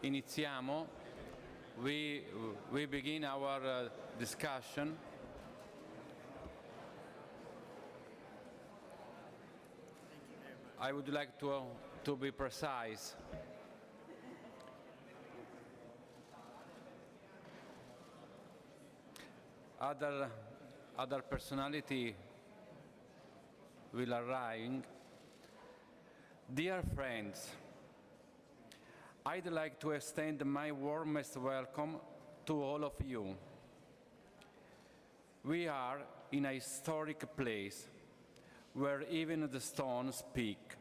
iniziamo. We begin our discussion. I would like to be precise. Other personality will arrive. Dear friends, I'd like to extend my warmest welcome to all of you. We are in a historic place where even the stones speak,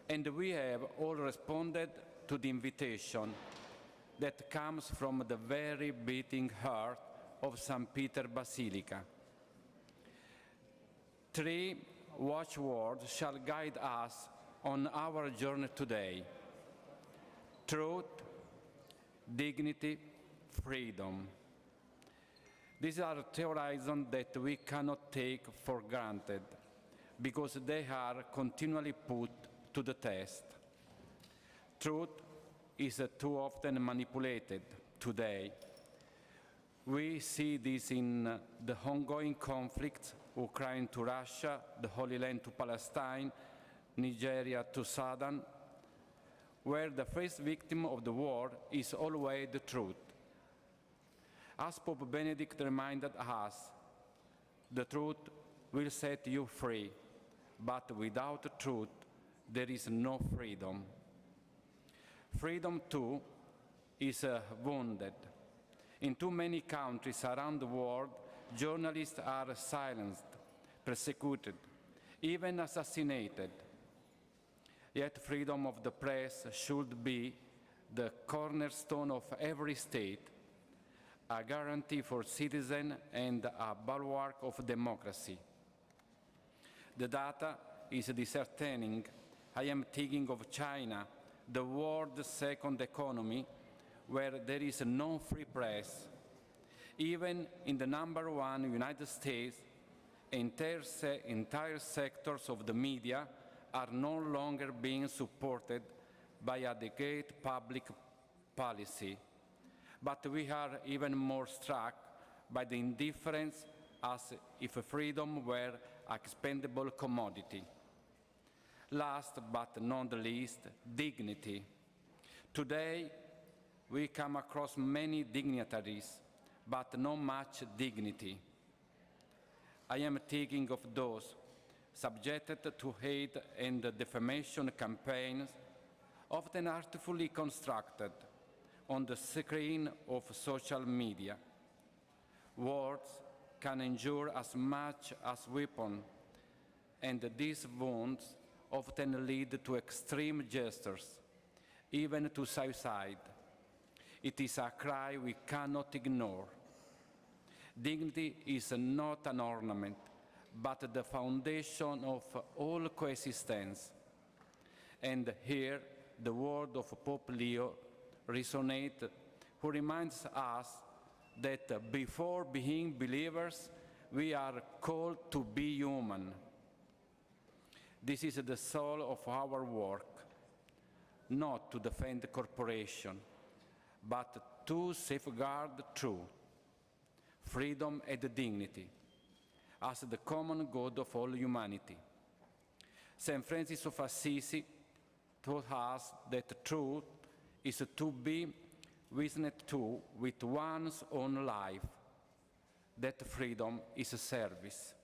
and we have all responded to the invitation that comes from the very beating heart of St. Peter Basilica. 3 watchwords shall guide us on our journey today: truth, dignity, freedom. These are theorizons that we cannot take for granted because they are continually put to the test. Truth is too often manipulated today. We see this in the ongoing conflicts, Ukraine to Russia, the Holy Land to Palestine, Nigeria to Sudan, where the first victim of the war is always the truth. As Pope Benedict reminded us, the truth will set you free, but without truth, there is no freedom. Freedom, too, is wounded. In too many countries around the world, journalists are silenced, persecuted, even assassinated. Yet freedom of the press should be the cornerstone of every state, a guarantee for citizens and a bulwark of democracy. The data is disheartening. I am thinking of China, the world's second economy, where there is no free press. Even in the #1 United States, entire sectors of the media are no longer being supported by adequate public policy. But we are even more struck by the indifference, as if freedom were an expendable commodity. Last but not least, dignity. Today, we come across many dignitaries, but not much dignity. I am thinking of those subjected to hate and defamation campaigns, often artfully constructed on the screen of social media. Words can injure as much as weapons, and these wounds often lead to extreme gestures, even to suicide. It is a cry we cannot ignore. Dignity is not an ornament, but the foundation of all coexistence. And here, the word of Pope Leo resonates, who reminds us that before being believers, we are called to be human. This is the soul of our work, not to defend corporation, but to safeguard truth, freedom and dignity, as the common good of all humanity. St. Francis of Assisi taught us that truth is to be witnessed to with one's own life, that freedom is a service,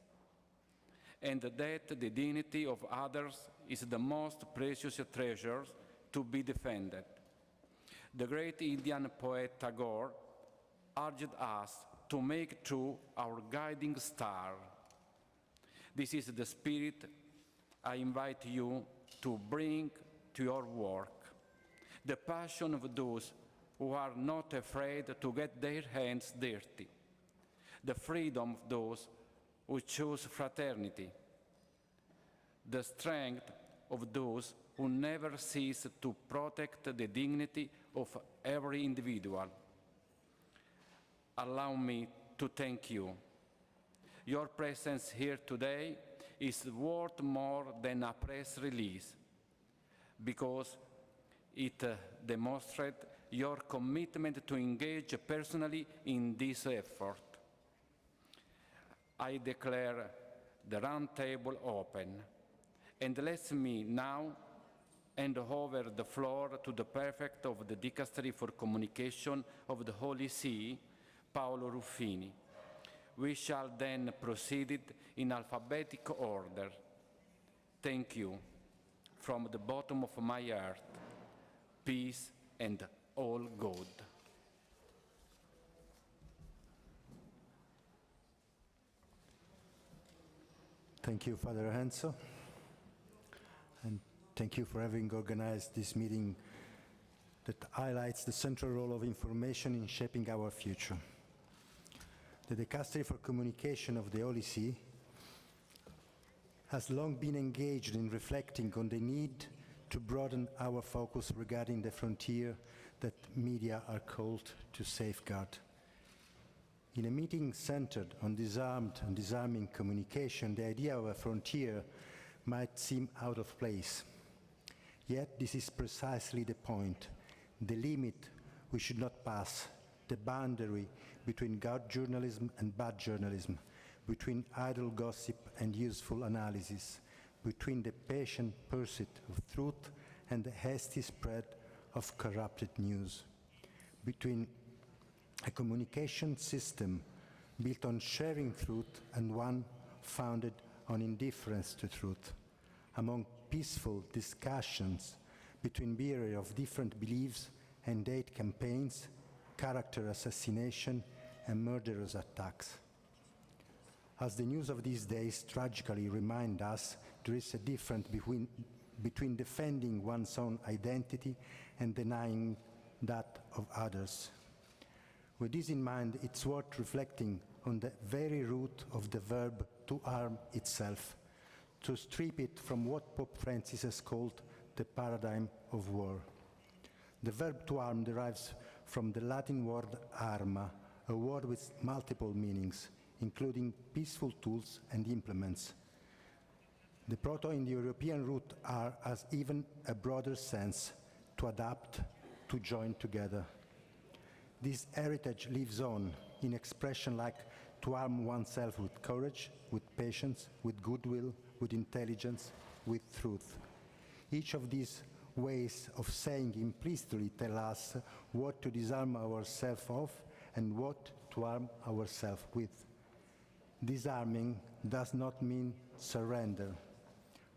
and that the dignity of others is the most precious treasure to be defended. The great Indian poet Tagore urged us to make truth our guiding star. This is the spirit I invite you to bring to your work. The passion of those who are not afraid to get their hands dirty. The freedom of those who choose fraternity. The strength of those who never cease to protect the dignity of every individual. Allow me to thank you. Your presence here today is worth more than a press release, because it demonstrates your commitment to engage personally in this effort. I declare the round table open, and let me now hand over the floor to the prefect of the Dicastery for Communication of the Holy See, Paolo Ruffini. We shall then proceed in alphabetic order. Thank you. From the bottom of my heart, peace and all good. Thank you, Father Enzo, and thank you for having organized this meeting that highlights the central role of information in shaping our future. The Dicastery for Communication of the Holy See has long been engaged in reflecting on the need to broaden our focus regarding the frontier that media are called to safeguard. In a meeting centered on disarmed and disarming communication, the idea of a frontier might seem out of place. Yet this is precisely the point, the limit we should not pass, the boundary between good journalism and bad journalism, between idle gossip and useful analysis, between the patient pursuit of truth and the hasty spread of corrupted news, between a communication system built on sharing truth and one founded on indifference to truth, among peaceful discussions between bearers of different beliefs and hate campaigns, character assassination, and murderous attacks. As the news of these days tragically remind us, there is a difference between defending one's own identity and denying that of others. With this in mind, it's worth reflecting on the very root of the verb to arm itself, to strip it from what Pope Francis has called the paradigm of war. The verb to arm derives from the Latin word arma, a word with multiple meanings, including peaceful tools and implements. The Proto-Indo-European root are has even a broader sense, to adapt, to join together. This heritage lives on in expression like to arm oneself with courage, with patience, with goodwill, with intelligence, with truth. Each of these ways of saying implicitly tell us what to disarm ourselves of and what to arm ourselves with. Disarming does not mean surrender.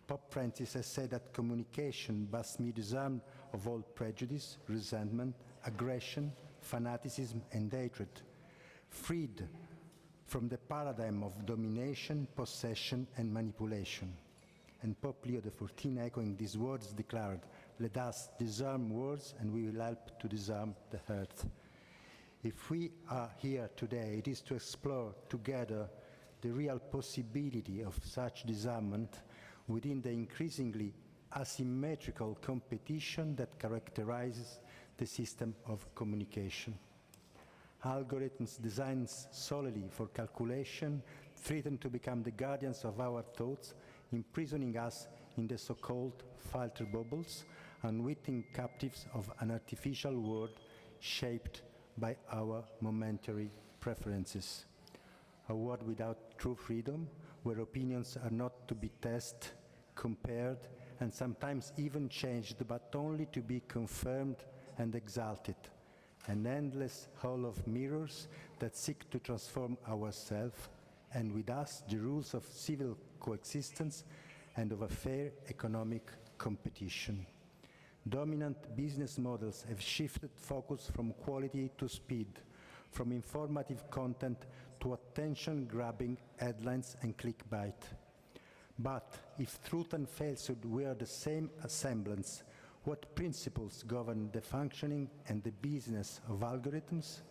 Pope Francis has said that communication must be disarmed of all prejudice, resentment, aggression, fanaticism, and hatred, freed from the paradigm of domination, possession, and manipulation. And Pope Leo XIV, echoing these words, declared, "Let us disarm words, and we will help to disarm the earth." If we are here today, it is to explore together the real possibility of such disarmament within the increasingly asymmetrical competition that characterizes the system of communication. Algorithms designed solely for calculation threaten to become the guardians of our thoughts, imprisoning us in the so-called filter bubbles, unwitting captives of an artificial world shaped by our momentary preferences. A world without true freedom, where opinions are not to be tested, compared, and sometimes even changed, but only to be confirmed and exalted. An endless hall of mirrors that seek to transform ourselves, and with us the rules of civil coexistence and of a fair economic competition. Dominant business models have shifted focus from quality to speed, from informative content to attention-grabbing headlines and clickbait. But if truth and falsehood were the same semblance, what principles govern the functioning and the business of algorithms?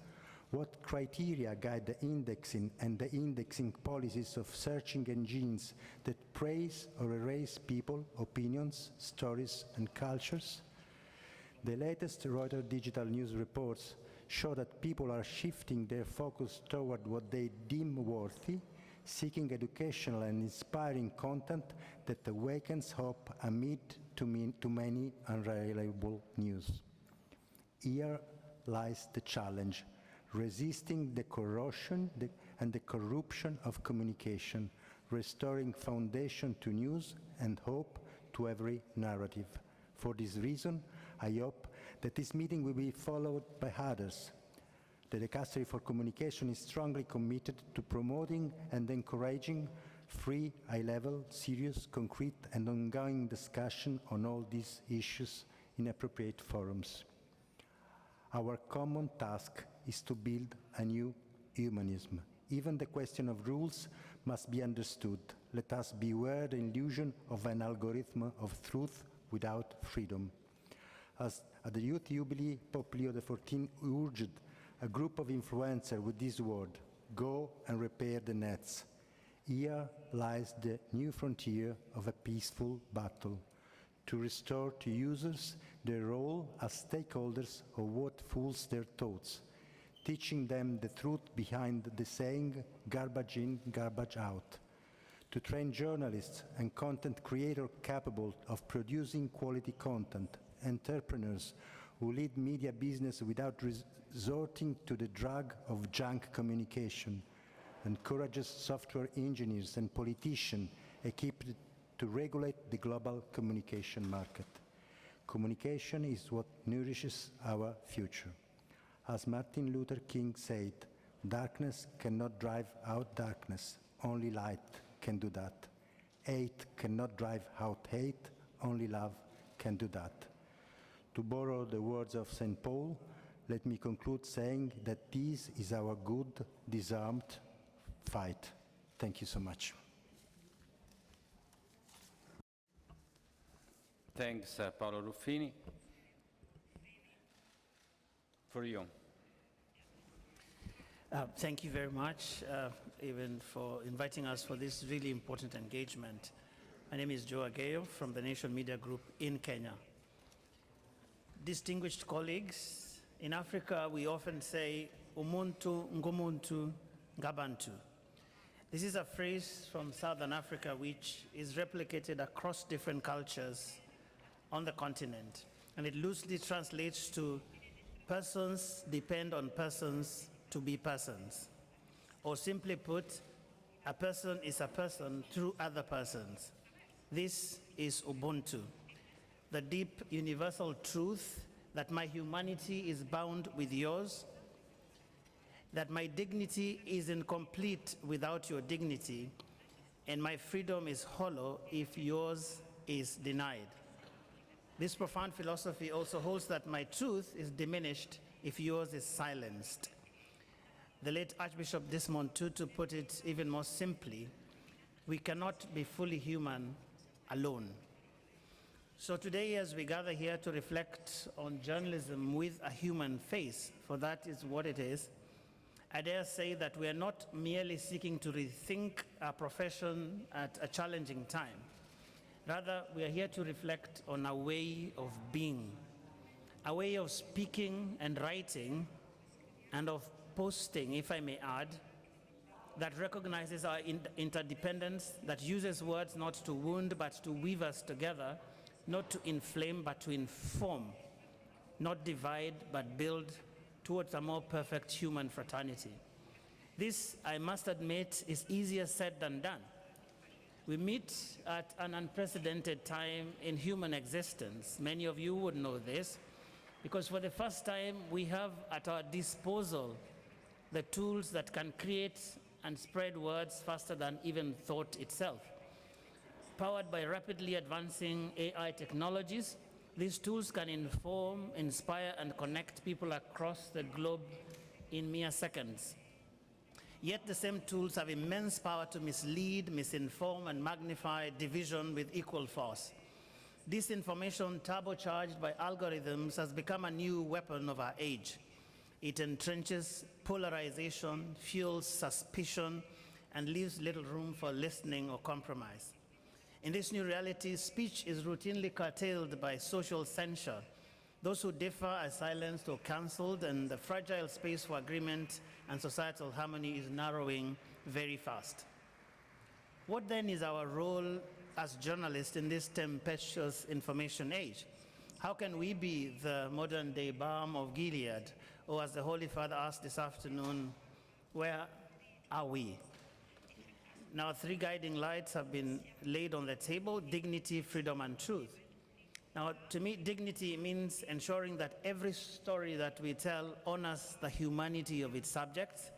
What criteria guide the indexing and the indexing policies of searching engines that praise or erase people, opinions, stories, and cultures? The latest Reuters digital news reports show that people are shifting their focus toward what they deem worthy, seeking educational and inspiring content that awakens hope amid too many unreliable news. Here lies the challenge, resisting the corrosion and the corruption of communication, restoring foundation to news and hope to every narrative. For this reason, I hope that this meeting will be followed by others. The Dicastery for Communication is strongly committed to promoting and encouraging free, high-level, serious, concrete and ongoing discussion on all these issues in appropriate forums. Our common task is to build a new humanism. Even the question of rules must be understood. Let us beware the illusion of an algorithm of truth without freedom. As at the Youth Jubilee, Pope Leo XIV urged a group of influencers with this word: go and repair the nets. Here lies the new frontier of a peaceful battle, to restore to users their role as stakeholders of what fools their thoughts, teaching them the truth behind the saying, garbage in, garbage out, to train journalists and content creators capable of producing quality content, entrepreneurs who lead media business without resorting to the drug of junk communication, and courageous software engineers and politicians equipped to regulate the global communication market. Communication is what nourishes our future. As Martin Luther King said, darkness cannot drive out darkness, only light can do that. Hate cannot drive out hate, only love can do that. To borrow the words of St. Paul, let me conclude saying that this is our good, disarmed fight. Thank you so much. Thanks, Paolo Ruffini. For you. Thank you very much, even for inviting us for this really important engagement. My name is Joe Ageyo from the Nation Media Group in Kenya. Distinguished colleagues, in Africa we often say, umuntu ngumuntu ngabantu. This is a phrase from Southern Africa which is replicated across different cultures on the continent, and it loosely translates to persons depend on persons to be persons. Or simply put, a person is a person through other persons. This is Ubuntu, the deep universal truth that my humanity is bound with yours, that my dignity is incomplete without your dignity, and my freedom is hollow if yours is denied. This profound philosophy also holds that my truth is diminished if yours is silenced. The late Archbishop Desmond Tutu put it even more simply: we cannot be fully human alone. So today, as we gather here to reflect on journalism with a human face, for that is what it is, I dare say that we are not merely seeking to rethink our profession at a challenging time. Rather, we are here to reflect on a way of being, a way of speaking and writing, and of posting, if I may add, that recognizes our interdependence, that uses words not to wound but to weave us together, not to inflame but to inform, not divide but build towards a more perfect human fraternity. This, I must admit, is easier said than done. We meet at an unprecedented time in human existence. Many of you would know this, because for the first time we have at our disposal the tools that can create and spread words faster than even thought itself. Powered by rapidly advancing AI technologies, these tools can inform, inspire, and connect people across the globe in mere seconds. Yet the same tools have immense power to mislead, misinform, and magnify division with equal force. Disinformation, turbocharged by algorithms, has become a new weapon of our age. It entrenches polarization, fuels suspicion, and leaves little room for listening or compromise. In this new reality, speech is routinely curtailed by social censure. Those who differ are silenced or cancelled, and the fragile space for agreement and societal harmony is narrowing very fast. What then is our role as journalists in this tempestuous information age? How can we be the modern-day balm of Gilead, or as the Holy Father asked this afternoon, where are we? Now, 3 guiding lights have been laid on the table: dignity, freedom, and truth. Now, to me, dignity means ensuring that every story that we tell honors the humanity of its subjects,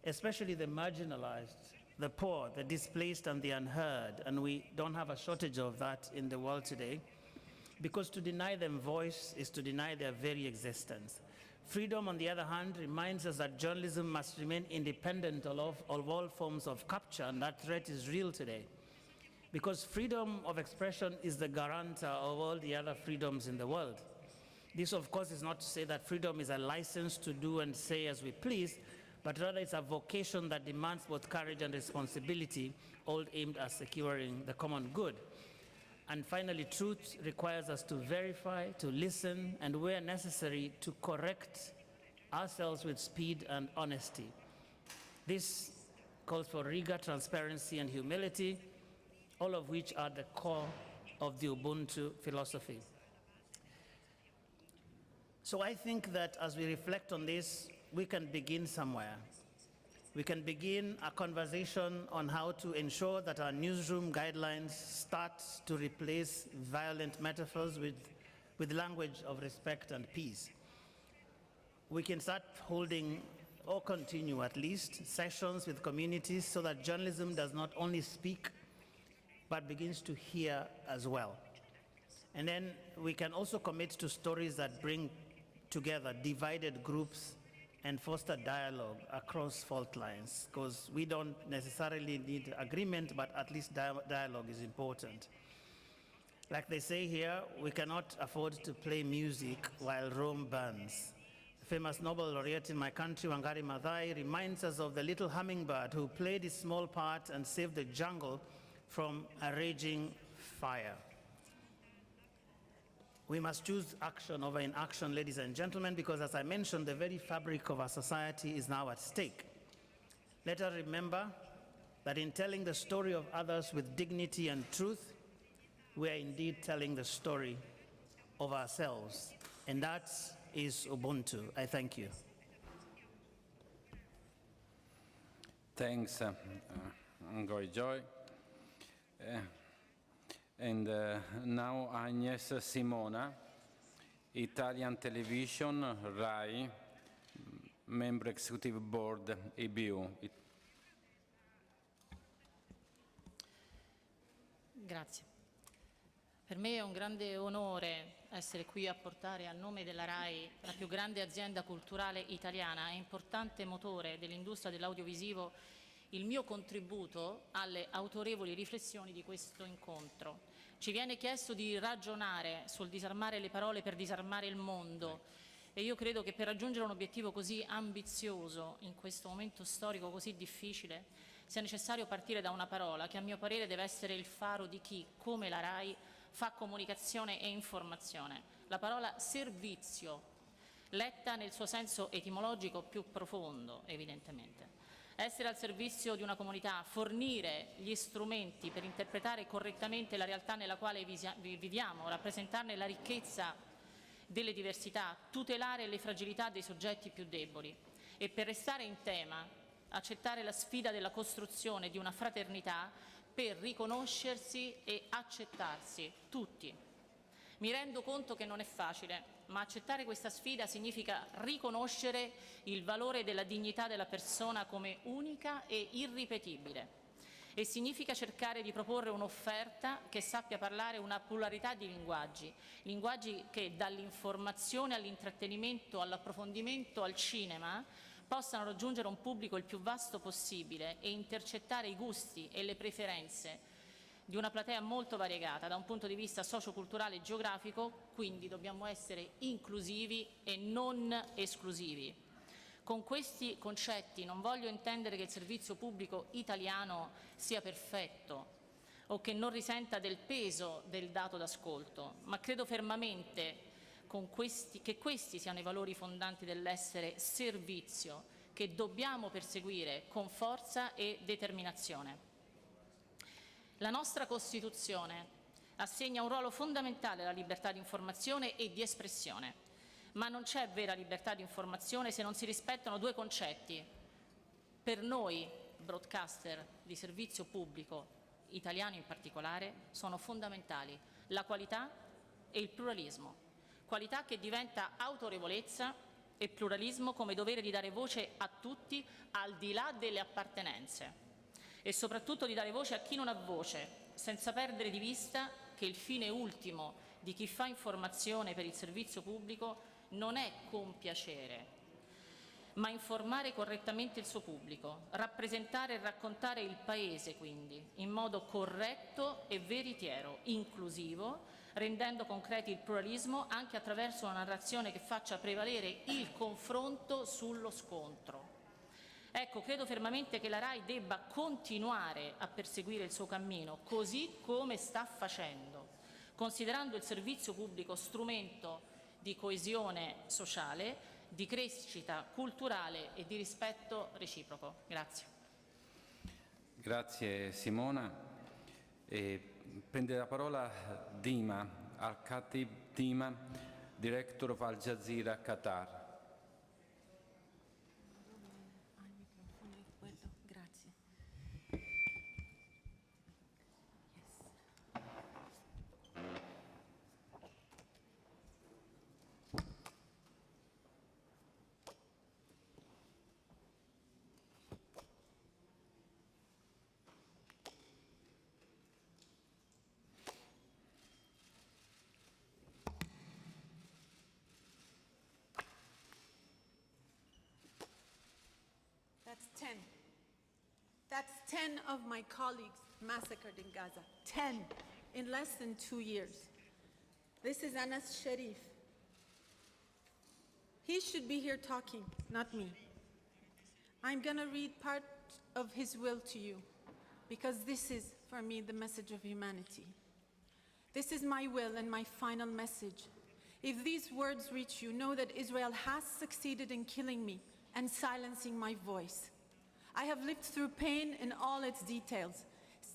especially the marginalized, the poor, the displaced, and the unheard. And we don't have a shortage of that in the world today, because to deny them voice is to deny their very existence. Freedom, on the other hand, reminds us that journalism must remain independent of all forms of capture, and that threat is real today. Because freedom of expression is the guarantor of all the other freedoms in the world. This, of course, is not to say that freedom is a license to do and say as we please, but rather it's a vocation that demands both courage and responsibility, all aimed at securing the common good. And finally, truth requires us to verify, to listen, and where necessary, to correct ourselves with speed and honesty. This calls for rigor, transparency, and humility, all of which are the core of the Ubuntu philosophy. So I think that as we reflect on this, we can begin somewhere. We can begin a conversation on how to ensure that our newsroom guidelines start to replace violent metaphors with language of respect and peace. We can start holding, or continue at least, sessions with communities so that journalism does not only speak, but begins to hear as well. And then we can also commit to stories that bring together divided groups and foster dialogue across fault lines, because we don't necessarily need agreement, but at least dialogue is important. Like they say here, we cannot afford to play music while Rome burns. The famous Nobel laureate in my country, Wangari Maathai, reminds us of the little hummingbird who played his small part and saved the jungle from a raging fire. We must choose action over inaction, ladies and gentlemen, because as I mentioned, the very fabric of our society is now at stake. Let us remember that in telling the story of others with dignity and truth, we are indeed telling the story of ourselves. And that is Ubuntu. I thank you. Thanks, Ngoy Joy. And now Agnes Simona, Italian Television, RAI, Member Executive Board, EBU. Grazie. Per me è un grande onore essere qui a portare a nome della RAI, la più grande azienda culturale italiana e importante motore dell'industria dell'audiovisivo, il mio contributo alle autorevoli riflessioni di questo incontro. Ci viene chiesto di ragionare sul disarmare le parole per disarmare il mondo e io credo che per raggiungere un obiettivo così ambizioso in questo momento storico così difficile sia necessario partire da una parola che a mio parere deve essere il faro di chi, come la RAI, fa comunicazione e informazione. La parola servizio, letta nel suo senso etimologico più profondo, evidentemente. Essere al servizio di una comunità, fornire gli strumenti per interpretare correttamente la realtà nella quale viviamo, rappresentarne la ricchezza delle diversità, tutelare le fragilità dei soggetti più deboli e, per restare in tema, accettare la sfida della costruzione di una fraternità per riconoscersi e accettarsi tutti. Mi rendo conto che non è facile, ma accettare questa sfida significa riconoscere il valore della dignità della persona come unica e irripetibile e significa cercare di proporre un'offerta che sappia parlare una pluralità di linguaggi, linguaggi che dall'informazione all'intrattenimento, all'approfondimento, al cinema possano raggiungere un pubblico il più vasto possibile e intercettare i gusti e le preferenze di una platea molto variegata da un punto di vista socioculturale e geografico, quindi dobbiamo essere inclusivi e non esclusivi. Con questi concetti non voglio intendere che il servizio pubblico italiano sia perfetto o che non risenta del peso del dato d'ascolto, ma credo fermamente che questi siano i valori fondanti dell'essere servizio che dobbiamo perseguire con forza e determinazione. La nostra Costituzione assegna un ruolo fondamentale alla libertà di informazione e di espressione. Ma non c'è vera libertà di informazione se non si rispettano due concetti. Per noi, broadcaster di servizio pubblico, italiani in particolare, sono fondamentali la qualità e il pluralismo. Qualità che diventa autorevolezza e pluralismo come dovere di dare voce a tutti al di là delle appartenenze e soprattutto di dare voce a chi non ha voce, senza perdere di vista che il fine ultimo di chi fa informazione per il servizio pubblico non è compiacere, ma informare correttamente il suo pubblico, rappresentare e raccontare il Paese quindi in modo corretto e veritiero, inclusivo, rendendo concreti il pluralismo anche attraverso una narrazione che faccia prevalere il confronto sullo scontro. Ecco, credo fermamente che la RAI debba continuare a perseguire il suo cammino, così come sta facendo, considerando il servizio pubblico strumento di coesione sociale, di crescita culturale e di rispetto reciproco. Grazie. Grazie Simona. Prende la parola Dima, Al-Khatib Dima, Director of Al Jazeera, Qatar. That's 10. That's 10 of my colleagues massacred in Gaza. 10 in less than 2 years. This is Anas Sharif. He should be here talking, not me. I'm going to read part of his will to you, because this is, for me, the message of humanity. This is my will and my final message. If these words reach you, know that Israel has succeeded in killing me and silencing my voice. I have lived through pain in all its details,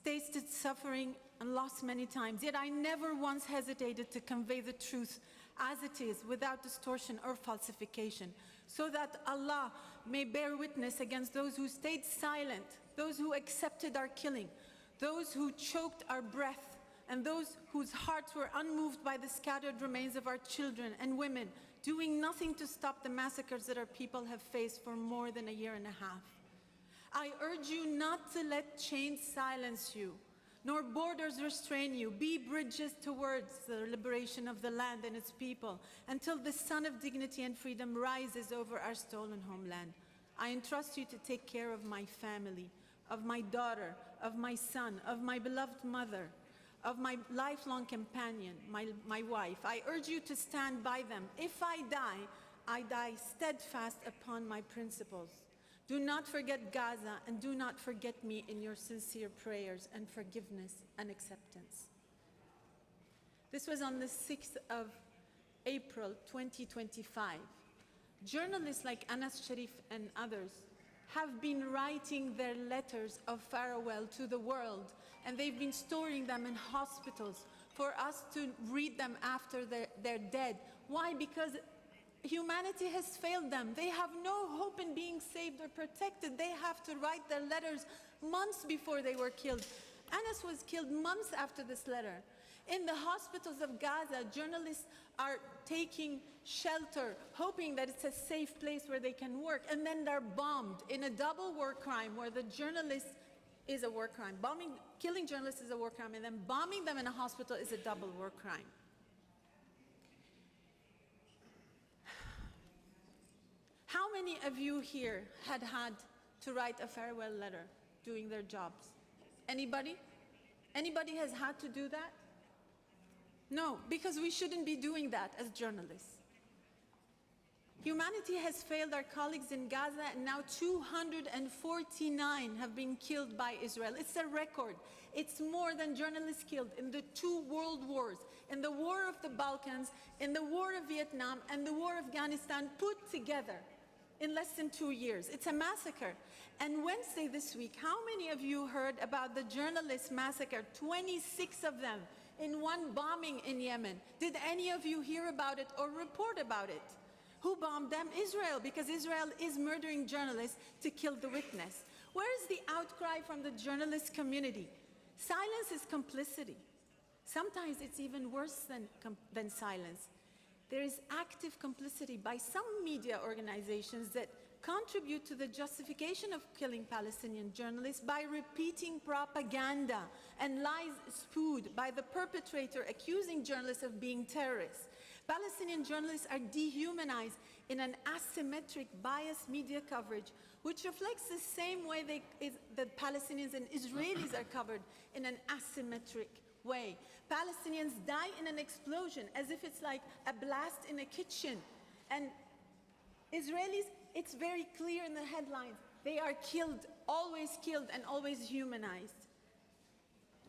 tasted suffering and lost many times, yet I never once hesitated to convey the truth as it is, without distortion or falsification, so that Allah may bear witness against those who stayed silent, those who accepted our killing, those who choked our breath, and those whose hearts were unmoved by the scattered remains of our children and women, doing nothing to stop the massacres that our people have faced for more than a year and a half. I urge you not to let chains silence you, nor borders restrain you. Be bridges towards the liberation of the land and its people until the sun of dignity and freedom rises over our stolen homeland. I entrust you to take care of my family, of my daughter, of my son, of my beloved mother, of my lifelong companion, my wife. I urge you to stand by them. If I die steadfast upon my principles. Do not forget Gaza, and do not forget me in your sincere prayers and forgiveness and acceptance. This was on the 6th of April 2025. Journalists like Anas Sharif and others have been writing their letters of farewell to the world, and they've been storing them in hospitals for us to read them after they're dead. Why? Because humanity has failed them. They have no hope in being saved or protected. They have to write their letters months before they were killed. Anas was killed months after this letter. In the hospitals of Gaza, journalists are taking shelter, hoping that it's a safe place where they can work, and then they're bombed in a double war crime where the journalist is a war crime. Killing journalists is a war crime, and then bombing them in a hospital is a double war crime. How many of you here had to write a farewell letter doing their jobs? Anybody? Anybody has had to do that? No, because we shouldn't be doing that as journalists. Humanity has failed our colleagues in Gaza, and now 249 have been killed by Israel. It's a record. It's more than journalists killed in the 2 world wars, in the War of the Balkans, in the War of Vietnam, and the War of Afghanistan put together in less than 2 years. It's a massacre. And Wednesday this week, how many of you heard about the journalist massacre? 26 of them in one bombing in Yemen. Did any of you hear about it or report about it? Who bombed them? Israel, because Israel is murdering journalists to kill the witness. Where is the outcry from the journalist community? Silence is complicity. Sometimes it's even worse than silence. There is active complicity by some media organizations that contribute to the justification of killing Palestinian journalists by repeating propaganda and lies spewed by the perpetrator accusing journalists of being terrorists. Palestinian journalists are dehumanized in an asymmetric, biased media coverage, which reflects the same way the Palestinians and Israelis are covered in an asymmetric way. Palestinians die in an explosion as if it's like a blast in a kitchen. And Israelis, it's very clear in the headlines. They are killed, always killed, and always humanized.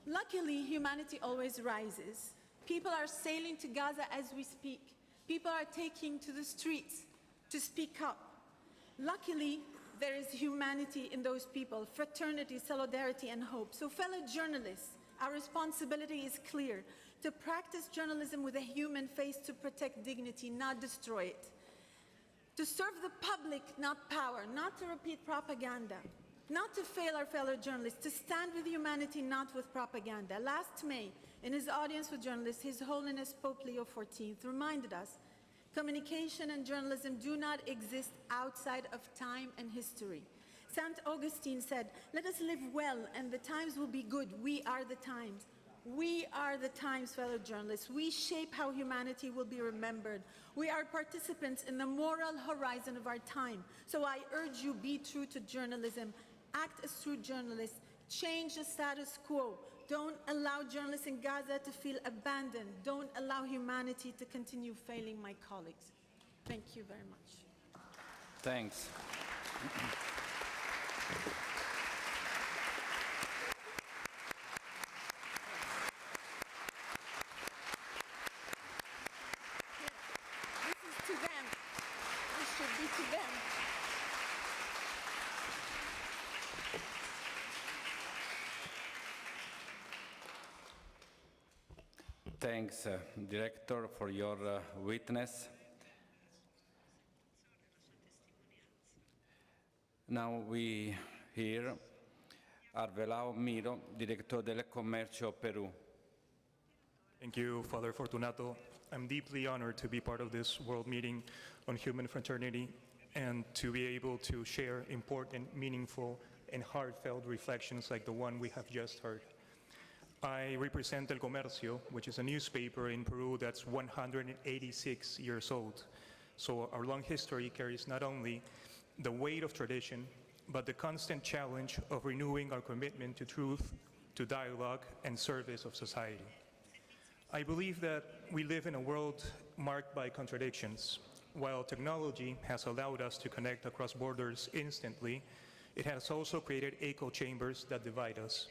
Luckily, humanity always rises. People are sailing to Gaza as we speak. People are taking to the streets to speak up. Luckily, there is humanity in those people, fraternity, solidarity, and hope. So fellow journalists, our responsibility is clear: to practice journalism with a human face, to protect dignity, not destroy it. To serve the public, not power, not to repeat propaganda, not to fail our fellow journalists, to stand with humanity, not with propaganda. Last May, in his audience with journalists, His Holiness Pope Leo XIV reminded us, communication and journalism do not exist outside of time and history. St. Augustine said, "Let us live well and the times will be good. We are the times." We are the times, fellow journalists. We shape how humanity will be remembered. We are participants in the moral horizon of our time. So I urge you, be true to journalism. Act as true journalists. Change the status quo. Don't allow journalists in Gaza to feel abandoned. Don't allow humanity to continue failing my colleagues. Thank you very much. Thanks. This is to them. This should be to them. Thanks, Director, for your witness. Now we hear Arvelao Miro, Director del Comercio Perú. Thank you, Father Fortunato. I'm deeply honored to be part of this world meeting on human fraternity and to be able to share important, meaningful, and heartfelt reflections like the one we have just heard. I represent El Comercio, which is a newspaper in Peru that's 186 years old. So our long history carries not only the weight of tradition, but the constant challenge of renewing our commitment to truth, to dialogue, and service of society. I believe that we live in a world marked by contradictions. While technology has allowed us to connect across borders instantly, it has also created echo chambers that divide us.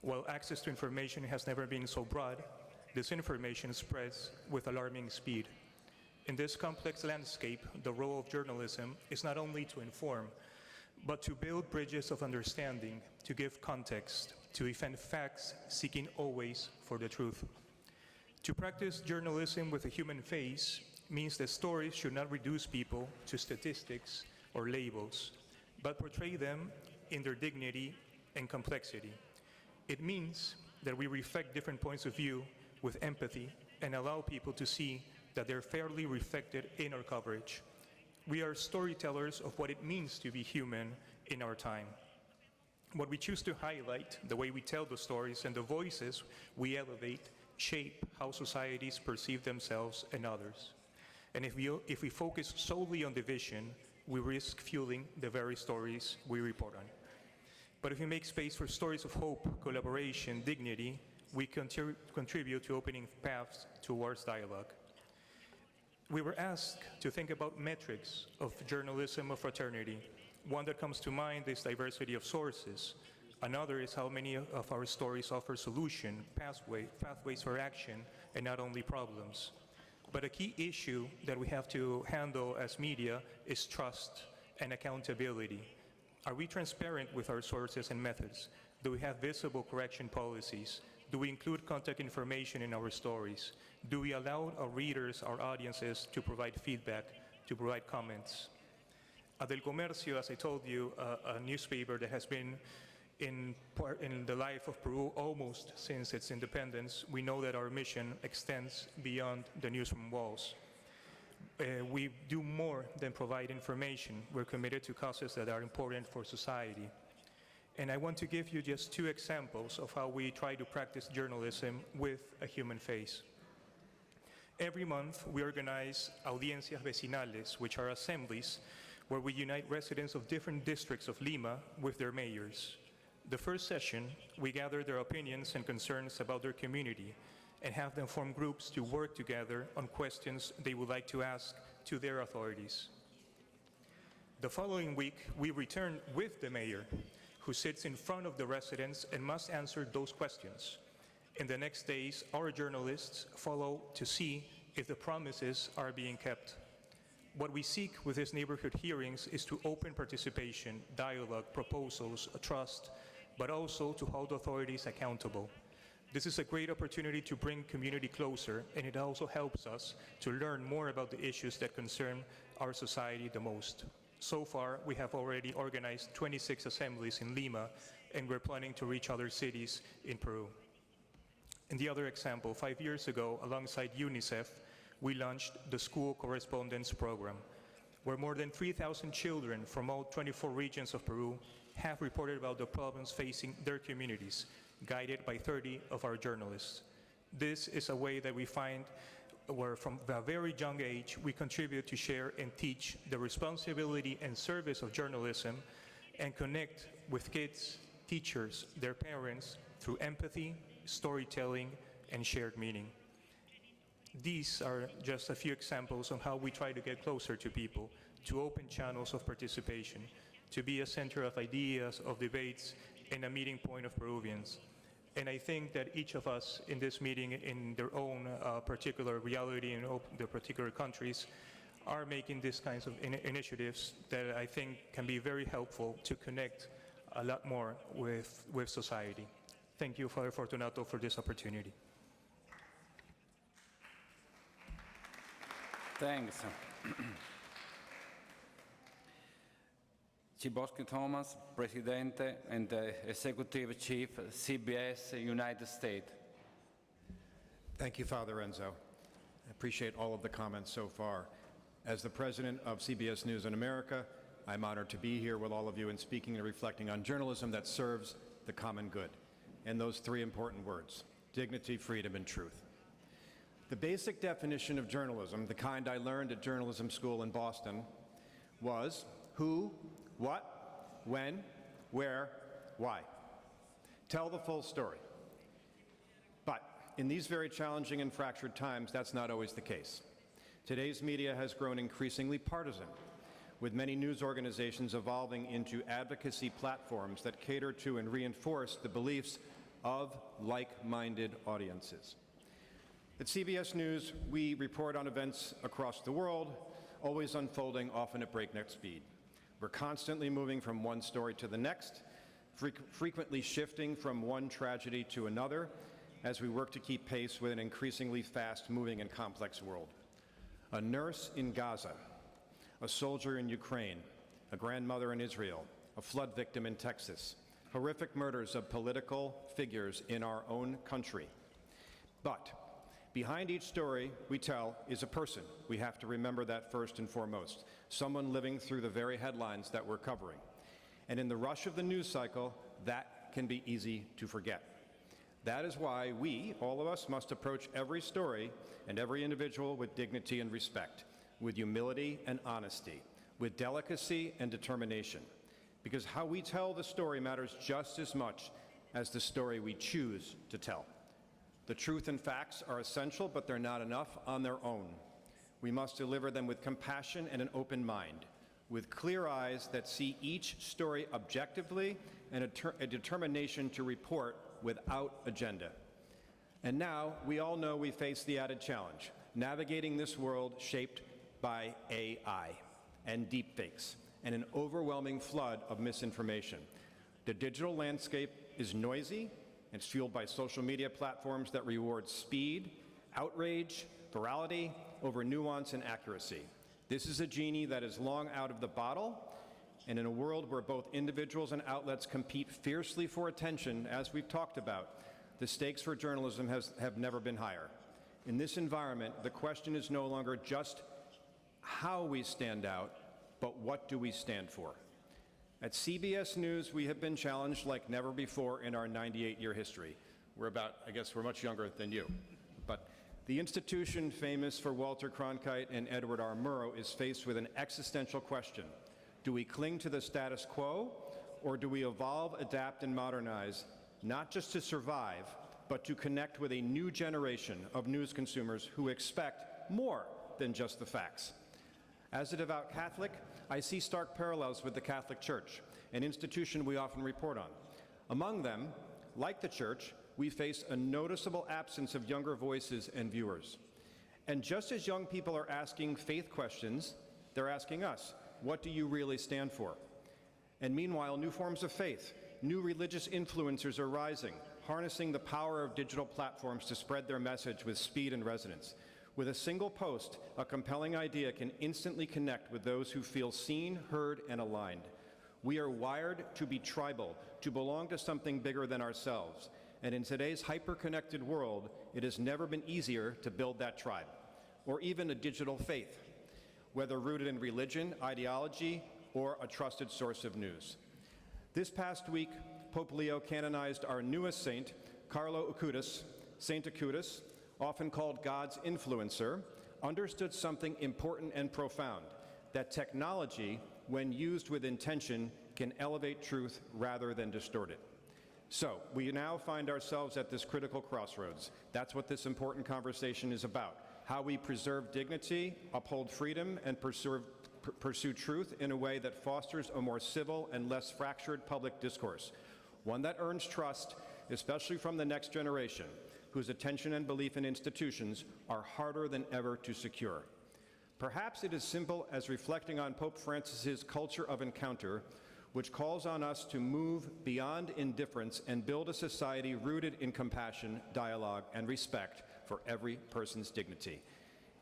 While access to information has never been so broad, disinformation spreads with alarming speed. In this complex landscape, the role of journalism is not only to inform, but to build bridges of understanding, to give context, to defend facts, seeking always for the truth. To practice journalism with a human face means that stories should not reduce people to statistics or labels, but portray them in their dignity and complexity. It means that we reflect different points of view with empathy and allow people to see that they're fairly reflected in our coverage. We are storytellers of what it means to be human in our time. What we choose to highlight, the way we tell the stories, and the voices we elevate shape how societies perceive themselves and others. And if we focus solely on division, we risk fueling the very stories we report on. But if we make space for stories of hope, collaboration, dignity, we contribute to opening paths towards dialogue. We were asked to think about metrics of journalism of fraternity. One that comes to mind is diversity of sources. Another is how many of our stories offer solution, pathways for action, and not only problems. But a key issue that we have to handle as media is trust and accountability. Are we transparent with our sources and methods? Do we have visible correction policies? Do we include contact information in our stories? Do we allow our readers, our audiences, to provide feedback, to provide comments. Del Comercio, as I told you, a newspaper that has been in the life of Peru almost since its independence, we know that our mission extends beyond the newsroom walls. We do more than provide information. We're committed to causes that are important for society. And I want to give you just 2 examples of how we try to practice journalism with a human face. Every month, we organize audiencias vecinales, which are assemblies where we unite residents of different districts of Lima with their mayors. The first session, we gather their opinions and concerns about their community and have them form groups to work together on questions they would like to ask to their authorities. The following week, we return with the mayor, who sits in front of the residents and must answer those questions. In the next days, our journalists follow to see if the promises are being kept. What we seek with these neighborhood hearings is to open participation, dialogue, proposals, trust, but also to hold authorities accountable. This is a great opportunity to bring community closer, and it also helps us to learn more about the issues that concern our society the most. So far, we have already organized 26 assemblies in Lima, and we're planning to reach other cities in Peru. In the other example, 5 years ago, alongside UNICEF, we launched the School Correspondence Program, where more than 3,000 children from all 24 regions of Peru have reported about the problems facing their communities, guided by 30 of our journalists. This is a way that we find where from a very young age we contribute to share and teach the responsibility and service of journalism and connect with kids, teachers, their parents through empathy, storytelling, and shared meaning. These are just a few examples of how we try to get closer to people, to open channels of participation, to be a center of ideas, of debates, and a meeting point of Peruvians. And I think that each of us in this meeting, in their own particular reality and their particular countries, are making these kinds of initiatives that I think can be very helpful to connect a lot more with society. Thank you, Father Fortunato, for this opportunity. Thanks. Chibosky Thomas, Presidente and Executive Chief, CBS, United States. Thank you, Father Enzo. I appreciate all of the comments so far. As the President of CBS News in America, I'm honored to be here with all of you and speaking and reflecting on journalism that serves the common good. And those 3 important words: dignity, freedom, and truth. The basic definition of journalism, the kind I learned at journalism school in Boston, was who, what, when, where, why. Tell the full story. But in these very challenging and fractured times, that's not always the case. Today's media has grown increasingly partisan, with many news organizations evolving into advocacy platforms that cater to and reinforce the beliefs of like-minded audiences. At CBS News, we report on events across the world, always unfolding, often at breakneck speed. We're constantly moving from one story to the next, frequently shifting from one tragedy to another as we work to keep pace with an increasingly fast-moving and complex world. A nurse in Gaza, a soldier in Ukraine, a grandmother in Israel, a flood victim in Texas, horrific murders of political figures in our own country. But behind each story we tell is a person. We have to remember that first and foremost. Someone living through the very headlines that we're covering. And in the rush of the news cycle, that can be easy to forget. That is why we, all of us, must approach every story and every individual with dignity and respect, with humility and honesty, with delicacy and determination. Because how we tell the story matters just as much as the story we choose to tell. The truth and facts are essential, but they're not enough on their own. We must deliver them with compassion and an open mind, with clear eyes that see each story objectively and a determination to report without agenda. And now, we all know we face the added challenge, navigating this world shaped by AI and deepfakes and an overwhelming flood of misinformation. The digital landscape is noisy. It's fueled by social media platforms that reward speed, outrage, virality over nuance and accuracy. This is a genie that is long out of the bottle, and in a world where both individuals and outlets compete fiercely for attention, as we've talked about, the stakes for journalism have never been higher. In this environment, the question is no longer just how we stand out, but what do we stand for? At CBS News, we have been challenged like never before in our 98-year history. We're much younger than you. But the institution famous for Walter Cronkite and Edward R. Murrow is faced with an existential question. Do we cling to the status quo, or do we evolve, adapt, and modernize, not just to survive, but to connect with a new generation of news consumers who expect more than just the facts? As a devout Catholic, I see stark parallels with the Catholic Church, an institution we often report on. Among them, like the Church, we face a noticeable absence of younger voices and viewers. And just as young people are asking faith questions, they're asking us, what do you really stand for? And meanwhile, new forms of faith, new religious influencers are rising, harnessing the power of digital platforms to spread their message with speed and resonance. With a single post, a compelling idea can instantly connect with those who feel seen, heard, and aligned. We are wired to be tribal, to belong to something bigger than ourselves. And in today's hyper-connected world, it has never been easier to build that tribe, or even a digital faith, whether rooted in religion, ideology, or a trusted source of news. This past week, Pope Leo canonized our newest saint, Carlo Acutis. Saint Acutis, often called God's influencer, understood something important and profound, that technology, when used with intention, can elevate truth rather than distort it. So, we now find ourselves at this critical crossroads. That's what this important conversation is about. How we preserve dignity, uphold freedom, and pursue truth in a way that fosters a more civil and less fractured public discourse. One that earns trust, especially from the next generation, whose attention and belief in institutions are harder than ever to secure. Perhaps it is simple as reflecting on Pope Francis's culture of encounter, which calls on us to move beyond indifference and build a society rooted in compassion, dialogue, and respect for every person's dignity.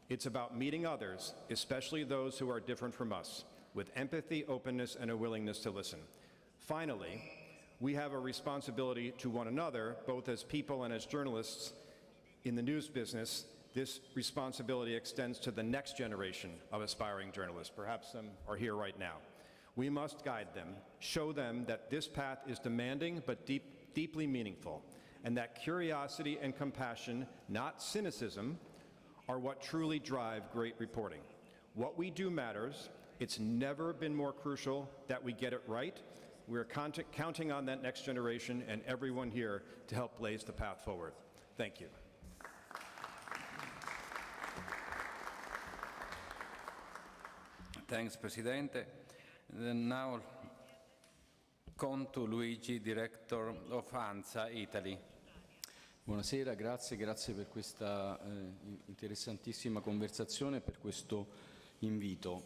It's about meeting others, especially those who are different from us, with empathy, openness, and a willingness to listen. Finally, we have a responsibility to one another, both as people and as journalists in the news business. This responsibility extends to the next generation of aspiring journalists. Perhaps some are here right now. We must guide them, show them that this path is demanding but deeply meaningful, and that curiosity and compassion, not cynicism, are what truly drive great reporting. What we do matters. It's never been more crucial that we get it right. We're counting on that next generation and everyone here to help blaze the path forward. Thank you. Thanks, Presidente. Now, Conto Luigi, Director of ANSA Italy. Buonasera, grazie per questa interessantissima conversazione e per questo invito.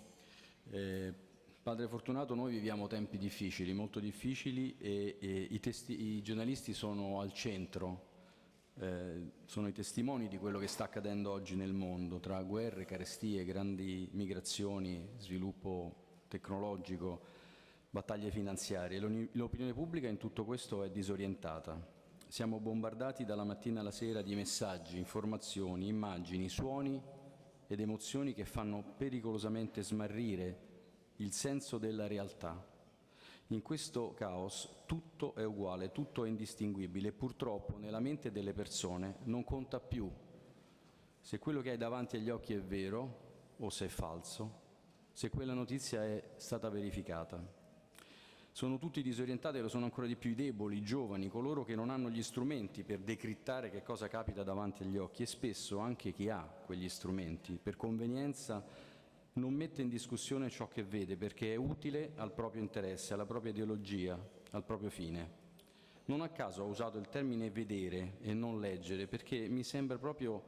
Padre Fortunato, noi viviamo tempi difficili, molto difficili, e i giornalisti sono al centro, sono i testimoni di quello che sta accadendo oggi nel mondo, tra guerre, carestie, grandi migrazioni, sviluppo tecnologico, battaglie finanziarie. L'opinione pubblica in tutto questo è disorientata. Siamo bombardati dalla mattina alla sera di messaggi, informazioni, immagini, suoni ed emozioni che fanno pericolosamente smarrire il senso della realtà. In questo caos tutto è uguale, tutto è indistinguibile e purtroppo nella mente delle persone non conta più se quello che hai davanti agli occhi è vero o se è falso, se quella notizia è stata verificata. Sono tutti disorientati e lo sono ancora di più i deboli, i giovani, coloro che non hanno gli strumenti per decrittare che cosa capita davanti agli occhi, e spesso anche chi ha quegli strumenti, per convenienza, non mette in discussione ciò che vede perché è utile al proprio interesse, alla propria ideologia, al proprio fine. Non a caso ho usato il termine vedere e non leggere, perché mi sembra proprio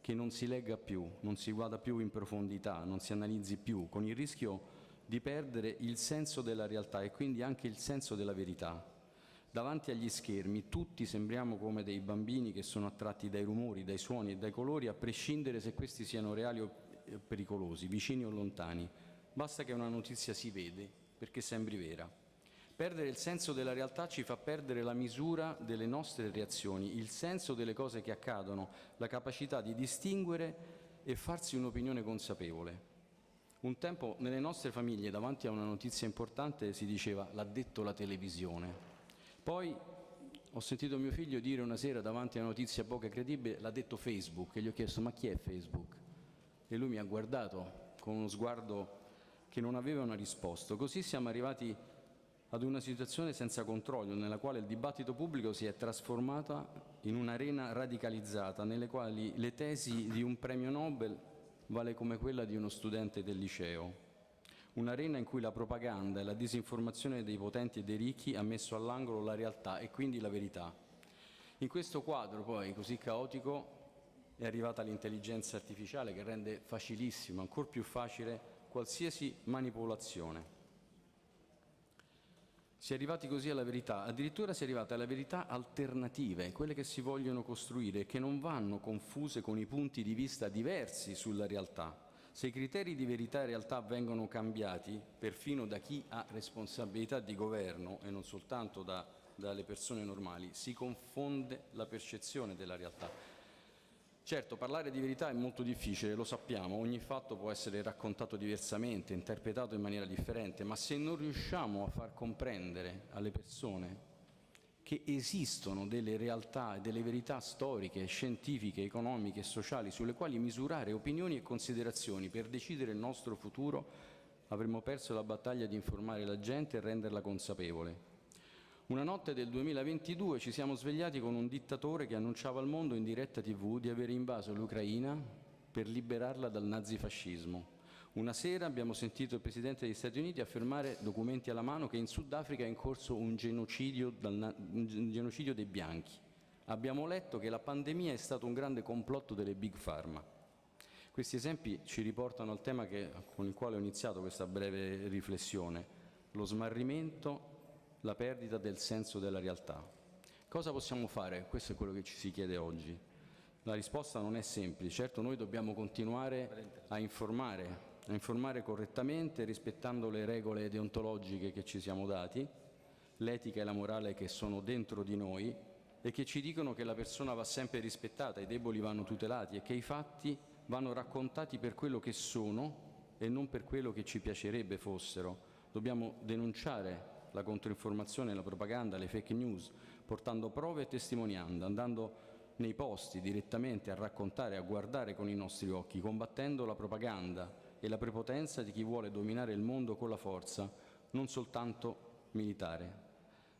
che non si legga più, non si vada più in profondità, non si analizzi più, con il rischio di perdere il senso della realtà e quindi anche il senso della verità. Davanti agli schermi tutti sembriamo come dei bambini che sono attratti dai rumori, dai suoni e dai colori, a prescindere se questi siano reali pericolosi, vicini o lontani. Basta che una notizia si vede perché sembri vera. Perdere il senso della realtà ci fa perdere la misura delle nostre reazioni, il senso delle cose che accadono, la capacità di distinguere e farsi un'opinione consapevole. Un tempo nelle nostre famiglie davanti a una notizia importante si diceva l'ha detto la televisione. Poi ho sentito mio figlio dire una sera davanti a una notizia poco credibile l'ha detto Facebook e gli ho chiesto ma chi è Facebook? E lui mi ha guardato con uno sguardo che non aveva una risposta. Così siamo arrivati ad una situazione senza controllo, nella quale il dibattito pubblico si è trasformata in un'arena radicalizzata, nelle quali le tesi di un premio Nobel vale come quella di uno studente del liceo. Un'arena in cui la propaganda e la disinformazione dei potenti e dei ricchi ha messo all'angolo la realtà e quindi la verità. In questo quadro, poi, così caotico, è arrivata l'intelligenza artificiale che rende facilissimo, ancor più facile, qualsiasi manipolazione. Si è arrivati così alla verità, addirittura si è arrivati alle verità alternative, quelle che si vogliono costruire e che non vanno confuse con i punti di vista diversi sulla realtà. Se i criteri di verità e realtà vengono cambiati, perfino da chi ha responsabilità di governo e non soltanto dalle persone normali, si confonde la percezione della realtà. Certo, parlare di verità è molto difficile, lo sappiamo, ogni fatto può essere raccontato diversamente, interpretato in maniera differente, ma se non riusciamo a far comprendere alle persone che esistono delle realtà e delle verità storiche, scientifiche, economiche e sociali sulle quali misurare opinioni e considerazioni per decidere il nostro futuro, avremo perso la battaglia di informare la gente e renderla consapevole. Una notte del 2022 ci siamo svegliati con un dittatore che annunciava al mondo in diretta TV di aver invaso l'Ucraina per liberarla dal nazifascismo. Una sera abbiamo sentito il Presidente degli Stati Uniti affermare, documenti alla mano, che in Sudafrica è in corso un genocidio dei bianchi. Abbiamo letto che la pandemia è stato un grande complotto delle Big Pharma. Questi esempi ci riportano al tema con il quale ho iniziato questa breve riflessione, lo smarrimento, la perdita del senso della realtà. Cosa possiamo fare? Questo è quello che ci si chiede oggi. La risposta non è semplice. Certo, noi dobbiamo continuare a informare correttamente, rispettando le regole deontologiche che ci siamo dati, l'etica e la morale che sono dentro di noi e che ci dicono che la persona va sempre rispettata, i deboli vanno tutelati e che i fatti vanno raccontati per quello che sono e non per quello che ci piacerebbe fossero. Dobbiamo denunciare la controinformazione, la propaganda, le fake news, portando prove e testimoniando, andando nei posti direttamente a raccontare, a guardare con i nostri occhi, combattendo la propaganda e la prepotenza di chi vuole dominare il mondo con la forza, non soltanto militare.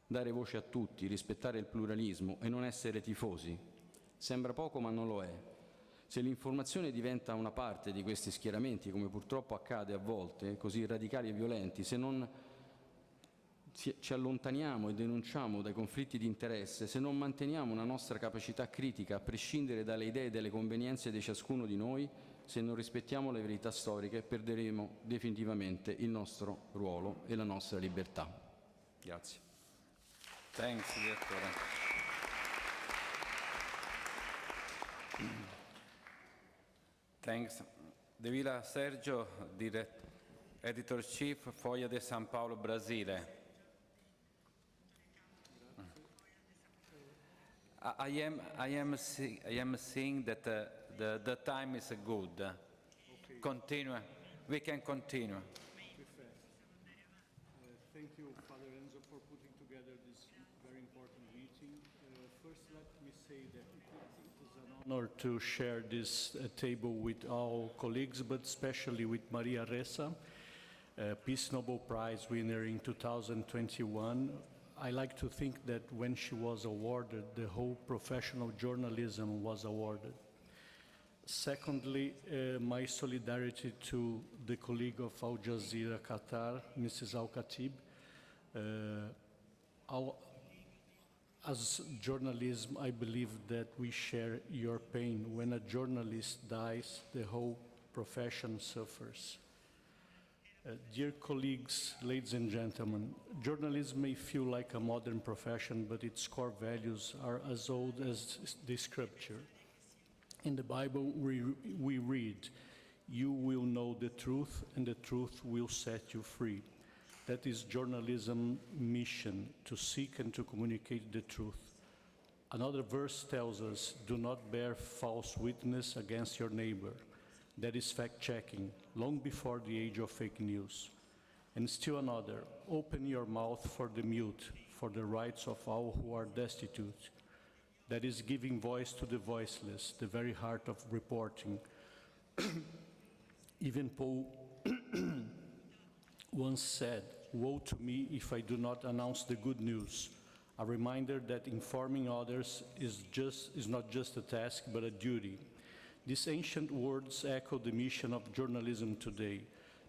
Dare voce a tutti, rispettare il pluralismo e non essere tifosi. Sembra poco, ma non lo è. Se l'informazione diventa una parte di questi schieramenti, come purtroppo accade a volte, così radicali e violenti, se non ci allontaniamo e denunciamo dai conflitti di interesse, se non manteniamo una nostra capacità critica a prescindere dalle idee e dalle convenienze di ciascuno di noi, se non rispettiamo le verità storiche, perderemo definitivamente il nostro ruolo e la nostra libertà. Grazie. Thanks, direttore. Thanks. De Villa Sergio, Editor-Chief, Folha de São Paulo, Brasile. I am seeing that the time is good. Okay. Continue. We can continue. Thank you, Father Enzo, for putting together this very important meeting. First, let me say that it is an honor to share this table with all colleagues, but especially with Maria Ressa, Peace Nobel Prize winner in 2021. I like to think that when she was awarded, the whole professional journalism was awarded. Secondly, my solidarity to the colleague of Al Jazeera Qatar, Mrs. Al-Khatib. As journalism, I believe that we share your pain. When a journalist dies, the whole profession suffers. Dear colleagues, ladies and gentlemen, journalism may feel like a modern profession, but its core values are as old as the scripture. In the Bible, we read, You will know the truth, and the truth will set you free. That is journalism's mission, to seek and to communicate the truth. Another verse tells us, do not bear false witness against your neighbor. That is fact-checking, long before the age of fake news. And still another, open your mouth for the mute, for the rights of all who are destitute. That is giving voice to the voiceless, the very heart of reporting. Even Paul once said, woe to me if I do not announce the good news, a reminder that informing others is not just a task, but a duty. These ancient words echo the mission of journalism today,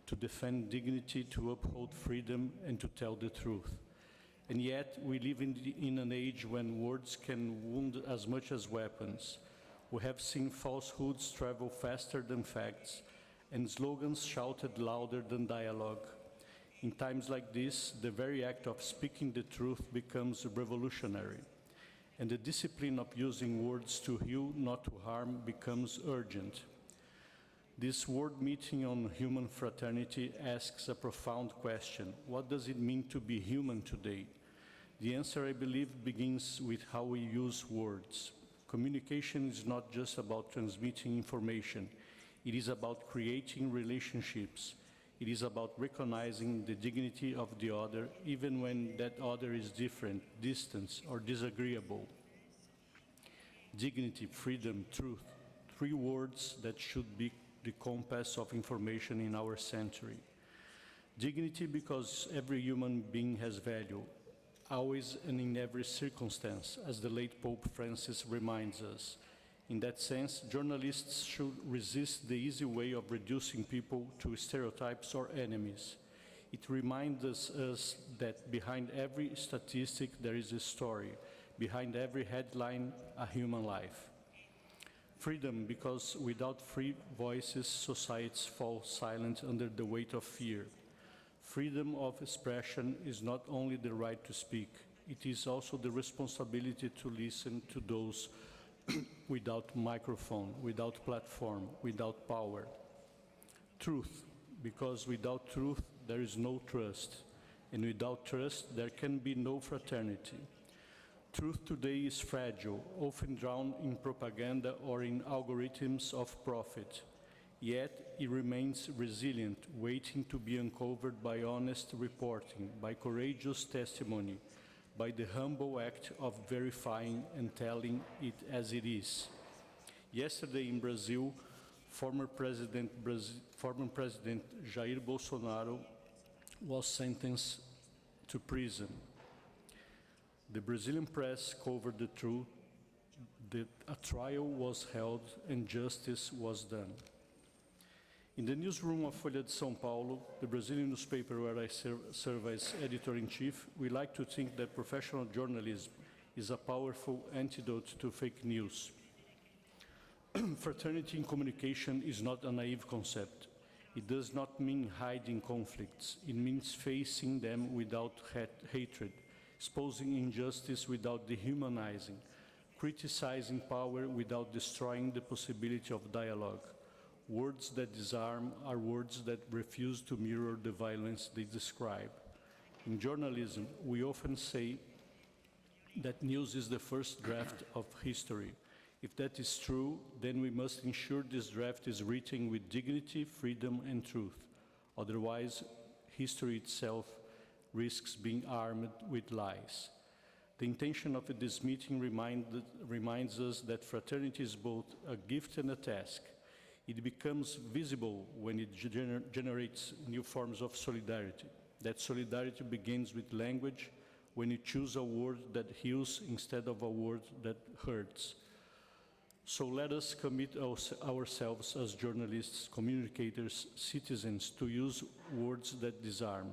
to defend dignity, to uphold freedom, and to tell the truth. And yet, we live in an age when words can wound as much as weapons. We have seen falsehoods travel faster than facts, and slogans shouted louder than dialogue. In times like this, the very act of speaking the truth becomes revolutionary, and the discipline of using words to heal, not to harm, becomes urgent. This world meeting on human fraternity asks a profound question. What does it mean to be human today? The answer, I believe, begins with how we use words. Communication is not just about transmitting information. It is about creating relationships. It is about recognizing the dignity of the other, even when that other is different, distant, or disagreeable. Dignity, freedom, truth, three words that should be the compass of information in our century. Dignity because every human being has value, always and in every circumstance, as the late Pope Francis reminds us. In that sense, journalists should resist the easy way of reducing people to stereotypes or enemies. It reminds us that behind every statistic there is a story, behind every headline, a human life. Freedom, because without free voices, societies fall silent under the weight of fear. Freedom of expression is not only the right to speak, it is also the responsibility to listen to those without microphone, without platform, without power. Truth, because without truth there is no trust, and without trust there can be no fraternity. Truth today is fragile, often drowned in propaganda or in algorithms of profit. Yet it remains resilient, waiting to be uncovered by honest reporting, by courageous testimony, by the humble act of verifying and telling it as it is. Yesterday in Brazil, former President Jair Bolsonaro was sentenced to prison. The Brazilian press covered the truth. A trial was held and justice was done. In the newsroom of Folha de São Paulo, the Brazilian newspaper where I serve as editor-in-chief, we like to think that professional journalism is a powerful antidote to fake news. Fraternity in communication is not a naive concept. It does not mean hiding conflicts. It means facing them without hatred, exposing injustice without dehumanizing, criticizing power without destroying the possibility of dialogue. Words that disarm are words that refuse to mirror the violence they describe. In journalism, we often say that news is the first draft of history. If that is true, then we must ensure this draft is written with dignity, freedom, and truth. Otherwise, history itself risks being armed with lies. The intention of this meeting reminds us that fraternity is both a gift and a task. It becomes visible when it generates new forms of solidarity. That solidarity begins with language, when you choose a word that heals instead of a word that hurts. So let us commit ourselves as journalists, communicators, citizens to use words that disarm,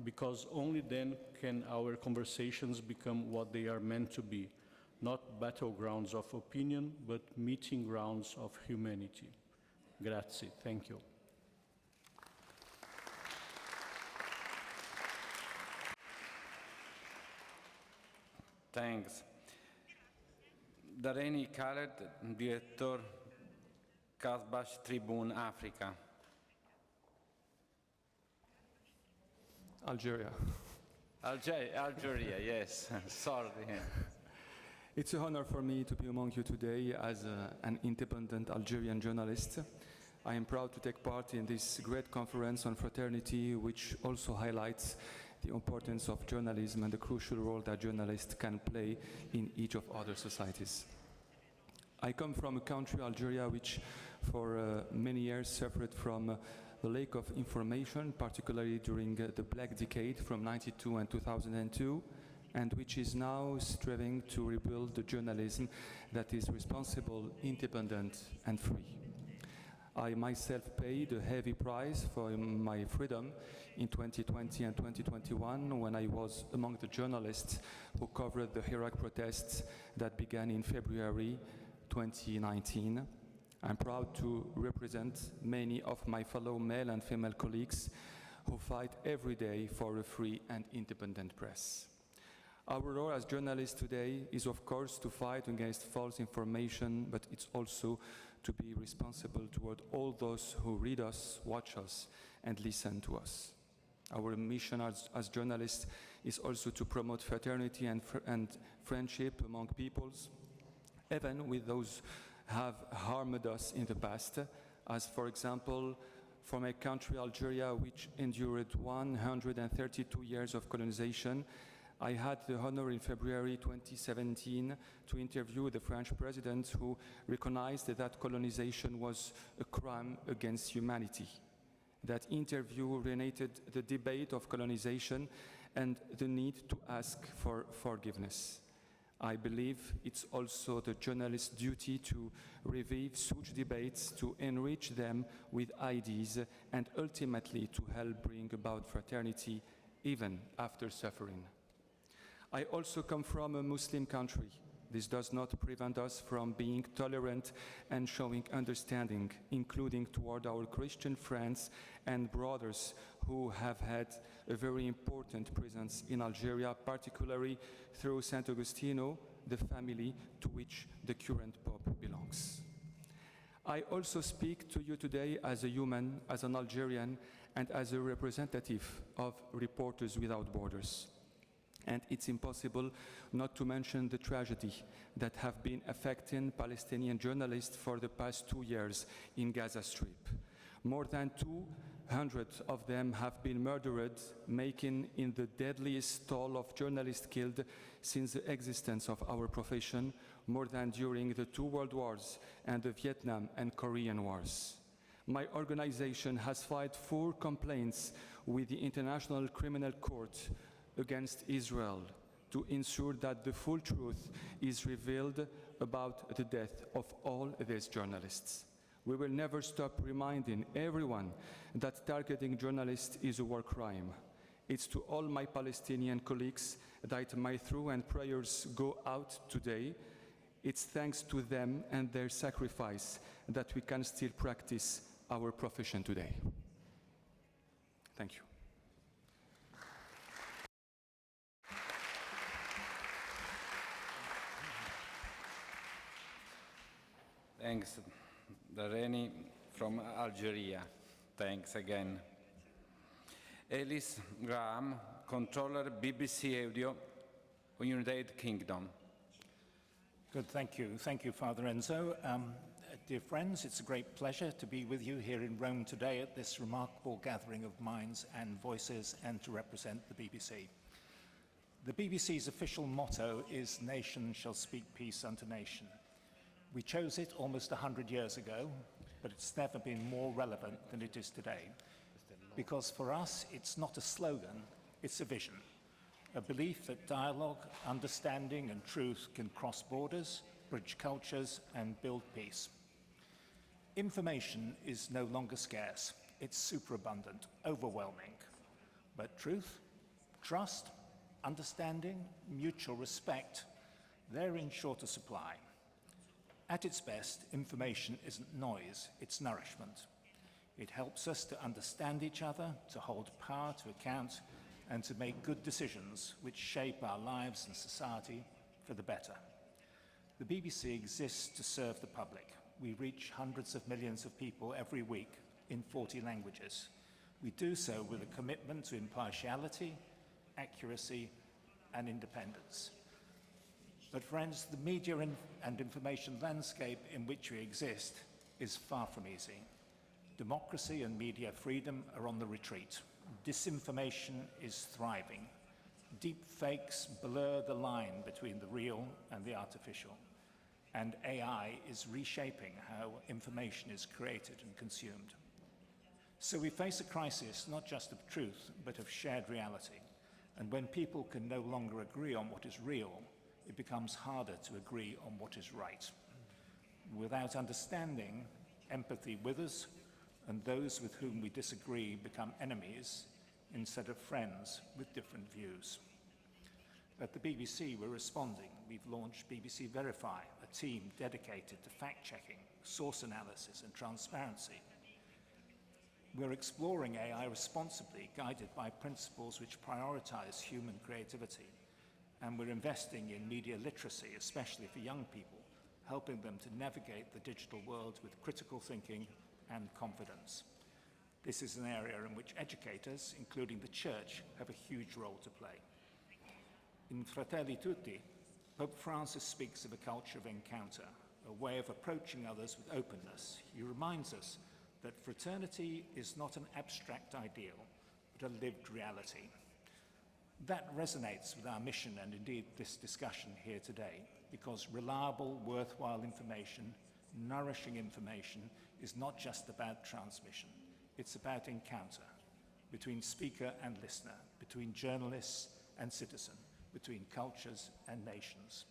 because only then can our conversations become what they are meant to be. Not battlegrounds of opinion, but meeting grounds of humanity. Grazie, thank you. Thanks. Dareni Khaled, Director Kasbah Tribune, Africa. Algeria. Algeria, yes, sorry. It's an honor for me to be among you today as an independent Algerian journalist. I am proud to take part in this great conference on fraternity, which also highlights the importance of journalism and the crucial role that journalists can play in each of other societies. I come from a country, Algeria, which for many years suffered from the lack of information, particularly during the Black Decade from 92 and 2002, and which is now striving to rebuild the journalism that is responsible, independent, and free. I myself paid a heavy price for my freedom in 2020 and 2021 when I was among the journalists who covered the Iraq protests that began in February 2019. I'm proud to represent many of my fellow male and female colleagues who fight every day for a free and independent press. Our role as journalists today is, of course, to fight against false information, but it's also to be responsible toward all those who read us, watch us, and listen to us. Our mission as journalists is also to promote fraternity and friendship among peoples, even with those have harmed us in the past, as for example, for my country, Algeria, which endured 132 years of colonization. I had the honor in February 2017 to interview the French president who recognized that colonization was a crime against humanity. That interview reignited the debate of colonization and the need to ask for forgiveness. I believe it's also the journalist's duty to revive such debates, to enrich them with ideas, and ultimately to help bring about fraternity even after suffering. I also come from a Muslim country. This does not prevent us from being tolerant and showing understanding, including toward our Christian friends and brothers who have had a very important presence in Algeria, particularly through Saint Agostino, the family to which the current Pope belongs. I also speak to you today as a human, as an Algerian, and as a representative of Reporters Without Borders. And it's impossible not to mention the tragedy that have been affecting Palestinian journalists for the past 2 years in Gaza Strip. More than 200 of them have been murdered, making it the deadliest toll of journalists killed since the existence of our profession, more than during the 2 world wars and the Vietnam and Korean wars. My organization has filed 4 complaints with the International Criminal Court against Israel to ensure that the full truth is revealed about the death of all these journalists. We will never stop reminding everyone that targeting journalists is a war crime. It's to all my Palestinian colleagues that my through and prayers go out today. It's thanks to them and their sacrifice that we can still practice our profession today. Thank you. Thanks, Dareni from Algeria. Thanks again. Ellis Graham, Controller, BBC Audio, United Kingdom. Good, thank you. Thank you, Father Enzo. Dear friends, it's a great pleasure to be with you here in Rome today at this remarkable gathering of minds and voices and to represent the BBC. The BBC's official motto is "Nation shall speak peace unto nation." We chose it almost 100 years ago, but it's never been more relevant than it is today. Because for us, it's not a slogan, it's a vision. A belief that dialogue, understanding, and truth can cross borders, bridge cultures, and build peace. Information is no longer scarce. It's superabundant, overwhelming. But truth, trust, understanding, mutual respect, they're in shorter supply. At its best, information isn't noise, it's nourishment. It helps us to understand each other, to hold power to account, and to make good decisions which shape our lives and society for the better. The BBC exists to serve the public, we reach hundreds of millions of people every week in 40 languages. We do so with a commitment to impartiality, accuracy, and independence. But friends, the media and information landscape in which we exist is far from easy. Democracy and media freedom are on the retreat. Disinformation is thriving. Deep fakes blur the line between the real and the artificial. And AI is reshaping how information is created and consumed. So we face a crisis not just of truth, but of shared reality. And when people can no longer agree on what is real, it becomes harder to agree on what is right. Without understanding, empathy withers, and those with whom we disagree become enemies instead of friends with different views. At the BBC, we're responding. We've launched BBC Verify, a team dedicated to fact-checking, source analysis, and transparency. We're exploring AI responsibly, guided by principles which prioritize human creativity. And we're investing in media literacy, especially for young people, helping them to navigate the digital world with critical thinking and confidence. This is an area in which educators, including the Church, have a huge role to play. In Fratelli Tutti, Pope Francis speaks of a culture of encounter, a way of approaching others with openness. He reminds us that fraternity is not an abstract ideal, but a lived reality. That resonates with our mission and indeed this discussion here today, because reliable, worthwhile information, nourishing information, is not just about transmission. It's about encounter between speaker and listener, between journalists and citizen, between cultures and nations.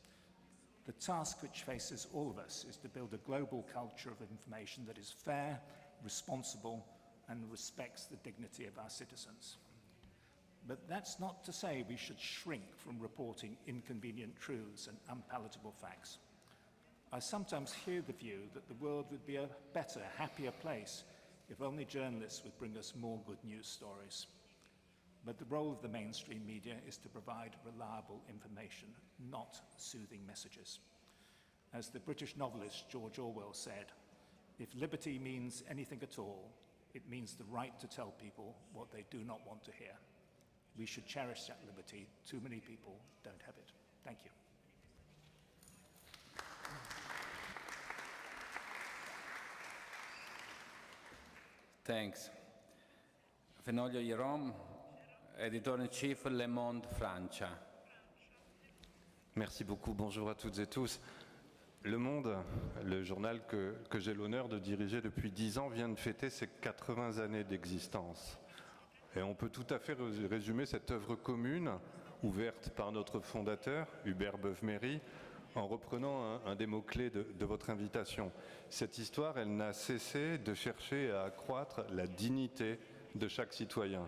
The task which faces all of us is to build a global culture of information that is fair, responsible, and respects the dignity of our citizens. But that's not to say we should shrink from reporting inconvenient truths and unpalatable facts. I sometimes hear the view that the world would be a better, happier place if only journalists would bring us more good news stories. But the role of the mainstream media is to provide reliable information, not soothing messages. As the British novelist George Orwell said, if liberty means anything at all, it means the right to tell people what they do not want to hear. We should cherish that liberty. Too many people don't have it. Thank you. Thanks. Fenoglio Jérôme, éditeur-in-chief Le Monde Francia. Merci beaucoup, bonjour à toutes et tous. Le Monde, le journal que j'ai l'honneur de diriger depuis 10 ans, vient de fêter ses 80 années d'existence. Et on peut tout à fait résumer cette œuvre commune, ouverte par notre fondateur, Hubert Beuve-Méry, en reprenant un des mots-clés de votre invitation. Cette histoire, elle n'a cessé de chercher à accroître la dignité de chaque citoyen,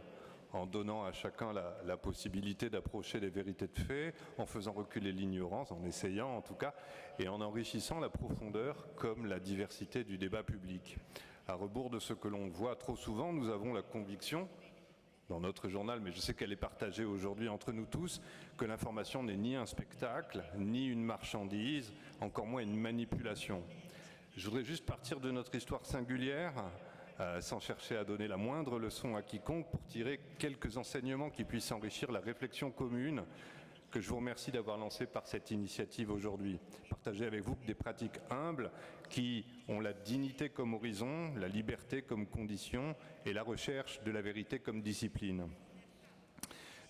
en donnant à chacun la possibilité d'approcher les vérités de fait, en faisant reculer l'ignorance, en essayant en tout cas, et en enrichissant la profondeur comme la diversité du débat public. À rebours de ce que l'on voit trop souvent, nous avons la conviction, dans notre journal, mais je sais qu'elle est partagée aujourd'hui entre nous tous, que l'information n'est ni un spectacle, ni une marchandise, encore moins une manipulation. Je voudrais juste partir de notre histoire singulière, sans chercher à donner la moindre leçon à quiconque, pour tirer quelques enseignements qui puissent enrichir la réflexion commune que je vous remercie d'avoir lancée par cette initiative aujourd'hui. Partager avec vous des pratiques humbles qui ont la dignité comme horizon, la liberté comme condition et la recherche de la vérité comme discipline.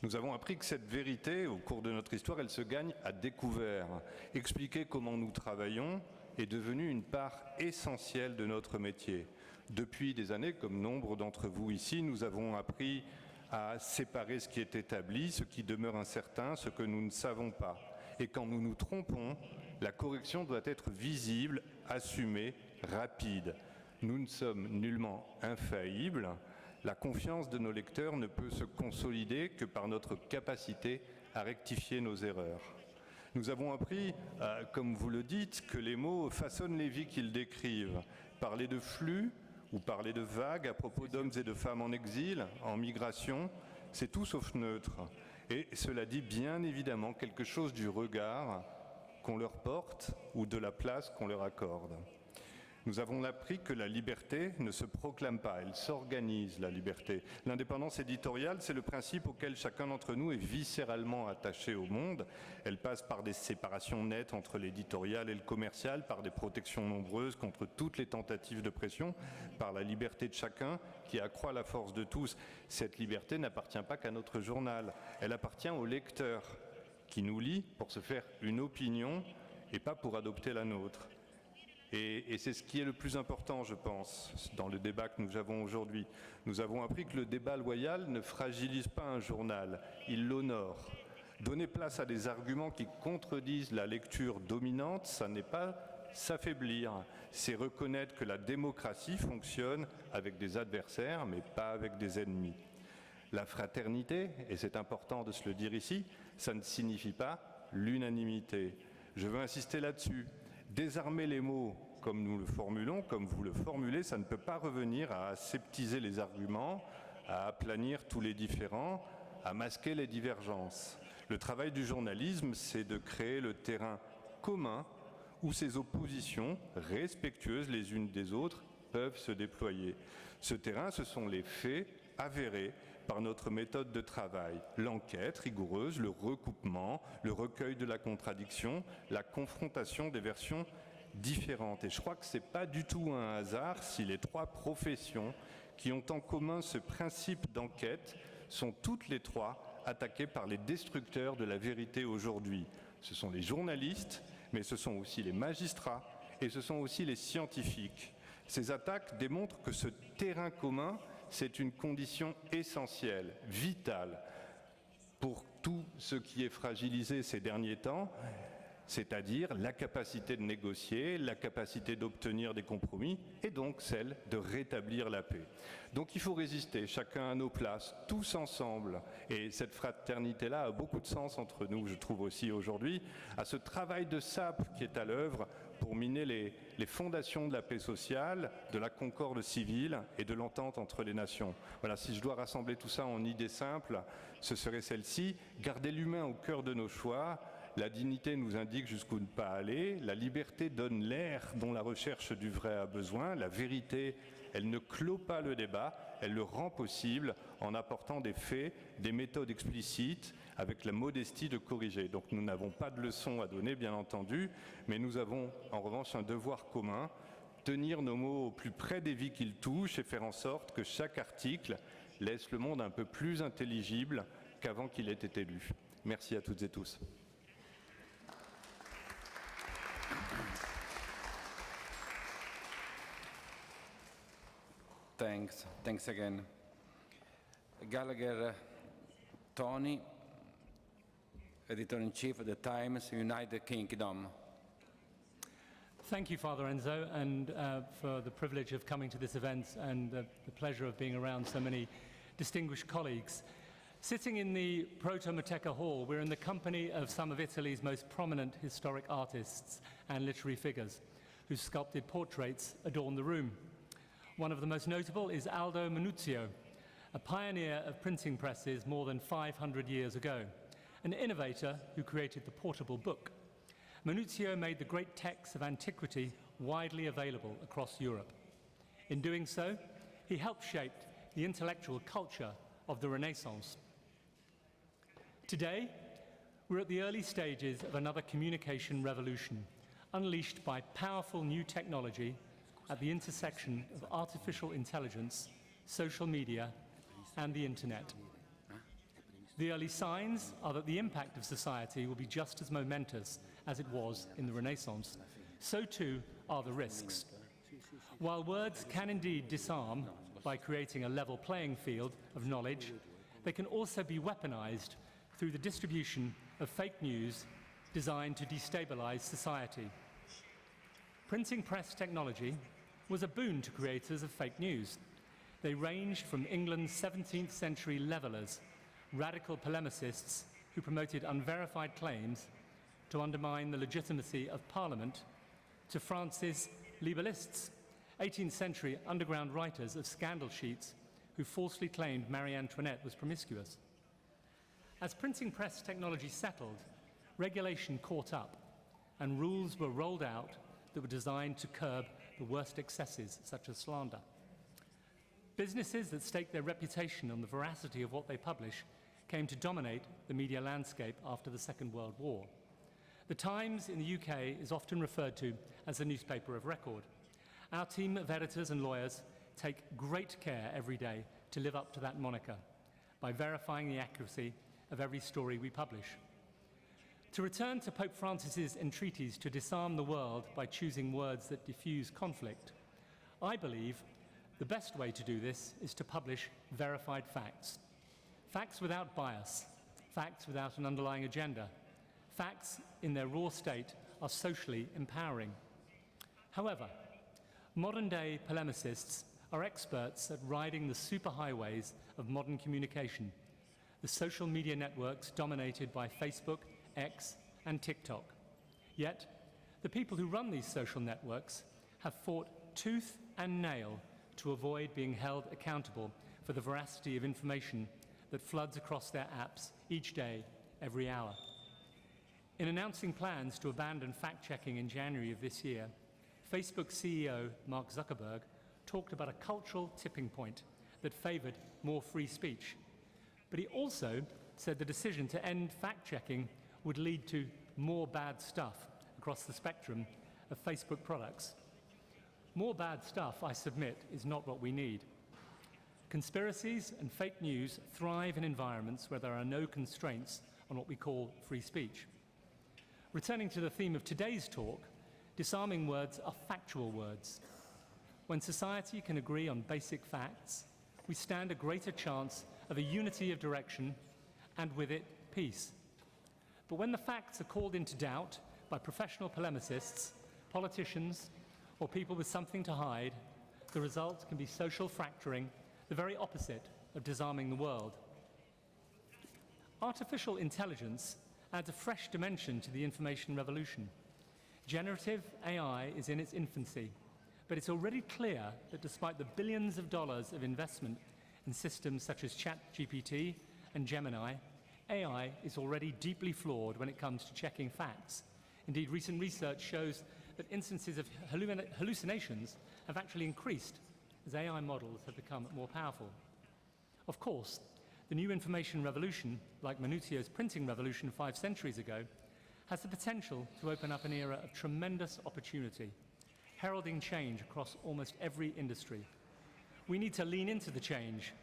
Nous avons appris que cette vérité, au cours de notre histoire, elle se gagne à découvert. Expliquer comment nous travaillons est devenu une part essentielle de notre métier. Depuis des années, comme nombre d'entre vous ici, nous avons appris à séparer ce qui est établi, ce qui demeure incertain, ce que nous ne savons pas. Et quand nous nous trompons, la correction doit être visible, assumée, rapide. Nous ne sommes nullement infaillibles. La confiance de nos lecteurs ne peut se consolider que par notre capacité à rectifier nos erreurs. Nous avons appris, comme vous le dites, que les mots façonnent les vies qu'ils décrivent. Parler de flux ou parler de vagues à propos d'hommes et de femmes en exil, en migration, c'est tout sauf neutre. Et cela dit bien évidemment quelque chose du regard qu'on leur porte ou de la place qu'on leur accorde. Nous avons appris que la liberté ne se proclame pas, elle s'organise, la liberté. L'indépendance éditoriale, c'est le principe auquel chacun d'entre nous est viscéralement attaché au monde. Elle passe par des séparations nettes entre l'éditorial et le commercial, par des protections nombreuses contre toutes les tentatives de pression, par la liberté de chacun qui accroît la force de tous. Cette liberté n'appartient pas qu'à notre journal, elle appartient au lecteur qui nous lit pour se faire une opinion et pas pour adopter la nôtre. Et c'est ce qui est le plus important, je pense, dans le débat que nous avons aujourd'hui. Nous avons appris que le débat loyal ne fragilise pas un journal, il l'honore. Donner place à des arguments qui contredisent la lecture dominante, ça n'est pas s'affaiblir, c'est reconnaître que la démocratie fonctionne avec des adversaires, mais pas avec des ennemis. La fraternité, et c'est important de se le dire ici, ça ne signifie pas l'unanimité. Je veux insister là-dessus. Désarmer les mots comme nous le formulons, comme vous le formulez, ça ne peut pas revenir à aseptiser les arguments, à aplanir tous les différends, à masquer les divergences. Le travail du journalisme, c'est de créer le terrain commun où ces oppositions, respectueuses les unes des autres, peuvent se déployer. Ce terrain, ce sont les faits avérés par notre méthode de travail, l'enquête rigoureuse, le recoupement, le recueil de la contradiction, la confrontation des versions différentes. Et je crois que ce n'est pas du tout un hasard si les trois professions qui ont en commun ce principe d'enquête sont toutes les trois attaquées par les destructeurs de la vérité aujourd'hui. Ce sont les journalistes, mais ce sont aussi les magistrats et ce sont aussi les scientifiques. Ces attaques démontrent que ce terrain commun, c'est une condition essentielle, vitale, pour tout ce qui est fragilisé ces derniers temps, c'est-à-dire la capacité de négocier, la capacité d'obtenir des compromis, et donc celle de rétablir la paix. Donc il faut résister, chacun à nos places, tous ensemble, et cette fraternité-là a beaucoup de sens entre nous, je trouve aussi aujourd'hui, à ce travail de sape qui est à l'œuvre pour miner les fondations de la paix sociale, de la concorde civile et de l'entente entre les nations. Voilà, si je dois rassembler tout ça en idées simples, ce serait celle-ci, garder l'humain au cœur de nos choix. La dignité nous indique jusqu'où ne pas aller, la liberté donne l'air dont la recherche du vrai a besoin, la vérité, elle ne clôt pas le débat, elle le rend possible en apportant des faits, des méthodes explicites, avec la modestie de corriger. Donc nous n'avons pas de leçons à donner, bien entendu, mais nous avons en revanche un devoir commun, tenir nos mots au plus près des vies qu'ils touchent et faire en sorte que chaque article laisse le monde un peu plus intelligible qu'avant qu'il ait été lu. Merci à toutes et tous. Thanks again. Gallagher Tony, Editor-in-Chief of the Times, United Kingdom. Thank you, Father Enzo, and for the privilege of coming to this event and the pleasure of being around so many distinguished colleagues. Sitting in the Proto-Meteca Hall, we're in the company of some of Italy's most prominent historic artists and literary figures, whose sculpted portraits adorn the room. One of the most notable is Aldo Manuzio, a pioneer of printing presses more than 500 years ago, an innovator who created the portable book. Manuzio made the great texts of antiquity widely available across Europe. In doing so, he helped shape the intellectual culture of the Renaissance. Today, we're at the early stages of another communication revolution, unleashed by powerful new technology at the intersection of artificial intelligence, social media, and the internet. The early signs are that the impact of society will be just as momentous as it was in the Renaissance. So too are the risks. While words can indeed disarm by creating a level playing field of knowledge, they can also be weaponized through the distribution of fake news designed to destabilize society. Printing press technology was a boon to creators of fake news. They ranged from England's 17th century levellers, radical polemicists who promoted unverified claims to undermine the legitimacy of Parliament, to France's libellists, 18th century underground writers of scandal sheets who falsely claimed Marie Antoinette was promiscuous. As printing press technology settled, regulation caught up and rules were rolled out that were designed to curb the worst excesses, such as slander. Businesses that stake their reputation on the veracity of what they publish came to dominate the media landscape after the Second World War. The Times in the UK is often referred to as the newspaper of record. Our team of editors and lawyers take great care every day to live up to that moniker by verifying the accuracy of every story we publish. To return to Pope Francis's entreaties to disarm the world by choosing words that diffuse conflict, I believe the best way to do this is to publish verified facts. Facts without bias, facts without an underlying agenda. Facts in their raw state are socially empowering. However, modern-day polemicists are experts at riding the superhighways of modern communication, the social media networks dominated by Facebook, X, and TikTok. Yet, the people who run these social networks have fought tooth and nail to avoid being held accountable for the veracity of information that floods across their apps each day, every hour. In announcing plans to abandon fact-checking in January of this year, Facebook CEO Mark Zuckerberg talked about a cultural tipping point that favored more free speech. But he also said the decision to end fact-checking would lead to more bad stuff across the spectrum of Facebook products. More bad stuff, I submit, is not what we need. Conspiracies and fake news thrive in environments where there are no constraints on what we call free speech. Returning to the theme of today's talk, disarming words are factual words. When society can agree on basic facts, we stand a greater chance of a unity of direction and with it, peace. But when the facts are called into doubt by professional polemicists, politicians, or people with something to hide, the result can be social fracturing, the very opposite of disarming the world. Artificial intelligence adds a fresh dimension to the information revolution. Generative AI is in its infancy, but it's already clear that despite the billions of dollars of investment in systems such as ChatGPT and Gemini, AI is already deeply flawed when it comes to checking facts. Indeed, recent research shows that instances of hallucinations have actually increased as AI models have become more powerful. Of course, the new information revolution, like Manutio's printing revolution 5 centuries ago, has the potential to open up an era of tremendous opportunity, heralding change across almost every industry. We need to lean into the change,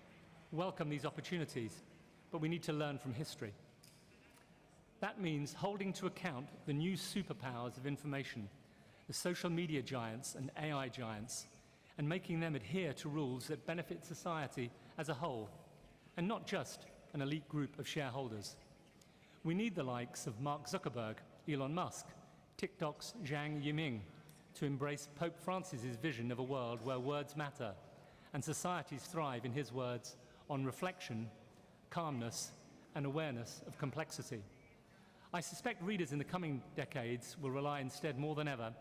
welcome these opportunities, but we need to learn from history. That means holding to account the new superpowers of information, the social media giants and AI giants, and making them adhere to rules that benefit society as a whole, and not just an elite group of shareholders. We need the likes of Mark Zuckerberg, Elon Musk, TikTok's Zhang Yiming to embrace Pope Francis's vision of a world where words matter and societies thrive, in his words, on reflection, calmness, and awareness of complexity. I suspect readers in the coming decades will rely instead more than ever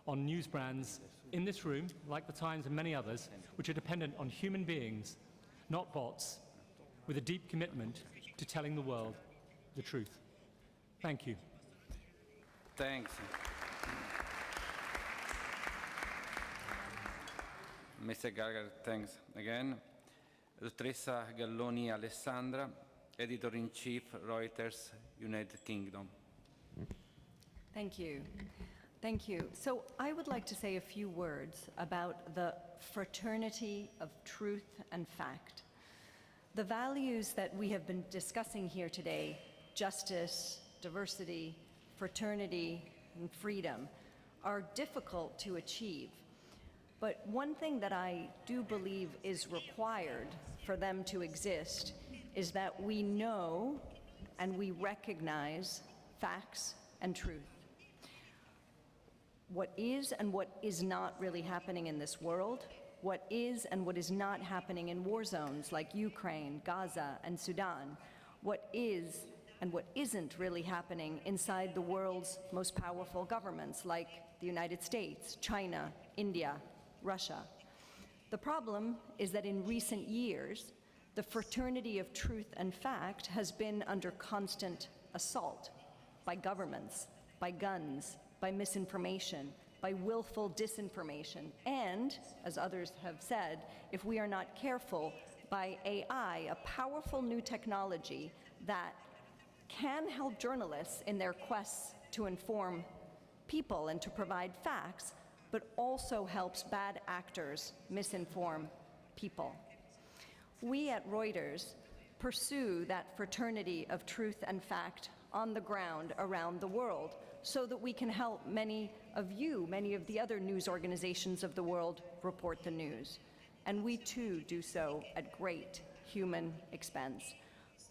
on news brands in this room, like the Times and many others, which are dependent on human beings, not bots, with a deep commitment to telling the world the truth. Thank you. Thanks. Mr. Gallagher, thanks again. Dottoressa Galloni Alessandra, Editor-in-Chief, Reuters, United Kingdom. Thank you. Thank you. So I would like to say a few words about the fraternity of truth and fact. The values that we have been discussing here today, justice, diversity, fraternity, and freedom, are difficult to achieve. But one thing that I do believe is required for them to exist is that we know and we recognize facts and truth. What is and what is not really happening in this world, what is and what is not happening in war zones like Ukraine, Gaza, and Sudan, what is and what isn't really happening inside the world's most powerful governments like the United States, China, India, Russia. The problem is that in recent years, the fraternity of truth and fact has been under constant assault by governments, by guns, by misinformation, by willful disinformation, and, as others have said, if we are not careful, by AI, a powerful new technology that can help journalists in their quests to inform people and to provide facts, but also helps bad actors misinform people. We at Reuters pursue that fraternity of truth and fact on the ground around the world so that we can help many of the other news organizations of the world report the news. And we too do so at great human expense,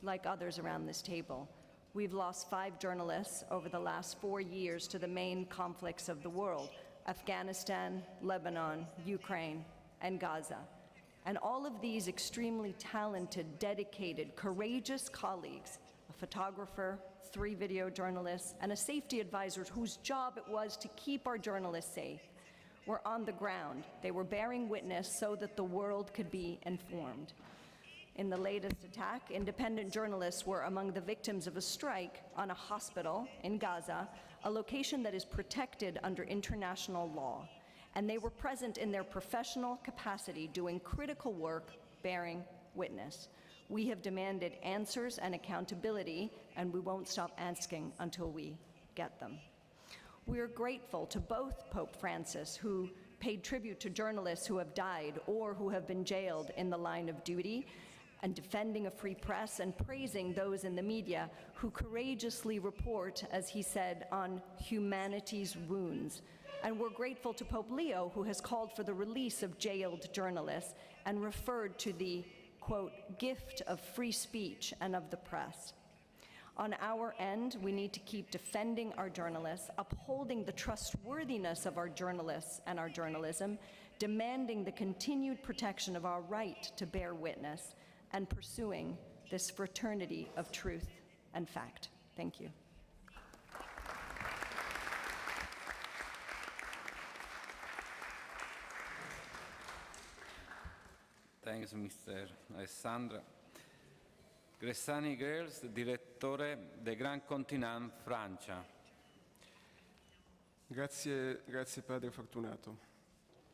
like others around this table. We've lost 5 journalists over the last 4 years to the main conflicts of the world: Afghanistan, Lebanon, Ukraine, and Gaza. And all of these extremely talented, dedicated, courageous colleagues, a photographer, 3 video journalists, and a safety advisor whose job it was to keep our journalists safe, were on the ground. They were bearing witness so that the world could be informed. In the latest attack, independent journalists were among the victims of a strike on a hospital in Gaza, a location that is protected under international law. And they were present in their professional capacity doing critical work, bearing witness. We have demanded answers and accountability, and we won't stop asking until we get them. We are grateful to both Pope Francis, who paid tribute to journalists who have died or who have been jailed in the line of duty, and defending a free press and praising those in the media who courageously report, as he said, on humanity's wounds. And we're grateful to Pope Leo, who has called for the release of jailed journalists and referred to the, quote, gift of free speech and of the press. On our end, we need to keep defending our journalists, upholding the trustworthiness of our journalists and our journalism, demanding the continued protection of our right to bear witness, and pursuing this fraternity of truth and fact. Thank you. Thanks, Mr. Alessandra. Gressani Girls, direttore del Grand Continent, Francia. Grazie Padre Fortunato.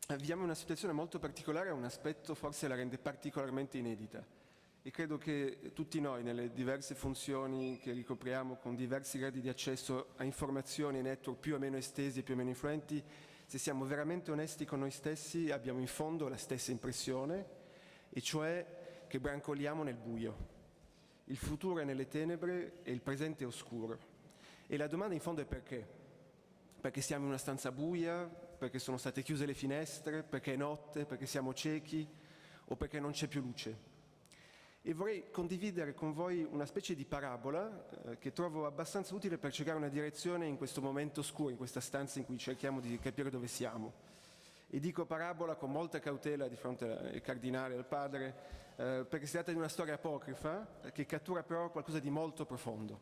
Viviamo una situazione molto particolare, un aspetto forse la rende particolarmente inedita. E credo che tutti noi, nelle diverse funzioni che ricopriamo, con diversi gradi di accesso a informazioni e network più o meno estesi e più o meno influenti, se siamo veramente onesti con noi stessi, abbiamo in fondo la stessa impressione, e cioè che brancoliamo nel buio. Il futuro è nelle tenebre e il presente è oscuro. E la domanda in fondo è perché? Perché siamo in una stanza buia, perché sono state chiuse le finestre, perché è notte, perché siamo ciechi o perché non c'è più luce. E vorrei condividere con voi una specie di parabola che trovo abbastanza utile per cercare una direzione in questo momento oscuro, in questa stanza in cui cerchiamo di capire dove siamo. E dico parabola con molta cautela di fronte al cardinale, al padre, perché si tratta di una storia apocrifa che cattura però qualcosa di molto profondo.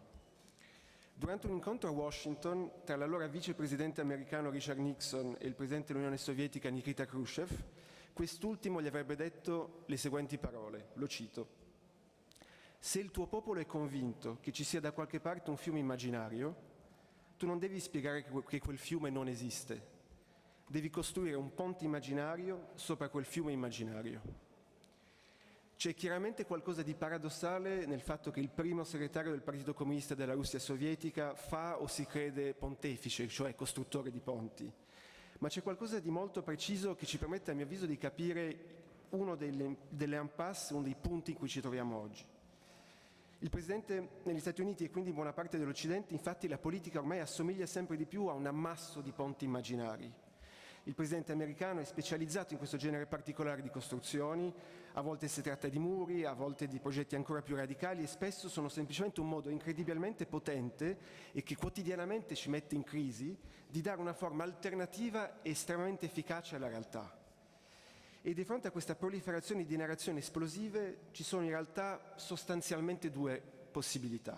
Durante un incontro a Washington tra l'allora vicepresidente americano Richard Nixon e il presidente dell'Unione Sovietica Nikita Khrushchev, quest'ultimo gli avrebbe detto le seguenti parole, lo cito: se il tuo popolo è convinto che ci sia da qualche parte un fiume immaginario, tu non devi spiegare che quel fiume non esiste. Devi costruire un ponte immaginario sopra quel fiume immaginario. C'è chiaramente qualcosa di paradossale nel fatto che il primo segretario del Partito Comunista della Russia Sovietica fa o si crede pontefice, cioè costruttore di ponti. Ma c'è qualcosa di molto preciso che ci permette, a mio avviso, di capire uno delle impasse, uno dei punti in cui ci troviamo oggi. Il Presidente negli Stati Uniti e quindi in buona parte dell'Occidente, infatti, la politica ormai assomiglia sempre di più a un ammasso di ponti immaginari. Il Presidente americano è specializzato in questo genere particolare di costruzioni, a volte si tratta di muri, a volte di progetti ancora più radicali e spesso sono semplicemente un modo incredibilmente potente e che quotidianamente ci mette in crisi di dare una forma alternativa e estremamente efficace alla realtà. E di fronte a questa proliferazione di narrazioni esplosive ci sono in realtà sostanzialmente 2 possibilità.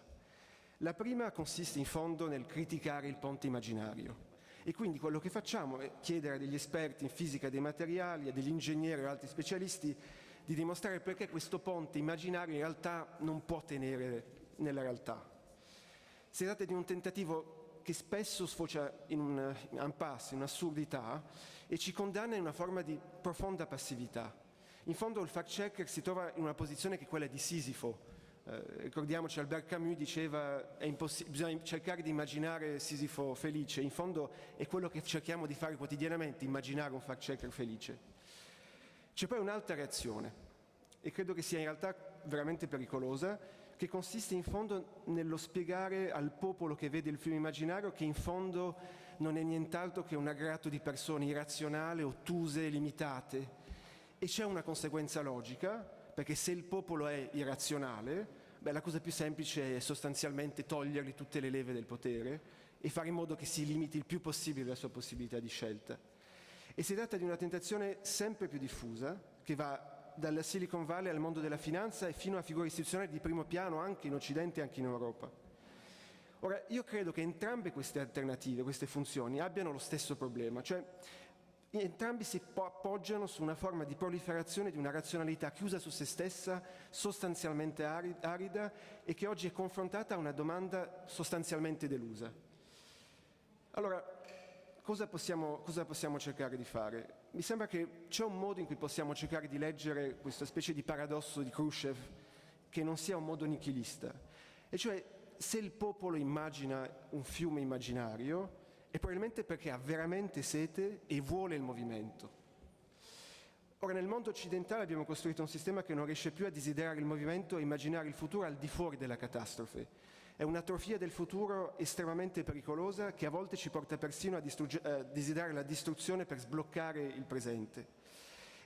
La prima consiste in fondo nel criticare il ponte immaginario. E quindi quello che facciamo è chiedere a degli esperti in fisica dei materiali, a degli ingegneri o altri specialisti di dimostrare perché questo ponte immaginario in realtà non può tenere nella realtà. Si tratta di un tentativo che spesso sfocia in un impasse, in un'assurdità, e ci condanna in una forma di profonda passività. In fondo il fact-checker si trova in una posizione che è quella di Sisifo. Ricordiamoci, Albert Camus diceva bisogna cercare di immaginare Sisifo felice. In fondo è quello che cerchiamo di fare quotidianamente, immaginare un fact-checker felice. C'è poi un'altra reazione, e credo che sia in realtà veramente pericolosa, che consiste in fondo nello spiegare al popolo che vede il film immaginario che in fondo non è nient'altro che un aggregato di persone irrazionali, ottuse, limitate. E c'è una conseguenza logica, perché se il popolo è irrazionale, la cosa più semplice è sostanzialmente togliergli tutte le leve del potere e fare in modo che si limiti il più possibile la sua possibilità di scelta. E si tratta di una tentazione sempre più diffusa, che va dalla Silicon Valley al mondo della finanza e fino a figure istituzionali di primo piano anche in Occidente e anche in Europa. Ora, io credo che entrambe queste alternative, queste funzioni, abbiano lo stesso problema, cioè entrambi si appoggiano su una forma di proliferazione di una razionalità chiusa su se stessa, sostanzialmente arida, e che oggi è confrontata a una domanda sostanzialmente delusa. Allora, cosa possiamo cercare di fare? Mi sembra che c'è un modo in cui possiamo cercare di leggere questa specie di paradosso di Khrushchev, che non sia un modo nichilista, e cioè se il popolo immagina un fiume immaginario è probabilmente perché ha veramente sete e vuole il movimento. Ora, nel mondo occidentale abbiamo costruito un sistema che non riesce più a desiderare il movimento e immaginare il futuro al di fuori della catastrofe. È un'atrofia del futuro estremamente pericolosa che a volte ci porta persino a desiderare la distruzione per sbloccare il presente.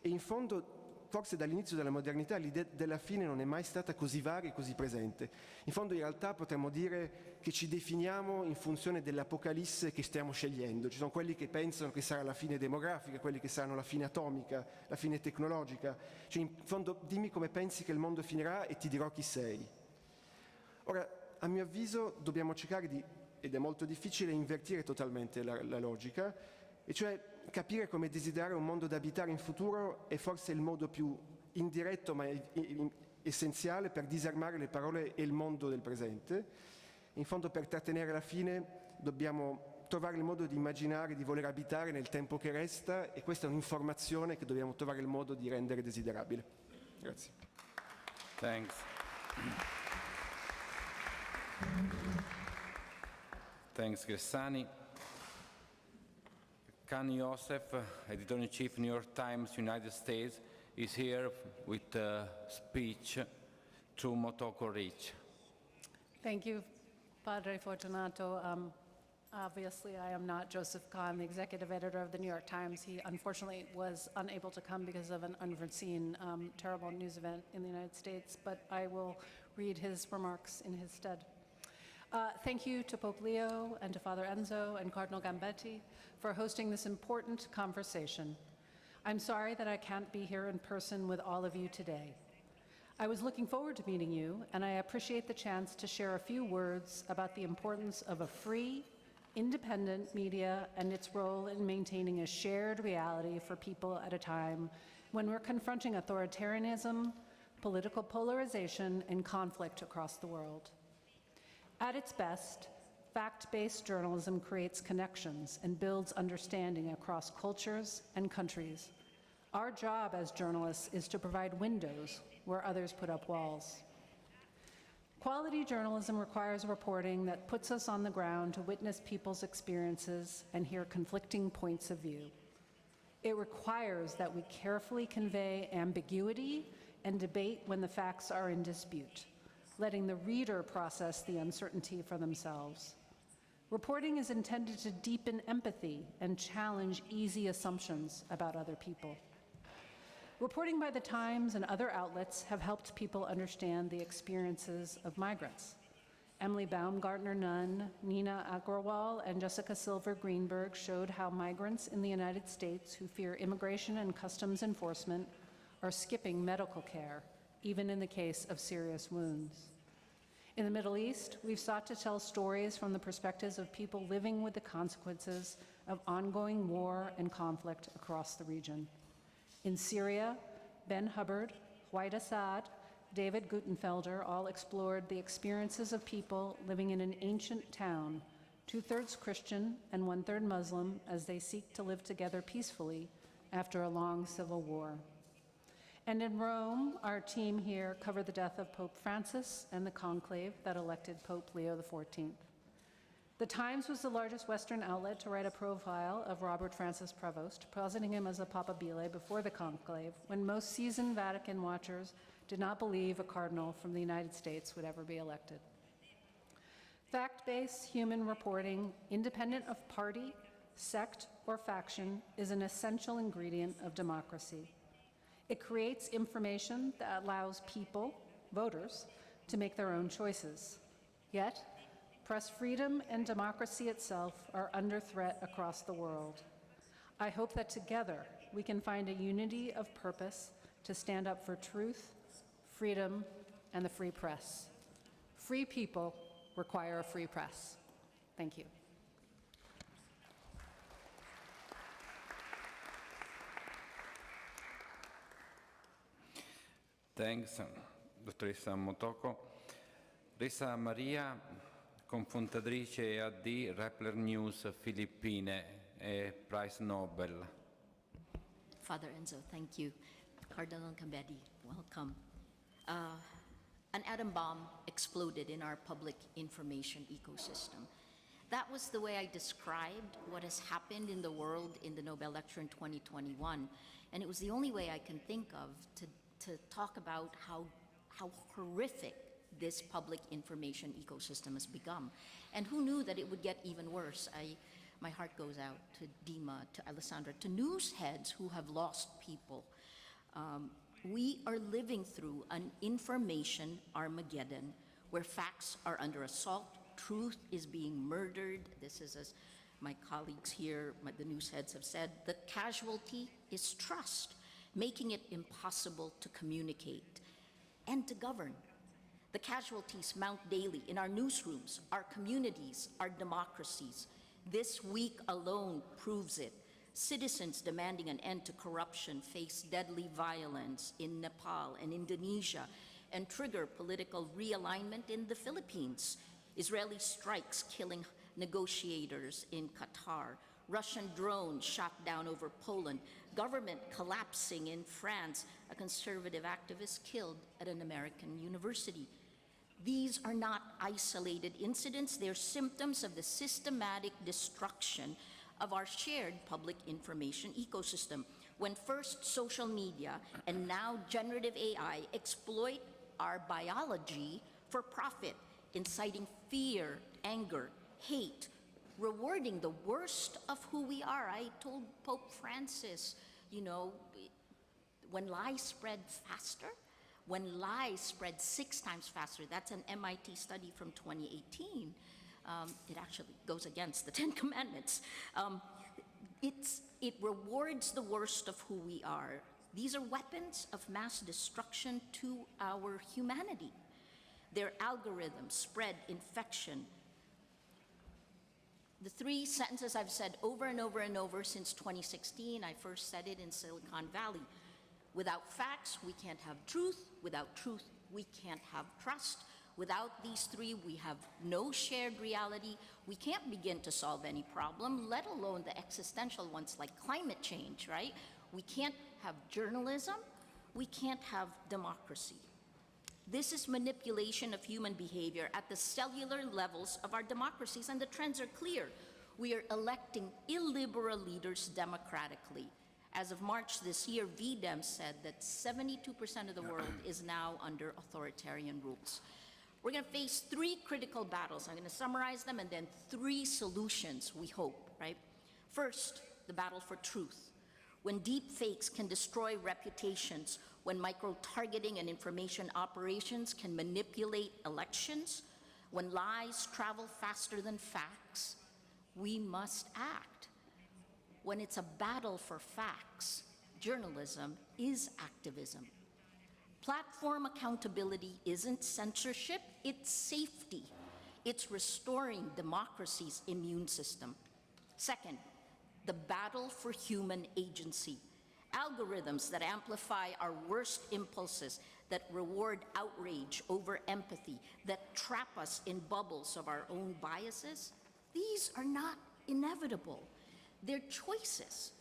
E in fondo, forse dall'inizio della modernità, l'idea della fine non è mai stata così varia e così presente. In fondo, in realtà, potremmo dire che ci definiamo in funzione dell'apocalisse che stiamo scegliendo. Ci sono quelli che pensano che sarà la fine demografica, quelli che saranno la fine atomica, la fine tecnologica. Cioè, in fondo, dimmi come pensi che il mondo finirà e ti dirò chi sei. Ora, a mio avviso, dobbiamo cercare di, ed è molto difficile, invertire totalmente la logica, e cioè capire come desiderare un mondo da abitare in futuro è forse il modo più indiretto ma essenziale per disarmare le parole e il mondo del presente. In fondo, per trattenere la fine dobbiamo trovare il modo di immaginare, di voler abitare nel tempo che resta, e questa è un'informazione che dobbiamo trovare il modo di rendere desiderabile. Grazie. Thanks. Thanks, Gressani. Kan Yosef, editor-in-chief, New York Times, United States, is here with a speech to Motoko Rich. Thank you, Padre Fortunato. Obviously, I am not Joseph Kahn, the executive editor of the New York Times. He unfortunately was unable to come because of an unforeseen terrible news event in the United States, but I will read his remarks in his stead. Thank you to Pope Leo and to Father Enzo and Cardinal Gambetti for hosting this important conversation. I'm sorry that I can't be here in person with all of you today. I was looking forward to meeting you, and I appreciate the chance to share a few words about the importance of a free, independent media and its role in maintaining a shared reality for people at a time when we're confronting authoritarianism, political polarization, and conflict across the world. At its best, fact-based journalism creates connections and builds understanding across cultures and countries. Our job as journalists is to provide windows where others put up walls. Quality journalism requires reporting that puts us on the ground to witness people's experiences and hear conflicting points of view. It requires that we carefully convey ambiguity and debate when the facts are in dispute, letting the reader process the uncertainty for themselves. Reporting is intended to deepen empathy and challenge easy assumptions about other people. Reporting by the Times and other outlets have helped people understand the experiences of migrants. Emily Baumgartner-Nunn, Nina Agrawal, and Jessica Silver-Greenberg showed how migrants in the United States who fear immigration and customs enforcement are skipping medical care, even in the case of serious wounds. In the Middle East, we've sought to tell stories from the perspectives of people living with the consequences of ongoing war and conflict across the region. In Syria, Ben Hubbard, White Assad, David Gutenfelder all explored the experiences of people living in an ancient town 2/3 Christian and 1/3 Muslim, as they seek to live together peacefully after a long civil war. And in Rome, our team here covered the death of Pope Francis and the conclave that elected Pope Leo XIV. The Times was the largest Western outlet to write a profile of Robert Francis Prevost, positing him as a papabile before the conclave, when most seasoned Vatican watchers did not believe a cardinal from the United States would ever be elected. Fact-based human reporting, independent of party, sect, or faction, is an essential ingredient of democracy. It creates information that allows people, voters, to make their own choices. Yet, press freedom and democracy itself are under threat across the world. I hope that together we can find a unity of purpose to stand up for truth, freedom, and the free press. Free people require a free press. Thank you. Thanks, dottoressa Motoko. Risa Maria, confondatrice AD Rappler News Filippine e Prize Nobel. Father Enzo, thank you. Cardinal Cambetti, welcome. An atom bomb exploded in our public information ecosystem. That was the way I described what has happened in the world in the Nobel Lecture in 2021. And it was the only way I can think of to talk about how horrific this public information ecosystem has become. And who knew that it would get even worse? My heart goes out to Dima, to Alessandra, to news heads who have lost people. We are living through an information Armageddon where facts are under assault, truth is being murdered. This is, as my colleagues here, the news heads have said, the casualty is trust, making it impossible to communicate and to govern. The casualties mount daily in our newsrooms, our communities, our democracies. This week alone proves it. Citizens demanding an end to corruption face deadly violence in Nepal and Indonesia and trigger political realignment in the Philippines. Israeli strikes killing negotiators in Qatar. Russian drones shot down over Poland. Government collapsing in France. A conservative activist killed at an American university. These are not isolated incidents. They're symptoms of the systematic destruction of our shared public information ecosystem. When first social media and now generative AI exploit our biology for profit, inciting fear, anger, hate, rewarding the worst of who we are. I told Pope Francis, when lies spread faster, when lies spread 6 times faster, that's an MIT study from 2018, it actually goes against the 10 Commandments. It rewards the worst of who we are. These are weapons of mass destruction to our humanity. Their algorithms spread infection. The 3 sentences I've said over and over and over since 2016, I first said it in Silicon Valley. Without facts, we can't have truth. Without truth, we can't have trust. Without these 3, we have no shared reality. We can't begin to solve any problem, let alone the existential ones like climate change, right? We can't have journalism. We can't have democracy. This is manipulation of human behavior at the cellular levels of our democracies, and the trends are clear. We are electing illiberal leaders democratically. As of March this year, VDEM said that 72% of the world is now under authoritarian rules. We're going to face 3 critical battles. I'm going to summarize them, and then 3 solutions, we hope, right? First, the battle for truth. When deep fakes can destroy reputations, when micro-targeting and information operations can manipulate elections, when lies travel faster than facts, we must act. When it's a battle for facts, journalism is activism. Platform accountability isn't censorship, it's safety. It's restoring democracy's immune system. Second, the battle for human agency. Algorithms that amplify our worst impulses, that reward outrage over empathy, that trap us in bubbles of our own biases, These are not inevitable. They're choices.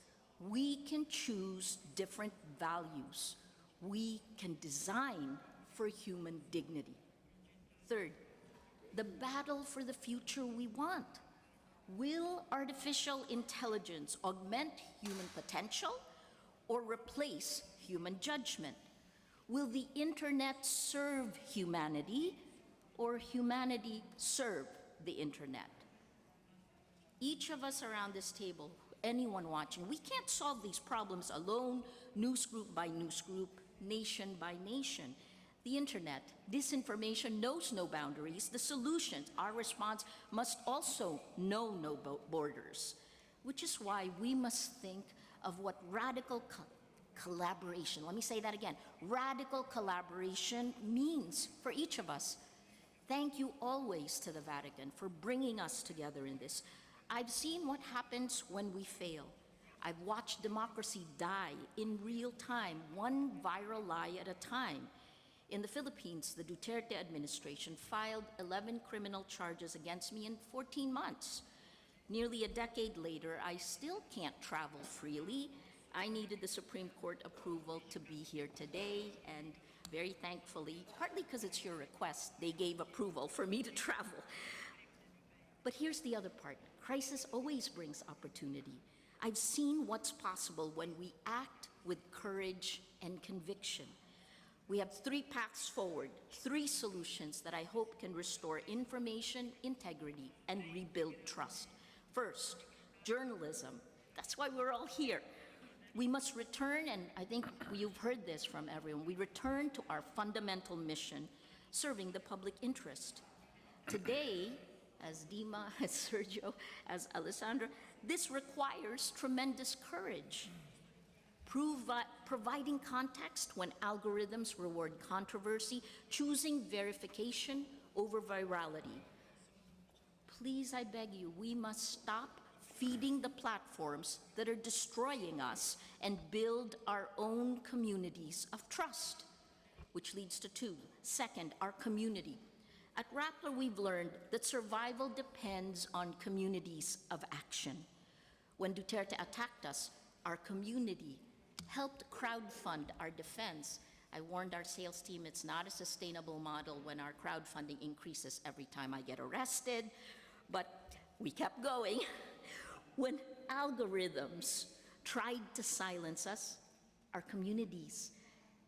We can choose different values. We can design for human dignity. Third, the battle for the future we want. Will artificial intelligence augment human potential or replace human judgment? Will the internet serve humanity or humanity serve the internet? Each of us around this table, anyone watching, we can't solve these problems alone, news group by news group, nation by nation. The internet, disinformation knows no boundaries. The solutions, our response, must also know no borders, which is why we must think of what radical collaboration, let me say that again, radical collaboration means for each of us. Thank you always to the Vatican for bringing us together in this. I've seen what happens when we fail. I've watched democracy die in real time, one viral lie at a time. In the Philippines, the Duterte administration filed 11 criminal charges against me in 14 months. Nearly a decade later, I still can't travel freely. I needed the Supreme Court approval to be here today, and very thankfully, partly because it's your request, they gave approval for me to travel. But here's the other part. Crisis always brings opportunity. I've seen what's possible when we act with courage and conviction. We have 3 paths forward, 3 solutions that I hope can restore information integrity and rebuild trust. First, journalism. That's why we're all here. We must return, and I think you've heard this from everyone, we return to our fundamental mission, serving the public interest. Today, as Dima, as Sergio, as Alessandra, this requires tremendous courage. Providing context when algorithms reward controversy, choosing verification over virality. Please, I beg you, we must stop feeding the platforms that are destroying us and build our own communities of trust, which leads to 2. Second, our community. At Rappler, we've learned that survival depends on communities of action. When Duterte attacked us, our community helped crowdfund our defense. I warned our sales team it's not a sustainable model when our crowdfunding increases every time I get arrested, but we kept going. When algorithms tried to silence us, our communities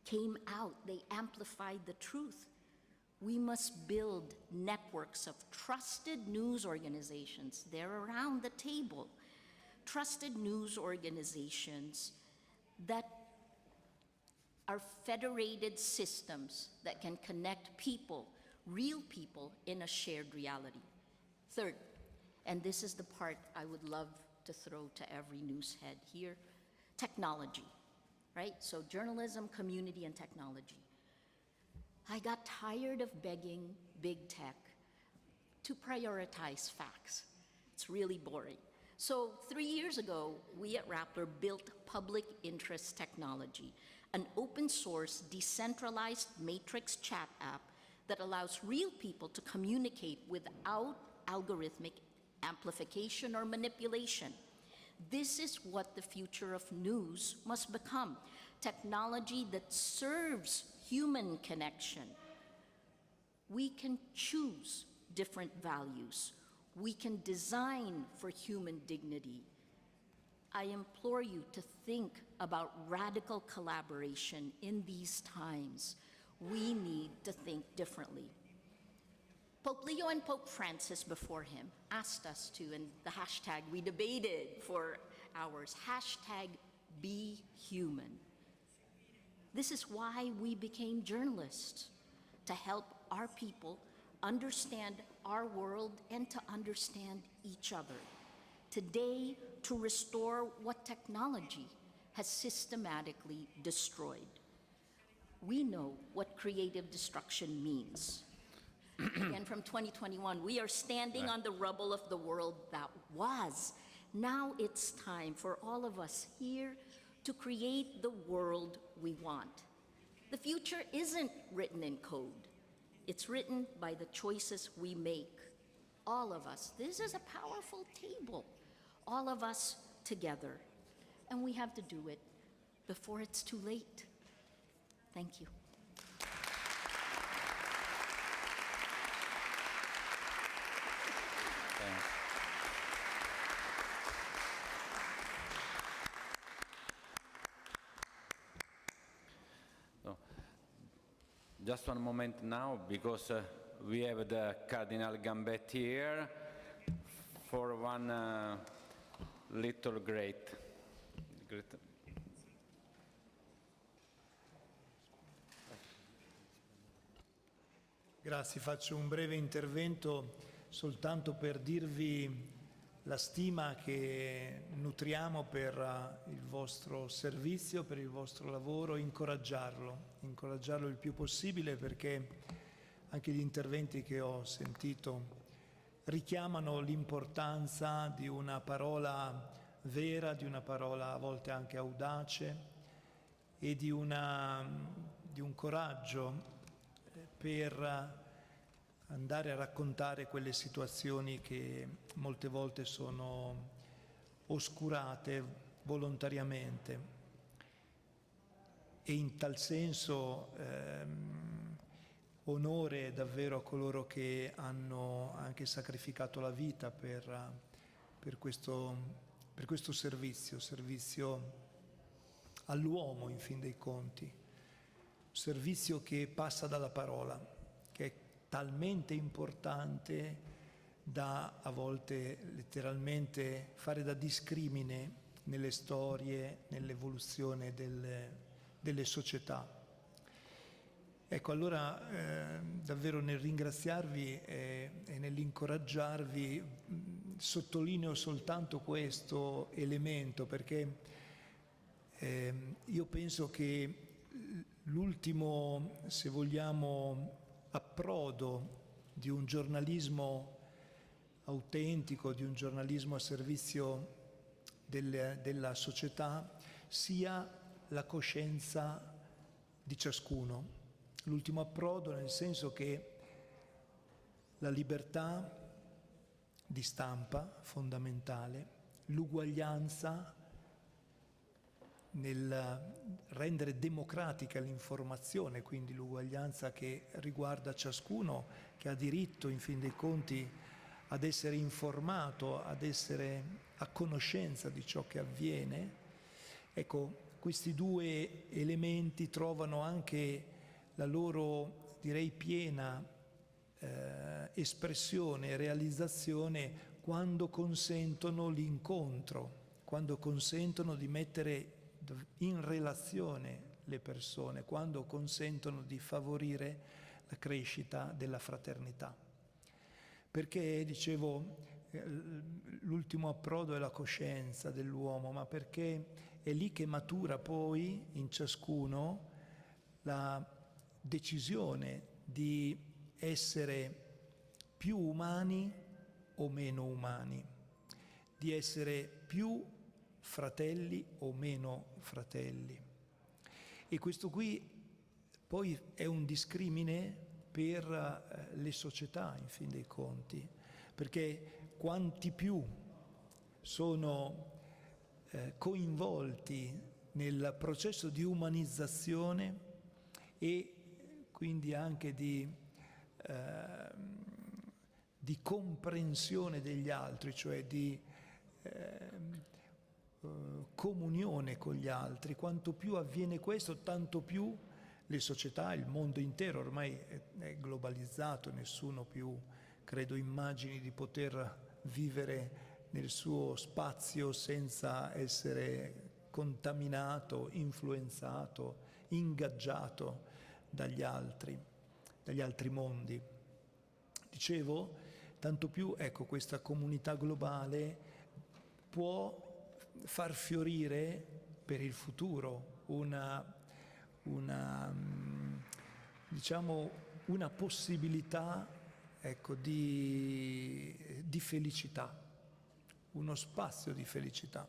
came out, they amplified the truth. We must build networks of trusted news organizations. They're around the table. Trusted news organizations that are federated systems that can connect people, real people, in a shared reality. Third, and this is the part I would love to throw to every news head here, technology, right? So journalism, community, and technology. I got tired of begging big tech to prioritize facts. It's really boring. So 3 years ago, we at Rappler built public interest technology, an open source, decentralized matrix chat app that allows real people to communicate without algorithmic amplification or manipulation. This is what the future of news must become, technology that serves human connection. We can choose different values. We can design for human dignity. I implore you to think about radical collaboration in these times. We need to think differently. Pope Leo and Pope Francis before him asked us to, and the hashtag we debated for hours, hashtag be human. This is why we became journalists, to help our people understand our world and to understand each other. Today, to restore what technology has systematically destroyed. We know what creative destruction means. Again, from 2021, we are standing on the rubble of the world that was. Now it's time for all of us here to create the world we want. The future isn't written in code. It's written by the choices we make, all of us. This is a powerful table, all of us together. And we have to do it before it's too late. Thank you. Just one moment now, because we have the Cardinal Gambetti here for one little great. Grazie, faccio un breve intervento soltanto per dirvi la stima che nutriamo per il vostro servizio, per il vostro lavoro, incoraggiarlo il più possibile, perché anche gli interventi che ho sentito richiamano l'importanza di una parola vera, di una parola a volte anche audace e di un coraggio per andare a raccontare quelle situazioni che molte volte sono oscurate volontariamente. E in tal senso onore davvero a coloro che hanno anche sacrificato la vita per questo servizio all'uomo, in fin dei conti. Servizio che passa dalla parola, che è talmente importante da a volte letteralmente fare da discrimine nelle storie, nell'evoluzione delle società. Ecco, allora davvero nel ringraziarvi e nell'incoraggiarvi sottolineo soltanto questo elemento, perché io penso che l'ultimo, se vogliamo, approdo di un giornalismo autentico, di un giornalismo a servizio della società, sia la coscienza di ciascuno. L'ultimo approdo nel senso che la libertà di stampa fondamentale, l'uguaglianza nel rendere democratica l'informazione, quindi l'uguaglianza che riguarda ciascuno, che ha diritto in fin dei conti ad essere informato, ad essere a conoscenza di ciò che avviene. Ecco, questi due elementi trovano anche la loro, direi, piena espressione e realizzazione quando consentono l'incontro, quando consentono di mettere in relazione le persone, quando consentono di favorire la crescita della fraternità. Perché, dicevo, l'ultimo approdo è la coscienza dell'uomo, ma perché è lì che matura poi in ciascuno la decisione di essere più umani o meno umani, di essere più fratelli o meno fratelli. E questo qui poi è un discrimine per le società, in fin dei conti, perché quanti più sono coinvolti nel processo di umanizzazione e quindi anche di comprensione degli altri, cioè di comunione con gli altri, quanto più avviene questo, tanto più le società, il mondo intero ormai è globalizzato, nessuno più, credo, immagini di poter vivere nel suo spazio senza essere contaminato, influenzato, ingaggiato dagli altri mondi. Dicevo, tanto più, ecco, questa comunità globale può far fiorire per il futuro una possibilità, ecco, di felicità, uno spazio di felicità.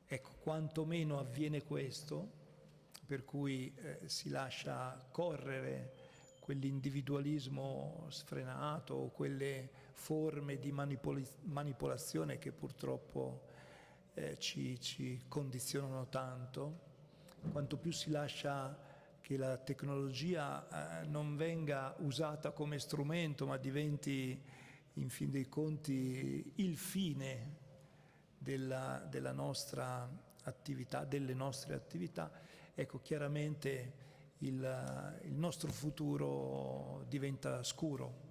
Ecco, quanto meno avviene questo, per cui si lascia correre quell'individualismo sfrenato o quelle forme di manipolazione che purtroppo ci condizionano tanto. Quanto più si lascia che la tecnologia non venga usata come strumento, ma diventi in fin dei conti il fine della nostra attività, delle nostre attività, ecco, chiaramente il nostro futuro diventa scuro.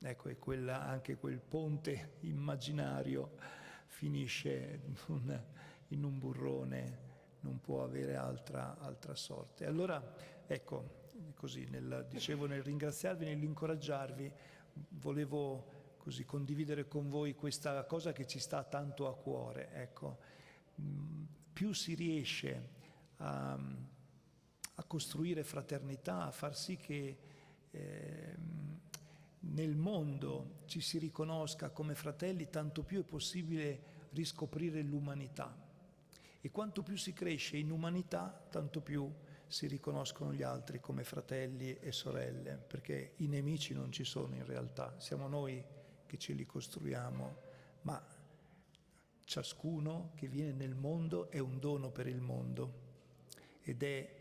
Ecco, e anche quel ponte immaginario finisce in un burrone, non può avere altra sorte. Allora, ecco, così, dicevo, nel ringraziarvi, nell'incoraggiarvi, volevo così condividere con voi questa cosa che ci sta tanto a cuore. Ecco, più si riesce a costruire fraternità, a far sì che nel mondo ci si riconosca come fratelli, tanto più è possibile riscoprire l'umanità. E quanto più si cresce in umanità, tanto più si riconoscono gli altri come fratelli e sorelle, perché i nemici non ci sono in realtà, siamo noi che ce li costruiamo, ma ciascuno che viene nel mondo è un dono per il mondo ed è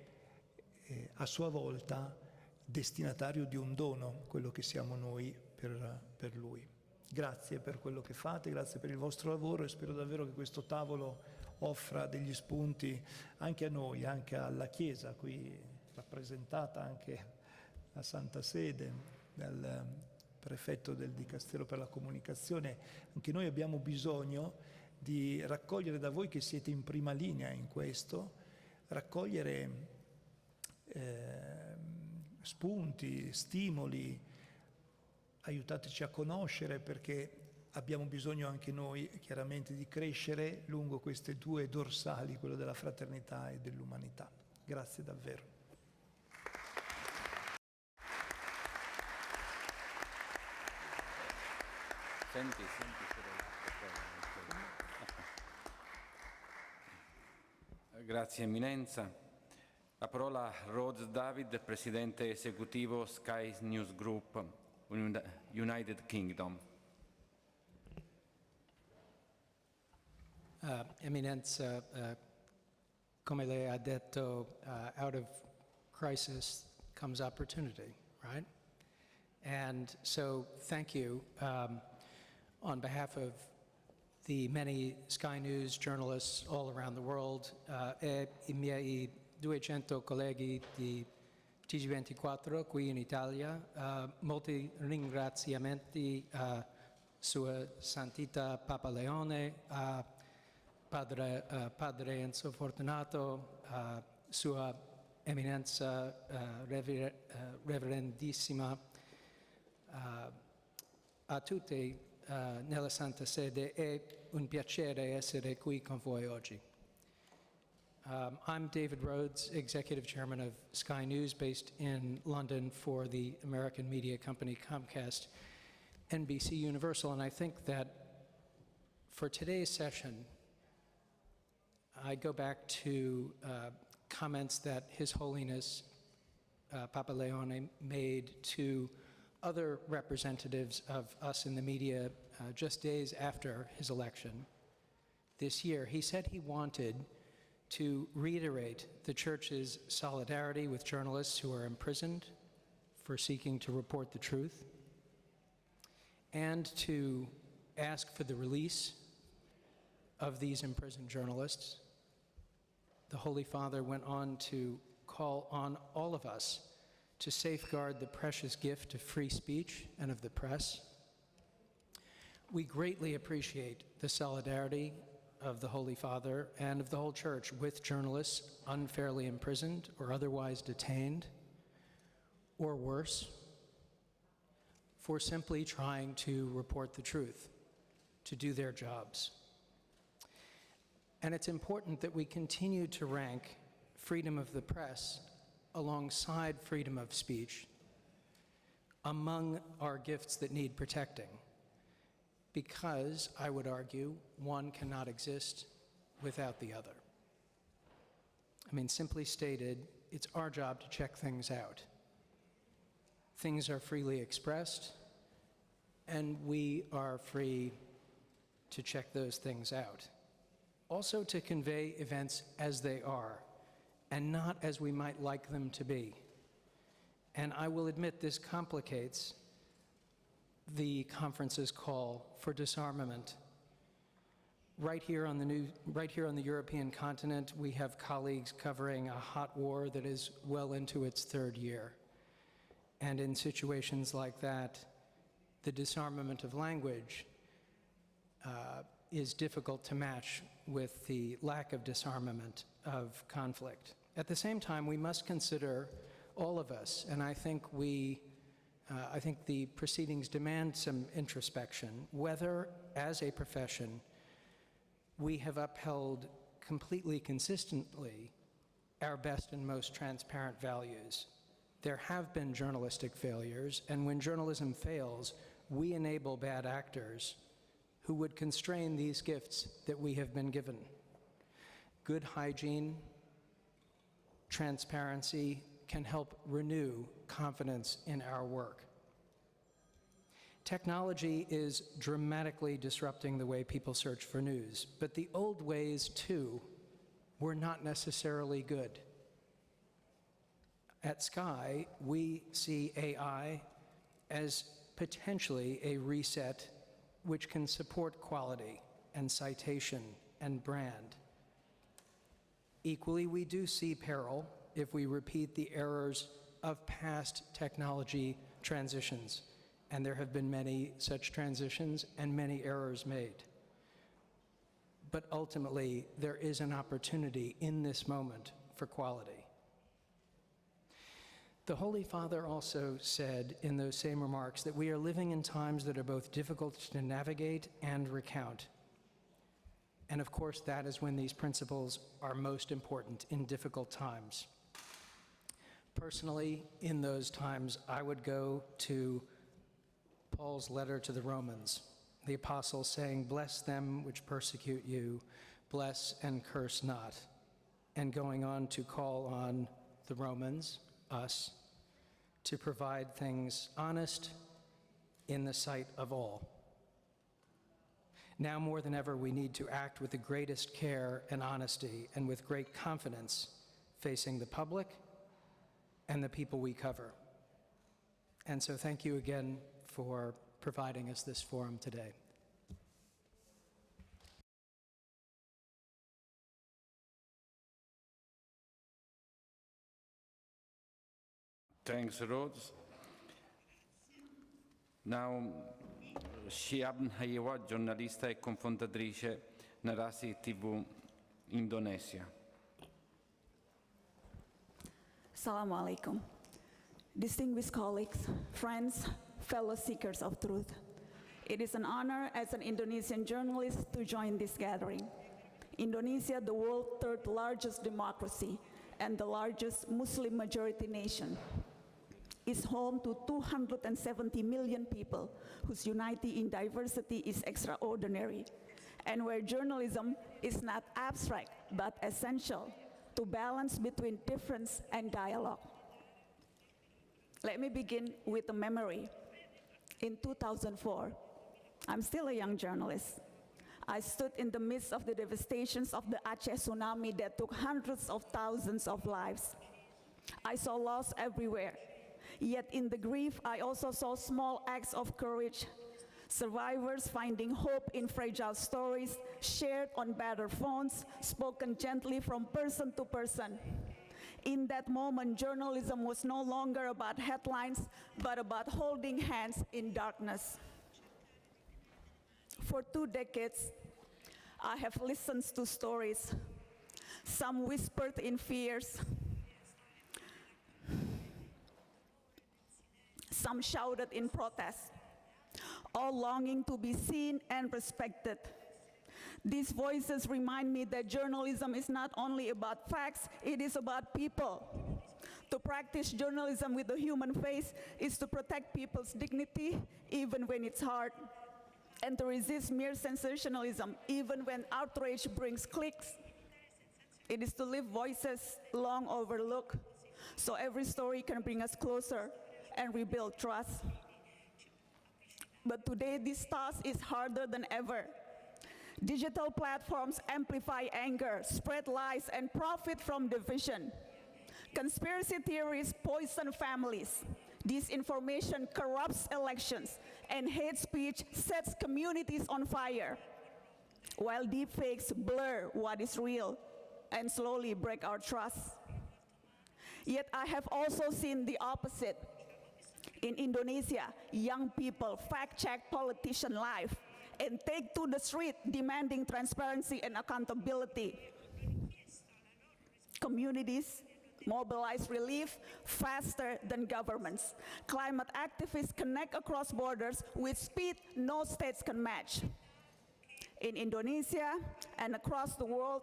a sua volta destinatario di un dono, quello che siamo noi per lui. Grazie per quello che fate, grazie per il vostro lavoro e spero davvero che questo tavolo offra degli spunti anche a noi, anche alla Chiesa, qui rappresentata anche a Santa Sede, dal prefetto del Dicastero per la Comunicazione. Anche noi abbiamo bisogno di raccogliere da voi che siete in prima linea in questo, raccogliere spunti, stimoli, aiutateci a conoscere perché abbiamo bisogno anche noi chiaramente di crescere lungo queste due dorsali, quello della fraternità e dell'umanità. Grazie davvero. Senti. Grazie Eminenza. La parola a Rhodes David, Presidente Esecutivo Sky News Group, United Kingdom. Eminenza, come lei ha detto, out of crisis comes opportunity, right? And so thank you on behalf of the many Sky News journalists all around the world e I miei 200 colleghi di TG24 qui in Italia. Molti ringraziamenti a Sua Santità Papa Leone, a Padre Enzo Fortunato, a Sua Eminenza Reverendissima, a tutti nella Santa Sede. È un piacere essere qui con voi oggi. I'm David Rhodes, Executive Chairman of Sky News, based in London for the American media company Comcast NBC Universal, and I think that for today's session, I go back to comments that His Holiness Papa Leone made to other representatives of us in the media just days after his election this year. He said he wanted to reiterate the Church's solidarity with journalists who are imprisoned for seeking to report the truth, and to ask for the release of these imprisoned journalists. The Holy Father went on to call on all of us to safeguard the precious gift of free speech and of the press. We greatly appreciate the solidarity of the Holy Father and of the whole Church with journalists unfairly imprisoned or otherwise detained, or worse, for simply trying to report the truth, to do their jobs. And it's important that we continue to rank freedom of the press alongside freedom of speech among our gifts that need protecting, because, I would argue, one cannot exist without the other. I mean, simply stated, it's our job to check things out. things are freely expressed, and we are free to check those things out. Also to convey events as they are, and not as we might like them to be. And I will admit this complicates the conference's call for disarmament. Right here on the European continent, we have colleagues covering a hot war that is well into its third year. And in situations like that, the disarmament of language is difficult to match with the lack of disarmament of conflict. At the same time, we must consider all of us, and I think the proceedings demand some introspection, whether, as a profession, we have upheld completely consistently our best and most transparent values. There have been journalistic failures, and when journalism fails, we enable bad actors who would constrain these gifts that we have been given. Good hygiene, transparency can help renew confidence in our work. Technology is dramatically disrupting the way people search for news, but the old ways, too, were not necessarily good. At Sky, we see AI as potentially a reset which can support quality and citation and brand. Equally, we do see peril if we repeat the errors of past technology transitions, and there have been many such transitions and many errors made. But ultimately, there is an opportunity in this moment for quality. The Holy Father also said in those same remarks that we are living in times that are both difficult to navigate and recount. And of course, that is when these principles are most important, in difficult times. Personally, in those times, I would go to Paul's letter to the Romans, the apostle saying, "Bless them which persecute you, bless and curse not," and going on to call on the Romans, us, to provide things honest in the sight of all. Now more than ever, we need to act with the greatest care and honesty and with great confidence, facing the public and the people we cover. And so thank you again for providing us this forum today. Thanks, Rhodes. Now, Shiab Hayewa, giornalista e cofondatrice Narasi TV Indonesia. Assalamu alaikum. Distinguished colleagues, friends, fellow seekers of truth. It is an honor as an Indonesian journalist to join this gathering. Indonesia, the world's third largest democracy and the largest Muslim majority nation, is home to 270 million people whose unity in diversity is extraordinary, and where journalism is not abstract but essential to balance between difference and dialogue. Let me begin with a memory. In 2004, I'm still a young journalist. I stood in the midst of the devastations of the Aceh tsunami that took hundreds of thousands of lives. I saw loss everywhere. Yet in the grief, I also saw small acts of courage, survivors finding hope in fragile stories, shared on battered phones, spoken gently from person to person. In that moment, journalism was no longer about headlines, but about holding hands in darkness. For 2 decades, I have listened to stories, some whispered in fears, some shouted in protest, all longing to be seen and respected. These voices remind me that journalism is not only about facts, it is about people. To practice journalism with a human face is to protect people's dignity, even when it's hard, and to resist mere sensationalism, even when outrage brings clicks. It is to lift voices long overlooked, so every story can bring us closer, and rebuild trust. But today, this task is harder than ever. Digital platforms amplify anger, spread lies, and profit from division. Conspiracy theories poison families. Disinformation corrupts elections, and hate speech sets communities on fire, while deepfakes blur what is real and slowly break our trust. Yet I have also seen the opposite. In Indonesia, young people fact-check politicians live and take to the street demanding transparency and accountability. Communities mobilize relief faster than governments. Climate activists connect across borders with speed no states can match. In Indonesia and across the world,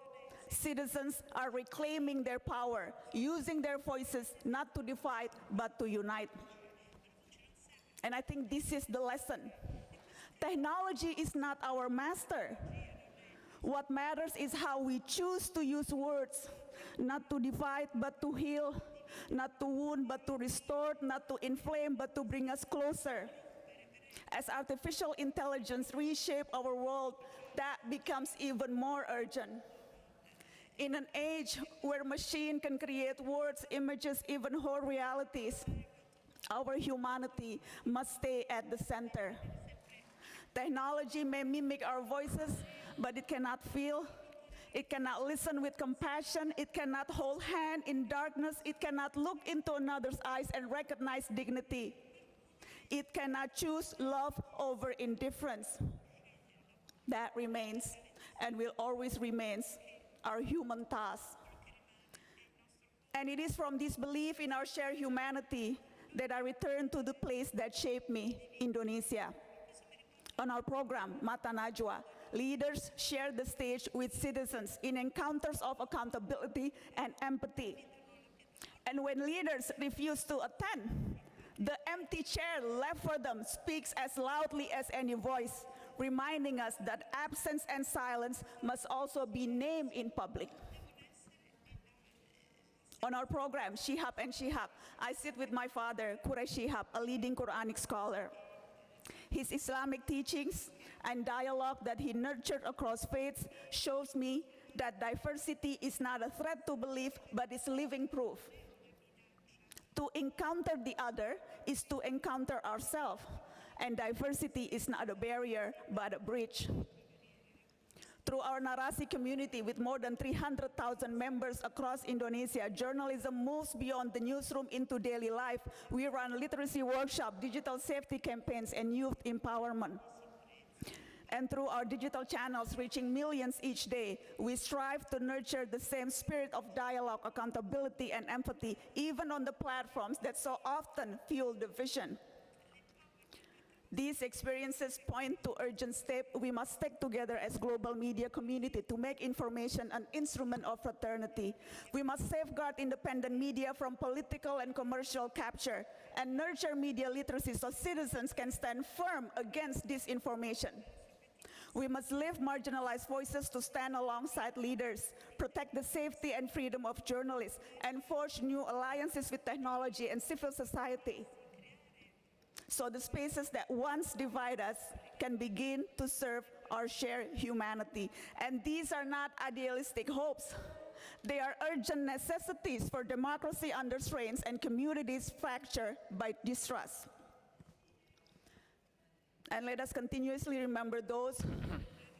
citizens are reclaiming their power, using their voices not to divide but to unite. And I think this is the lesson. Technology is not our master. What matters is how we choose to use words, not to divide but to heal, not to wound but to restore, not to inflame but to bring us closer. As artificial intelligence reshape our world, that becomes even more urgent. In an age where machine can create words, images, even whole realities, our humanity must stay at the center. Technology may mimic our voices, but it cannot feel. It cannot listen with compassion. It cannot hold hand in darkness. It cannot look into another's eyes and recognize dignity. It cannot choose love over indifference. That remains and will always remain our human task. And it is from this belief in our shared humanity that I return to the place that shaped me, Indonesia. On our program, Mata Najwa, leaders share the stage with citizens in encounters of accountability and empathy. And when leaders refuse to attend, the empty chair left for them speaks as loudly as any voice, reminding us that absence and silence must also be named in public. On our program, Shihab and Shihab, I sit with my father, Quraish Shihab, a leading Quranic scholar. His Islamic teachings and dialogue that he nurtured across faiths shows me that diversity is not a threat to belief, but is living proof. To encounter the other is to encounter ourselves, and diversity is not a barrier, but a bridge. Through our Narasi community with more than 300,000 members across Indonesia, journalism moves beyond the newsroom into daily life. We run literacy workshops, digital safety campaigns, and youth empowerment. And through our digital channels reaching millions each day, we strive to nurture the same spirit of dialogue, accountability, and empathy, even on the platforms that so often fuel division. These experiences point to urgent steps we must take together as global media community to make information an instrument of fraternity. We must safeguard independent media from political and commercial capture and nurture media literacy so citizens can stand firm against disinformation. We must lift marginalized voices to stand alongside leaders, protect the safety and freedom of journalists, and forge new alliances with technology and civil society, so the spaces that once divide us can begin to serve our shared humanity. And these are not idealistic hopes. They are urgent necessities for democracy under strains and communities fractured by distrust. And let us continuously remember those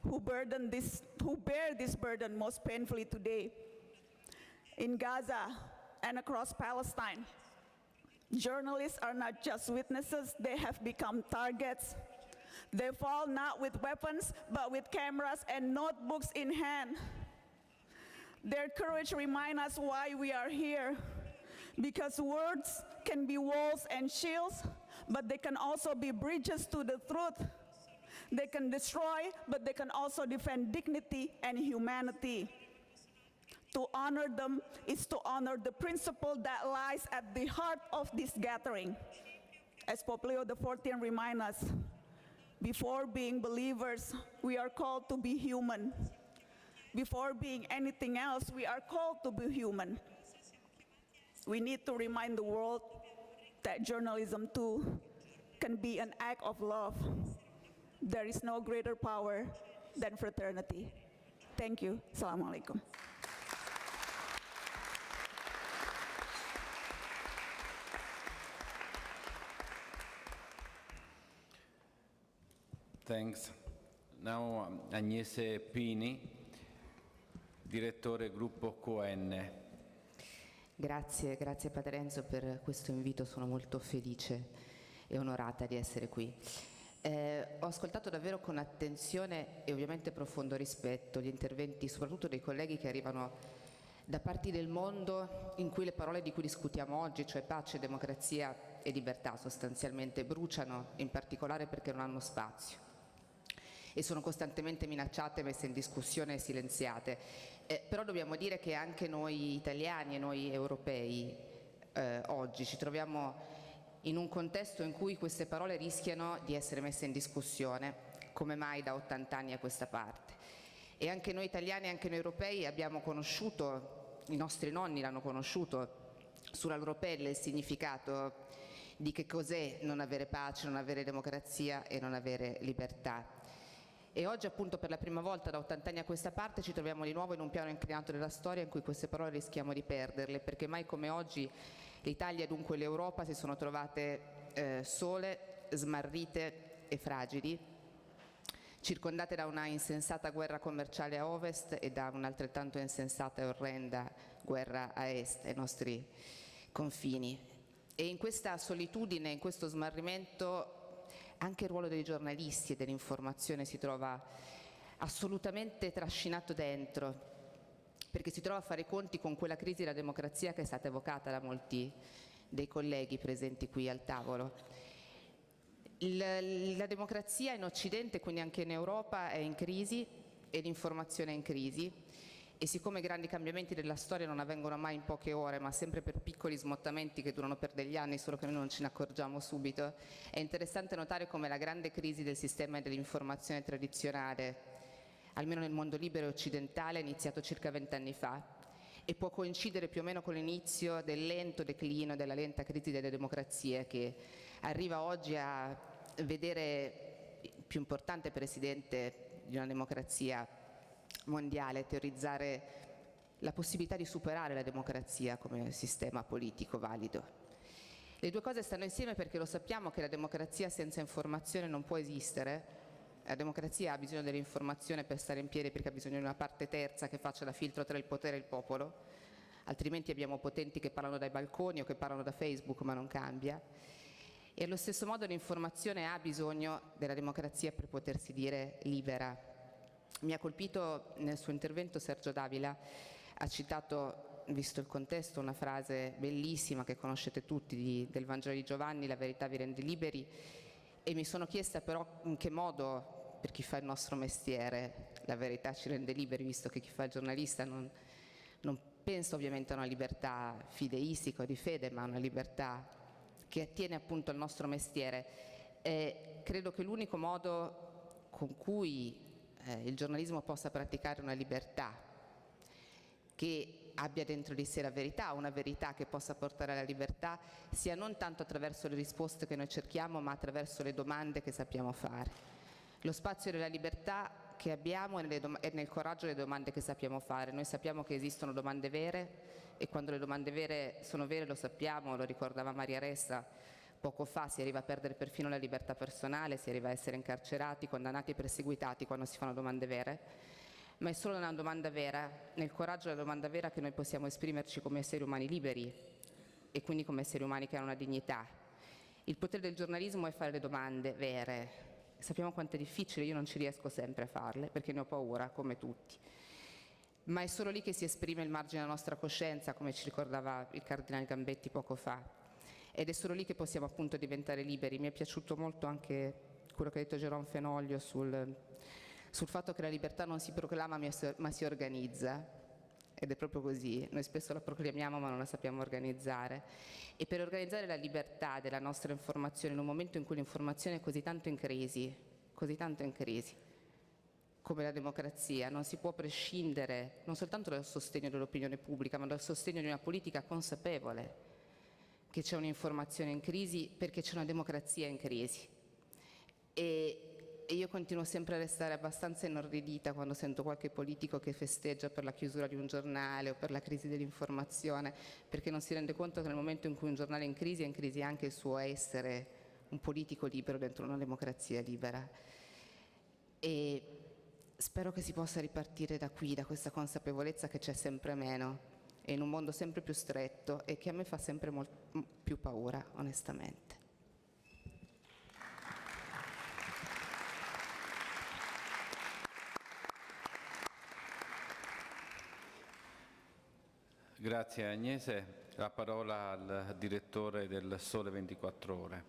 who bear this burden most painfully today. In Gaza and across Palestine, journalists are not just witnesses, they have become targets. They fall not with weapons, but with cameras and notebooks in hand. Their courage reminds us why we are here, because words can be walls and shields, but they can also be bridges to the truth. They can destroy, but they can also defend dignity and humanity. To honor them is to honor the principle that lies at the heart of this gathering. As Pope Leo XIV reminds us, before being believers, we are called to be human. Before being anything else, we are called to be human. We need to remind the world that journalism too can be an act of love. There is no greater power than fraternity. Thank you. Assalamu alaikum. Thanks. Now Agnese Pini, direttore gruppo QN. Grazie Padre Enzo per questo invito, sono molto felice e onorata di essere qui. Ho ascoltato davvero con attenzione e ovviamente profondo rispetto gli interventi soprattutto dei colleghi che arrivano da parti del mondo in cui le parole di cui discutiamo oggi, cioè pace, democrazia e libertà, sostanzialmente bruciano, in particolare perché non hanno spazio e sono costantemente minacciate, messe in discussione e silenziate. Però dobbiamo dire che anche noi italiani e noi europei oggi ci troviamo in un contesto in cui queste parole rischiano di essere messe in discussione, come mai da 80 anni a questa parte. E anche noi italiani e anche noi europei abbiamo conosciuto, i nostri nonni l'hanno conosciuto sulla loro pelle il significato di che cos'è non avere pace, non avere democrazia e non avere libertà. E oggi appunto per la prima volta da 80 anni a questa parte ci troviamo di nuovo in un piano inclinato della storia in cui queste parole rischiamo di perderle, perché mai come oggi l'Italia e dunque l'Europa si sono trovate sole, smarrite e fragili, circondate da una insensata guerra commerciale a ovest e da un'altrettanto insensata e orrenda guerra a est, ai nostri confini. E in questa solitudine, in questo smarrimento, anche il ruolo dei giornalisti e dell'informazione si trova assolutamente trascinato dentro, perché si trova a fare i conti con quella crisi della democrazia che è stata evocata da molti dei colleghi presenti qui al tavolo. La democrazia in Occidente, quindi anche in Europa, è in crisi e l'informazione è in crisi. E siccome i grandi cambiamenti della storia non avvengono mai in poche ore, ma sempre per piccoli smottamenti che durano per degli anni, solo che noi non ce ne accorgiamo subito, è interessante notare come la grande crisi del sistema dell'informazione tradizionale, almeno nel mondo libero e occidentale, è iniziato circa 20 anni fa e può coincidere più o meno con l'inizio del lento declino, della lenta crisi delle democrazie che arriva oggi a vedere il più importante presidente di una democrazia mondiale teorizzare la possibilità di superare la democrazia come sistema politico valido. Le due cose stanno insieme perché lo sappiamo che la democrazia senza informazione non può esistere. La democrazia ha bisogno dell'informazione per stare in piedi perché ha bisogno di una parte terza che faccia da filtro tra il potere e il popolo, altrimenti abbiamo potenti che parlano dai balconi o che parlano da Facebook ma non cambia. E allo stesso modo l'informazione ha bisogno della democrazia per potersi dire libera. Mi ha colpito nel suo intervento Sergio Davila, ha citato, visto il contesto, una frase bellissima che conoscete tutti del Vangelo di Giovanni, la verità vi rende liberi, e mi sono chiesta però in che modo, per chi fa il nostro mestiere, la verità ci rende liberi, visto che chi fa il giornalista non pensa ovviamente a una libertà fideistica o di fede, ma a una libertà che attiene appunto al nostro mestiere. E credo che l'unico modo con cui il giornalismo possa praticare una libertà che abbia dentro di sé la verità, una verità che possa portare alla libertà, sia non tanto attraverso le risposte che noi cerchiamo, ma attraverso le domande che sappiamo fare. Lo spazio della libertà che abbiamo è nel coraggio delle domande che sappiamo fare. Noi sappiamo che esistono domande vere e quando le domande vere sono vere lo sappiamo, lo ricordava Maria Ressa poco fa, si arriva a perdere perfino la libertà personale, si arriva a essere incarcerati, condannati e perseguitati quando si fanno domande vere, ma è solo nella domanda vera, nel coraggio della domanda vera, che noi possiamo esprimerci come esseri umani liberi e quindi come esseri umani che hanno una dignità. Il potere del giornalismo è fare le domande vere. Sappiamo quanto è difficile, io non ci riesco sempre a farle perché ne ho paura, come tutti. Ma è solo lì che si esprime il margine della nostra coscienza, come ci ricordava il Cardinale Gambetti poco fa. Ed è solo lì che possiamo appunto diventare liberi. Mi è piaciuto molto anche quello che ha detto Jérôme Fenoglio sul fatto che la libertà non si proclama ma si organizza. Ed è proprio così. Noi spesso la proclamiamo ma non la sappiamo organizzare. E per organizzare la libertà della nostra informazione in un momento in cui l'informazione è così tanto in crisi, come la democrazia, non si può prescindere non soltanto dal sostegno dell'opinione pubblica, ma dal sostegno di una politica consapevole, che c'è un'informazione in crisi perché c'è una democrazia in crisi. E io continuo sempre a restare abbastanza inorridita quando sento qualche politico che festeggia per la chiusura di un giornale o per la crisi dell'informazione, perché non si rende conto che nel momento in cui un giornale è in crisi anche il suo essere un politico libero dentro una democrazia libera. E spero che si possa ripartire da qui, da questa consapevolezza che c'è sempre meno, e in un mondo sempre più stretto e che a me fa sempre più paura, onestamente. Grazie Agnese. La parola al direttore del Sole 24 Ore,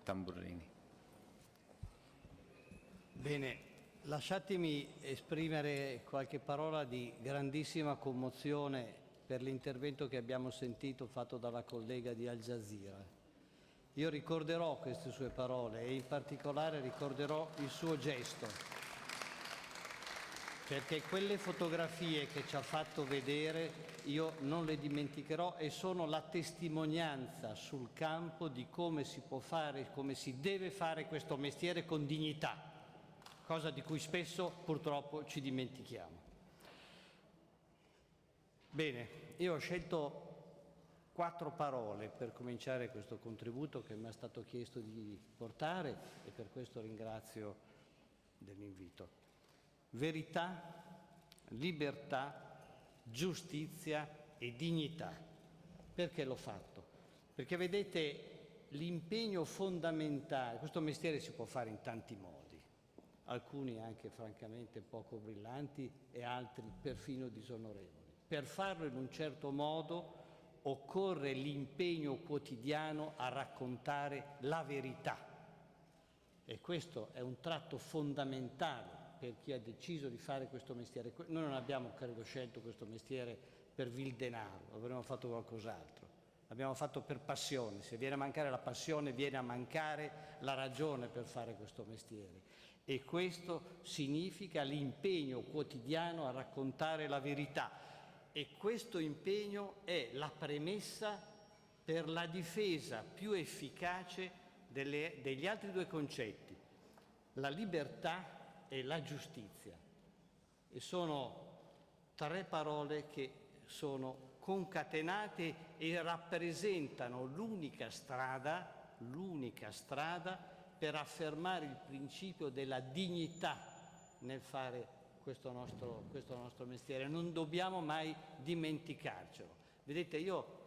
Tamburrini. Bene, lasciatemi esprimere qualche parola di grandissima commozione per l'intervento che abbiamo sentito fatto dalla collega di Al Jazeera. Io ricorderò queste sue parole e in particolare ricorderò il suo gesto, perché quelle fotografie che ci ha fatto vedere io non le dimenticherò e sono la testimonianza sul campo di come si può fare, come si deve fare questo mestiere con dignità, cosa di cui spesso purtroppo ci dimentichiamo. Bene, io ho scelto 4 parole per cominciare questo contributo che mi è stato chiesto di portare e per questo ringrazio dell'invito. Verità, libertà, giustizia e dignità. Perché l'ho fatto? Perché vedete l'impegno fondamentale, questo mestiere si può fare in tanti modi, alcuni anche francamente poco brillanti e altri perfino disonorevoli. Per farlo in un certo modo occorre l'impegno quotidiano a raccontare la verità e questo è un tratto fondamentale per chi ha deciso di fare questo mestiere. Noi non abbiamo, credo, scelto questo mestiere per vil denaro, avremmo fatto qualcos'altro. L'abbiamo fatto per passione. Se viene a mancare la passione, viene a mancare la ragione per fare questo mestiere. E questo significa l'impegno quotidiano a raccontare la verità. E questo impegno è la premessa per la difesa più efficace degli altri 2 concetti, la libertà e la giustizia. E sono 3 parole che sono concatenate e rappresentano l'unica strada per affermare il principio della dignità nel fare questo nostro mestiere. Non dobbiamo mai dimenticarcelo. Vedete, io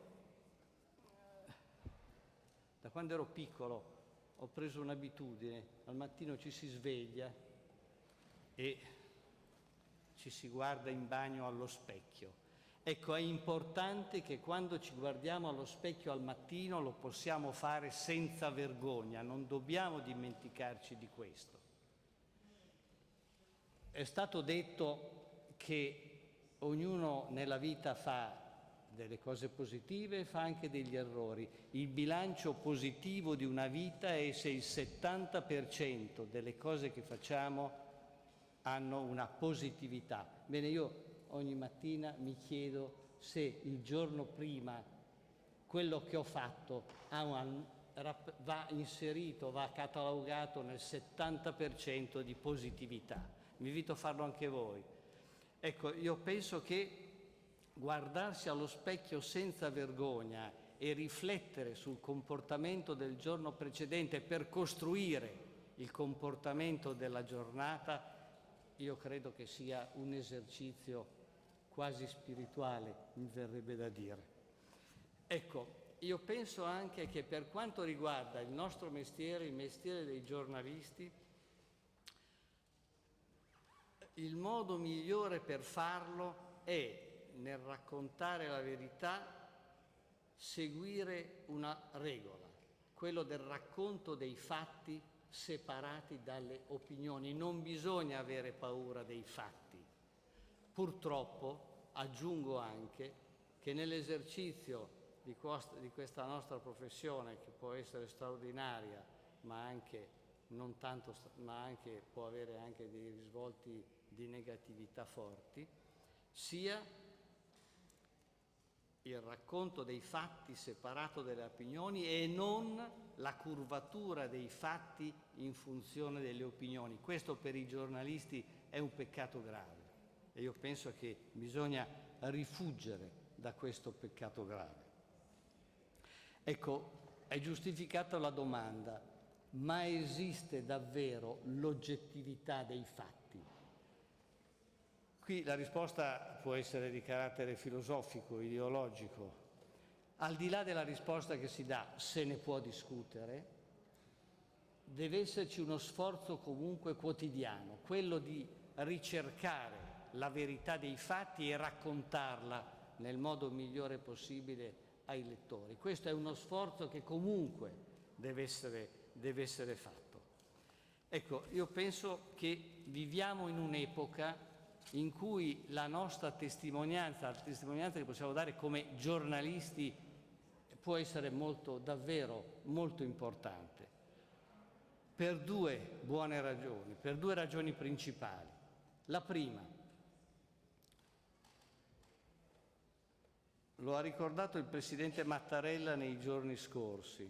da quando ero piccolo ho preso un'abitudine, al mattino ci si sveglia e ci si guarda in bagno allo specchio. Ecco, è importante che quando ci guardiamo allo specchio al mattino lo possiamo fare senza vergogna, non dobbiamo dimenticarci di questo. È stato detto che ognuno nella vita fa delle cose positive e fa anche degli errori. Il bilancio positivo di una vita è se il 70% delle cose che facciamo hanno una positività. Bene, io ogni mattina mi chiedo se il giorno prima quello che ho fatto va inserito, va catalogato nel 70% di positività. Vi invito a farlo anche voi. Ecco, io penso che guardarsi allo specchio senza vergogna e riflettere sul comportamento del giorno precedente per costruire il comportamento della giornata, io credo che sia un esercizio quasi spirituale, mi verrebbe da dire. Ecco, io penso anche che per quanto riguarda il nostro mestiere, il mestiere dei giornalisti, il modo migliore per farlo è, nel raccontare la verità, seguire una regola, quello del racconto dei fatti separati dalle opinioni. Non bisogna avere paura dei fatti. Purtroppo, aggiungo anche, che nell'esercizio di questa nostra professione, che può essere straordinaria, ma anche non tanto, ma anche può avere anche dei risvolti di negatività forti, sia il racconto dei fatti separato dalle opinioni e non la curvatura dei fatti in funzione delle opinioni. Questo per i giornalisti è un peccato grave e io penso che bisogna rifuggire da questo peccato grave. Ecco, è giustificata la domanda, ma esiste davvero l'oggettività dei fatti? Qui la risposta può essere di carattere filosofico, ideologico. Al di là della risposta che si dà, se ne può discutere, deve esserci uno sforzo comunque quotidiano, quello di ricercare la verità dei fatti e raccontarla nel modo migliore possibile ai lettori. Questo è uno sforzo che comunque deve essere fatto. Ecco, io penso che viviamo in un'epoca in cui la nostra testimonianza, la testimonianza che possiamo dare come giornalisti, può essere davvero molto importante, per due buone ragioni, per due ragioni principali. La prima, lo ha ricordato il Presidente Mattarella nei giorni scorsi,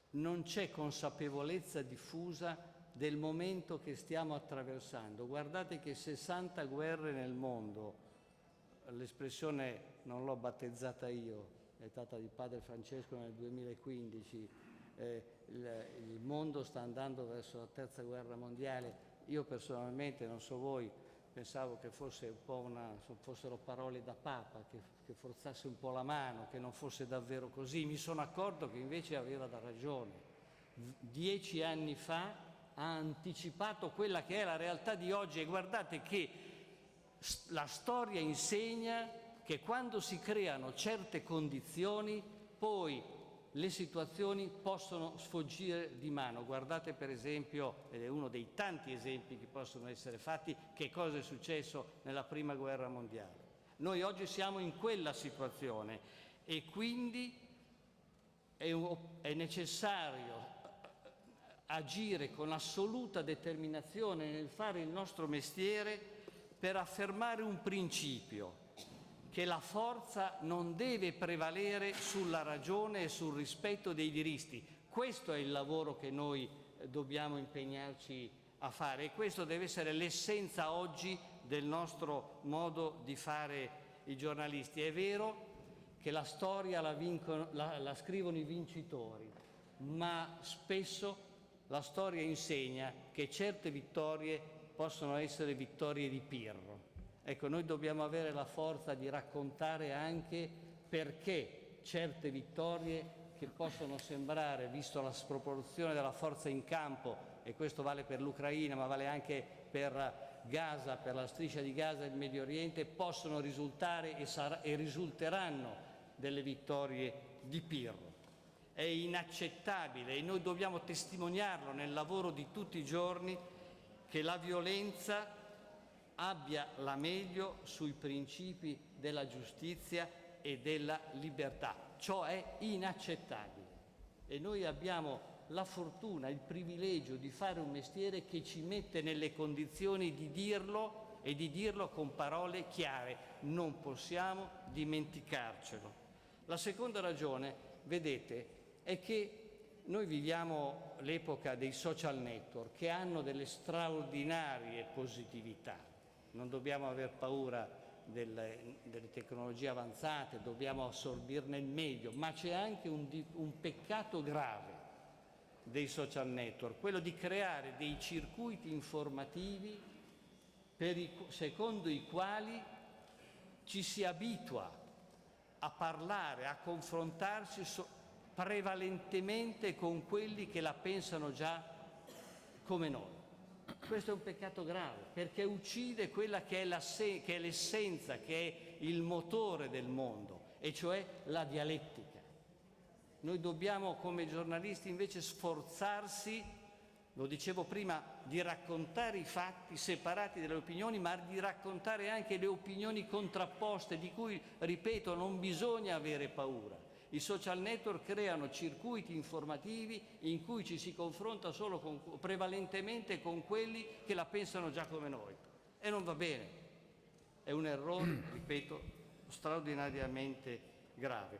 non c'è consapevolezza diffusa del momento che stiamo attraversando. Guardate che 60 guerre nel mondo, l'espressione non l'ho battezzata io, è stata di Padre Francesco nel 2015, il mondo sta andando verso la terza guerra mondiale. Io personalmente, non so voi, pensavo che fosse un po' fossero parole da Papa, che forzasse un po' la mano, che non fosse davvero così. Mi sono accorto che invece aveva ragione. 10 anni fa ha anticipato quella che è la realtà di oggi e guardate che la storia insegna che quando si creano certe condizioni poi le situazioni possono sfuggire di mano. Guardate per esempio, ed è uno dei tanti esempi che possono essere fatti, che cosa è successo nella Prima Guerra Mondiale. Noi oggi siamo in quella situazione e quindi è necessario agire con assoluta determinazione nel fare il nostro mestiere per affermare un principio, che la forza non deve prevalere sulla ragione e sul rispetto dei diritti. Questo è il lavoro che noi dobbiamo impegnarci a fare e questo deve essere l'essenza oggi del nostro modo di fare i giornalisti. È vero che la storia la scrivono i vincitori, ma spesso la storia insegna che certe vittorie possono essere vittorie di Pirro. Ecco, noi dobbiamo avere la forza di raccontare anche perché certe vittorie che possono sembrare, visto la sproporzione della forza in campo, e questo vale per l'Ucraina ma vale anche per Gaza, per la striscia di Gaza e il Medio Oriente, possono risultare e risulteranno delle vittorie di Pirro. È inaccettabile e noi dobbiamo testimoniarlo nel lavoro di tutti i giorni che la violenza abbia la meglio sui principi della giustizia e della libertà. Ciò è inaccettabile e noi abbiamo la fortuna, il privilegio di fare un mestiere che ci mette nelle condizioni di dirlo e di dirlo con parole chiare. Non possiamo dimenticarcelo. La seconda ragione, vedete, è che noi viviamo l'epoca dei social network che hanno delle straordinarie positività. Non dobbiamo aver paura delle tecnologie avanzate, dobbiamo assorbirne il meglio, ma c'è anche un peccato grave dei social network, quello di creare dei circuiti informativi secondo i quali ci si abitua a parlare, a confrontarsi prevalentemente con quelli che la pensano già come noi. Questo è un peccato grave, perché uccide quella che è l'essenza, che è il motore del mondo, e cioè la dialettica. Noi dobbiamo, come giornalisti, invece sforzarsi, lo dicevo prima, di raccontare i fatti separati dalle opinioni, ma di raccontare anche le opinioni contrapposte, di cui, ripeto, non bisogna avere paura. I social network creano circuiti informativi in cui ci si confronta prevalentemente con quelli che la pensano già come noi. E non va bene. È un errore, ripeto, straordinariamente grave.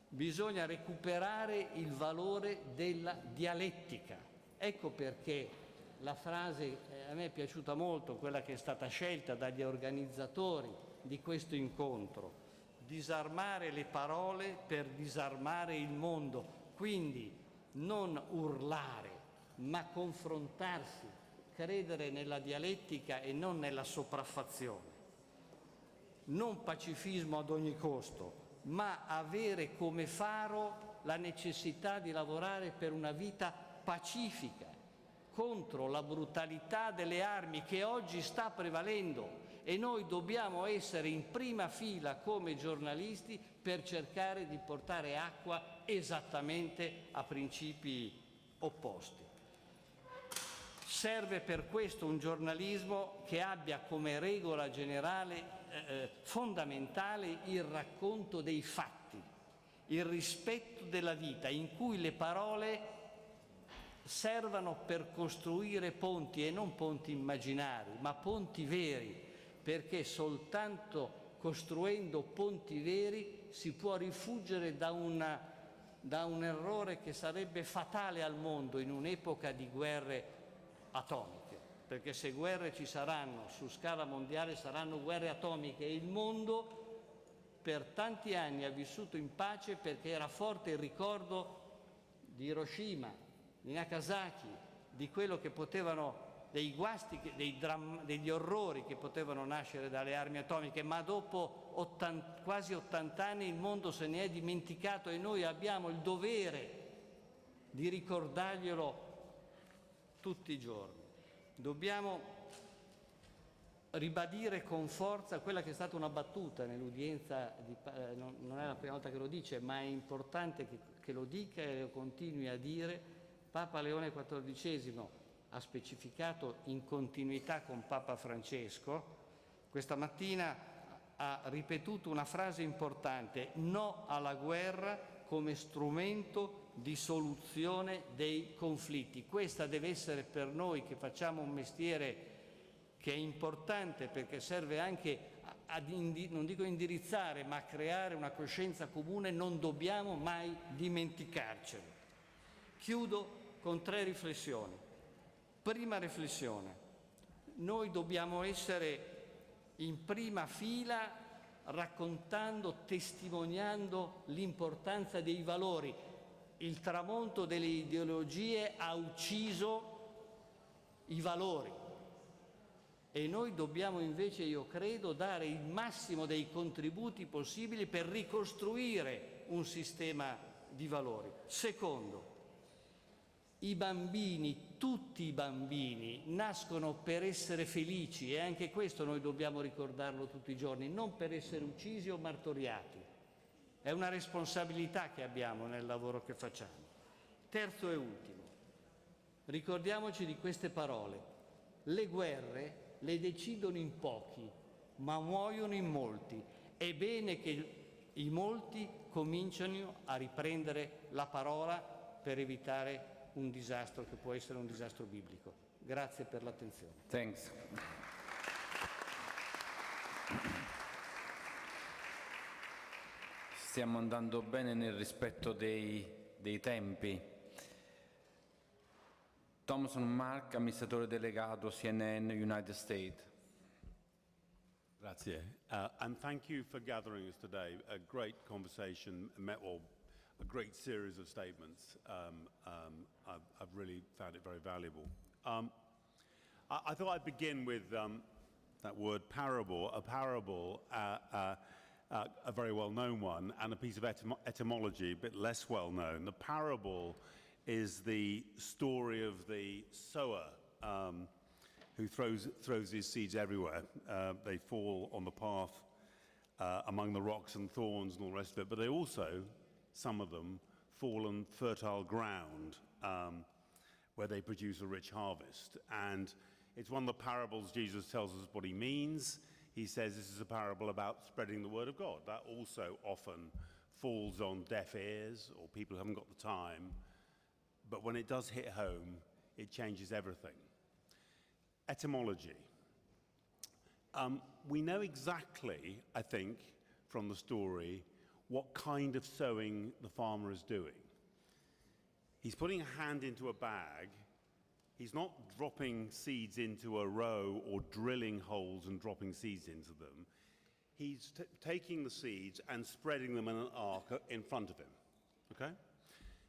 Bisogna recuperare il valore della dialettica. Ecco perché la frase, a me è piaciuta molto, quella che è stata scelta dagli organizzatori di questo incontro: disarmare le parole per disarmare il mondo. Quindi non urlare, ma confrontarsi, credere nella dialettica e non nella sopraffazione. Non pacifismo ad ogni costo, ma avere come faro la necessità di lavorare per una vita pacifica, contro la brutalità delle armi che oggi sta prevalendo, e noi dobbiamo essere in prima fila come giornalisti per cercare di portare acqua esattamente a principi opposti. Serve per questo un giornalismo che abbia come regola generale fondamentale il racconto dei fatti, il rispetto della vita, in cui le parole servano per costruire ponti, e non ponti immaginari, ma ponti veri, perché soltanto costruendo ponti veri si può rifuggire da un errore che sarebbe fatale al mondo in un'epoca di guerre atomiche. Perché se guerre ci saranno su scala mondiale, saranno guerre atomiche, e il mondo per tanti anni ha vissuto in pace perché era forte il ricordo di Hiroshima, di Nagasaki, di quello che potevano, dei guasti, degli orrori che potevano nascere dalle armi atomiche. Ma dopo quasi 80 anni il mondo se ne è dimenticato, e noi abbiamo il dovere di ricordarglielo tutti i giorni. Dobbiamo ribadire con forza quella che è stata una battuta nell'udienza, non è la prima volta che lo dice, ma è importante che lo dica e lo continui a dire. Papa Leone XIV ha specificato, in continuità con Papa Francesco, questa mattina ha ripetuto una frase importante: no alla guerra come strumento di soluzione dei conflitti. Questa deve essere per noi che facciamo un mestiere che è importante, perché serve anche non dico indirizzare, ma a creare una coscienza comune. Non dobbiamo mai dimenticarcelo. Chiudo con 3 riflessioni. Prima riflessione: noi dobbiamo essere in prima fila raccontando, testimoniando l'importanza dei valori. Il tramonto delle ideologie ha ucciso i valori, e noi dobbiamo invece, io credo, dare il massimo dei contributi possibili per ricostruire un sistema di valori. Secondo, i bambini, tutti i bambini, nascono per essere felici, e anche questo noi dobbiamo ricordarlo tutti i giorni, non per essere uccisi o martoriati. È una responsabilità che abbiamo nel lavoro che facciamo. Terzo e ultimo, ricordiamoci di queste parole: le guerre le decidono in pochi, ma muoiono in molti. È bene che i molti cominciano a riprendere la parola per evitare un disastro che può essere un disastro biblico. Grazie per l'attenzione. Thanks. Stiamo andando bene nel rispetto dei tempi. Thomson Mark, amministratore delegato CNN United States. Grazie. And thank you for gathering us today. A great conversation, a great series of statements. I've really found it very valuable. I thought I'd begin with that word parable. A parable, a very well-known one, and a piece of etymology a bit less well-known. The parable is the story of the sower who throws his seeds everywhere. They fall on the path among the rocks and thorns and all the rest of it, but they also, some of them, fall on fertile ground where they produce a rich harvest. And it's one of the parables Jesus tells us what he means. He says this is a parable about spreading the word of God. That also often falls on deaf ears or people who haven't got the time. But when it does hit home, it changes everything. Etymology. We know exactly, I think, from the story, what kind of sowing the farmer is doing. He's putting a hand into a bag. He's not dropping seeds into a row or drilling holes and dropping seeds into them. He's taking the seeds and spreading them in an arc in front of him, okay?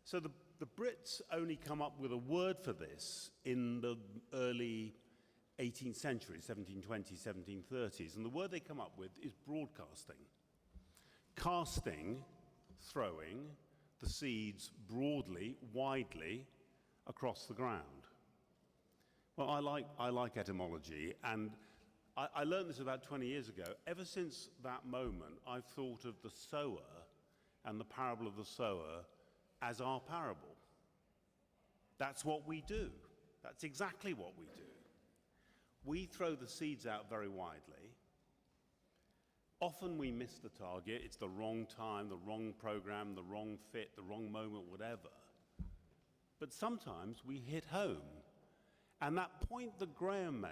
So the Brits only come up with a word for this in the early 18th century, 1720s, 1730s, and the word they come up with is broadcasting. Casting, throwing the seeds broadly, widely across the ground. Well, I like etymology, and I learned this about 20 years ago. Ever since that moment, I've thought of the sower and the parable of the sower as our parable. That's what we do. That's exactly what we do. We throw the seeds out very widely. Often we miss the target. It's the wrong time, the wrong program, the wrong fit, the wrong moment, whatever. But sometimes we hit home. And that point that Graham made,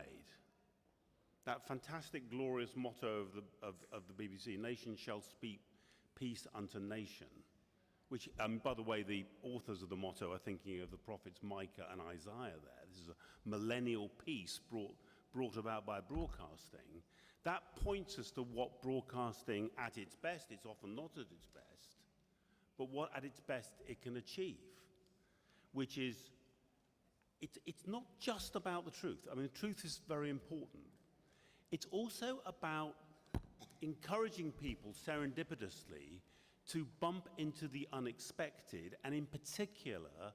that fantastic, glorious motto of the BBC, nation shall speak peace unto nation, which, by the way, the authors of the motto are thinking of the prophets Micah and Isaiah there. This is a millennial peace brought about by broadcasting. That points us to what broadcasting at its best, it's often not at its best, but what at its best it can achieve, which is, it's not just about the truth. I mean, the truth is very important. It's also about encouraging people serendipitously to bump into the unexpected, and in particular,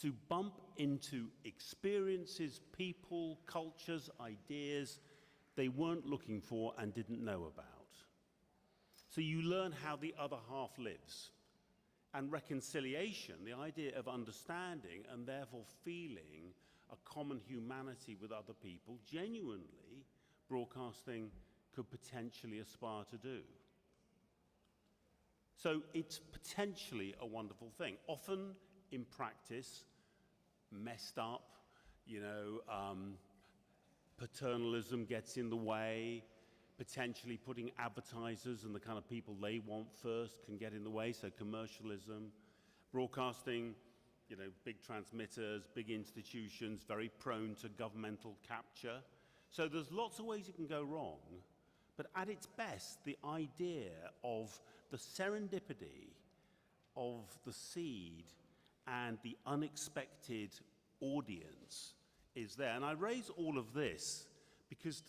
to bump into experiences, people, cultures, ideas they weren't looking for and didn't know about. So you learn how the other half lives. And reconciliation, the idea of understanding and therefore feeling a common humanity with other people, genuinely, broadcasting could potentially aspire to do. So it's potentially a wonderful thing. Often, in practice, messed up, paternalism gets in the way, potentially putting advertisers and the kind of people they want first can get in the way, so commercialism. Broadcasting, big transmitters, big institutions, very prone to governmental capture. So there's lots of ways it can go wrong, but at its best, the idea of the serendipity of the seed and the unexpected audience is there. And I raise all of this because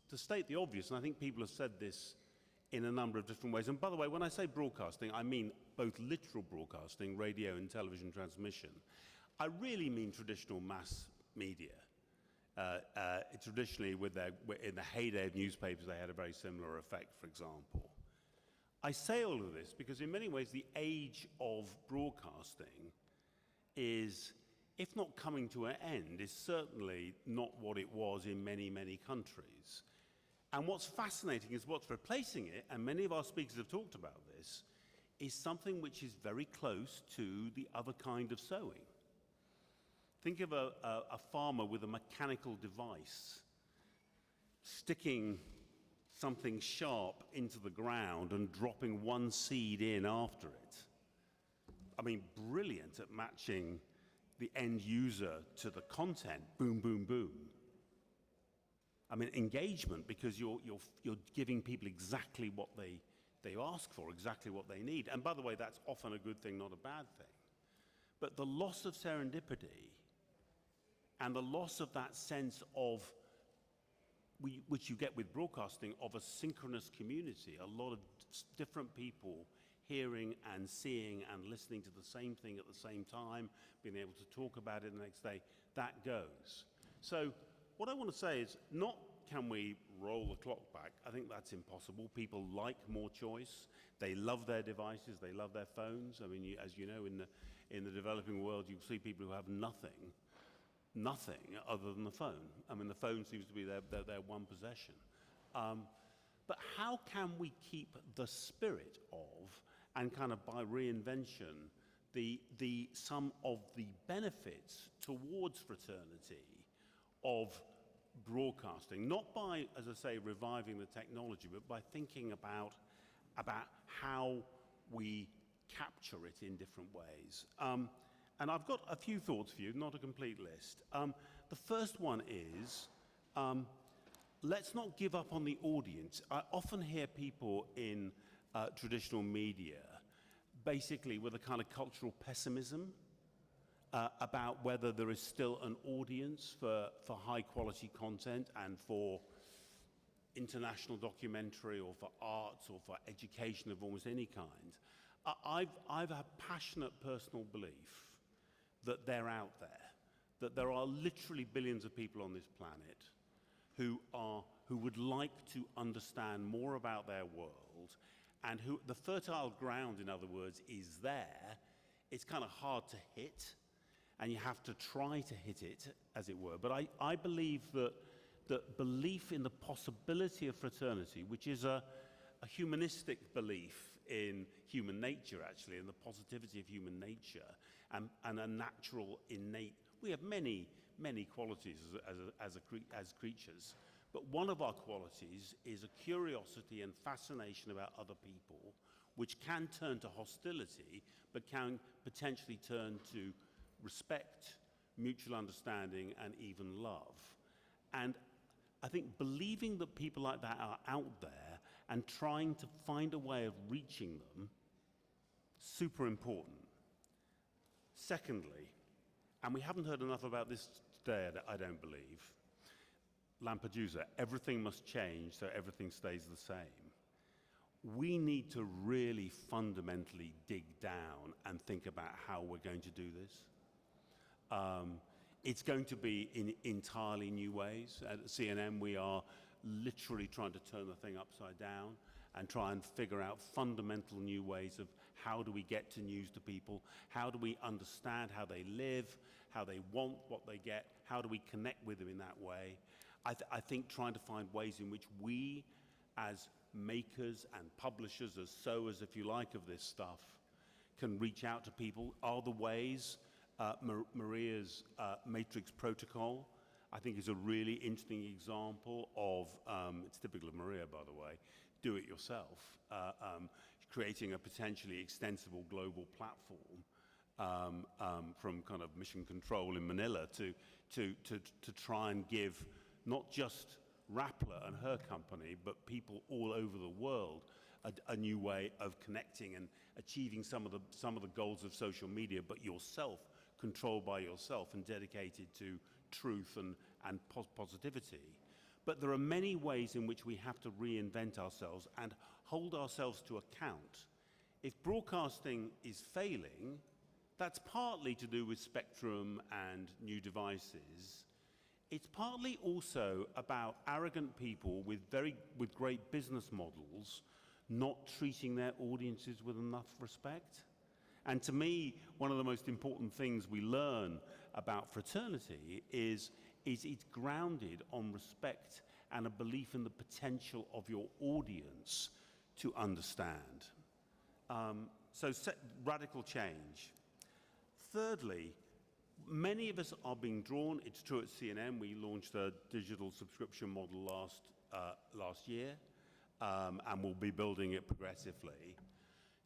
to state the obvious, and I think people have said this in a number of different ways, and by the way, when I say broadcasting, I mean both literal broadcasting, radio and television transmission. I really mean traditional mass media. Traditionally, in the heyday of newspapers, they had a very similar effect, for example. I say all of this because in many ways, the age of broadcasting is, if not coming to an end, is certainly not what it was in many, many countries. And what's fascinating is what's replacing it, and many of our speakers have talked about this, is something which is very close to the other kind of sowing. Think of a farmer with a mechanical device sticking something sharp into the ground and dropping one seed in after it. I mean, brilliant at matching the end user to the content. Boom, boom, boom. I mean, engagement, because you're giving people exactly what they ask for, exactly what they need. And by the way, that's often a good thing, not a bad thing. But the loss of serendipity and the loss of that sense of, which you get with broadcasting, of a synchronous community, a lot of different people hearing and seeing and listening to the same thing at the same time, being able to talk about it the next day, that goes. So what I want to say is, not can we roll the clock back. I think that's impossible. People like more choice. They love their devices. They love their phones. I mean, as you know, in the developing world, you see people who have nothing other than the phone. I mean, the phone seems to be their one possession. But how can we keep the spirit of, and kind of by reinvention, some of the benefits towards fraternity of broadcasting, not by, as I say, reviving the technology, but by thinking about how we capture it in different ways. And I've got a few thoughts for you, not a complete list. The first one is, let's not give up on the audience. I often hear people in traditional media basically with a kind of cultural pessimism about whether there is still an audience for high quality content and for international documentary or for arts or for education of almost any kind. I've a passionate personal belief that they're out there, that there are literally billions of people on this planet who would like to understand more about their world, and who the fertile ground, in other words, is there. It's kind of hard to hit, and you have to try to hit it, as it were. But I believe that belief in the possibility of fraternity, which is a humanistic belief in human nature, actually, and the positivity of human nature, and a natural, innate. We have many, many qualities as creatures, but one of our qualities is a curiosity and fascination about other people, which can turn to hostility, but can potentially turn to respect, mutual understanding, and even love. And I think believing that people like that are out there and trying to find a way of reaching them, super important. Secondly, and we haven't heard enough about this today, I don't believe, Lampedusa, everything must change so everything stays the same. We need to really fundamentally dig down and think about how we're going to do this. It's going to be in entirely new ways. At CNN, we are literally trying to turn the thing upside down and try and figure out fundamental new ways of how do we get to news to people, how do we understand how they live, how they want what they get, how do we connect with them in that way. I think trying to find ways in which we, as makers and publishers, as sowers, if you like, of this stuff, can reach out to people are the ways. Maria's Matrix Protocol, I think, is a really interesting example of, it's typical of Maria, by the way, do it yourself, creating a potentially extensible global platform from kind of mission control in Manila to try and give not just Rappler and her company, but people all over the world a new way of connecting and achieving some of the goals of social media, but yourself, controlled by yourself and dedicated to truth and positivity. But there are many ways in which we have to reinvent ourselves and hold ourselves to account. If broadcasting is failing, that's partly to do with spectrum and new devices. It's partly also about arrogant people with great business models not treating their audiences with enough respect. And to me, one of the most important things we learn about fraternity is it's grounded on respect and a belief in the potential of your audience to understand. So radical change. Thirdly, many of us are being drawn, it's true at CNN, we launched a digital subscription model last year, and we'll be building it progressively,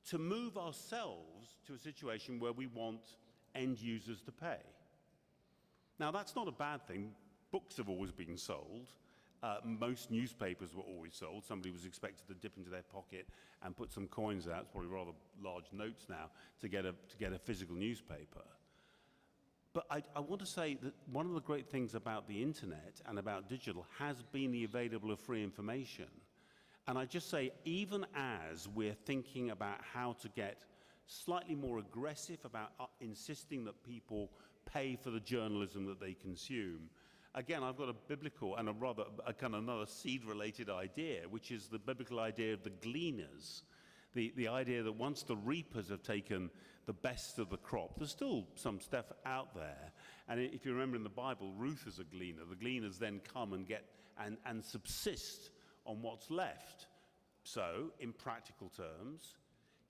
to move ourselves to a situation where we want end users to pay. Now, that's not a bad thing. Books have always been sold. Most newspapers were always sold. Somebody was expected to dip into their pocket and put some coins out. It's probably rather large notes now to get a physical newspaper. But I want to say that one of the great things about the internet and about digital has been the availability of free information. And I just say, even as we're thinking about how to get slightly more aggressive about insisting that people pay for the journalism that they consume, again, I've got a biblical and a kind of another seed-related idea, which is the biblical idea of the gleaners. The idea that once the reapers have taken the best of the crop, there's still some stuff out there. And if you remember in the Bible, Ruth is a gleaner. The gleaners then come and get and subsist on what's left. So, in practical terms,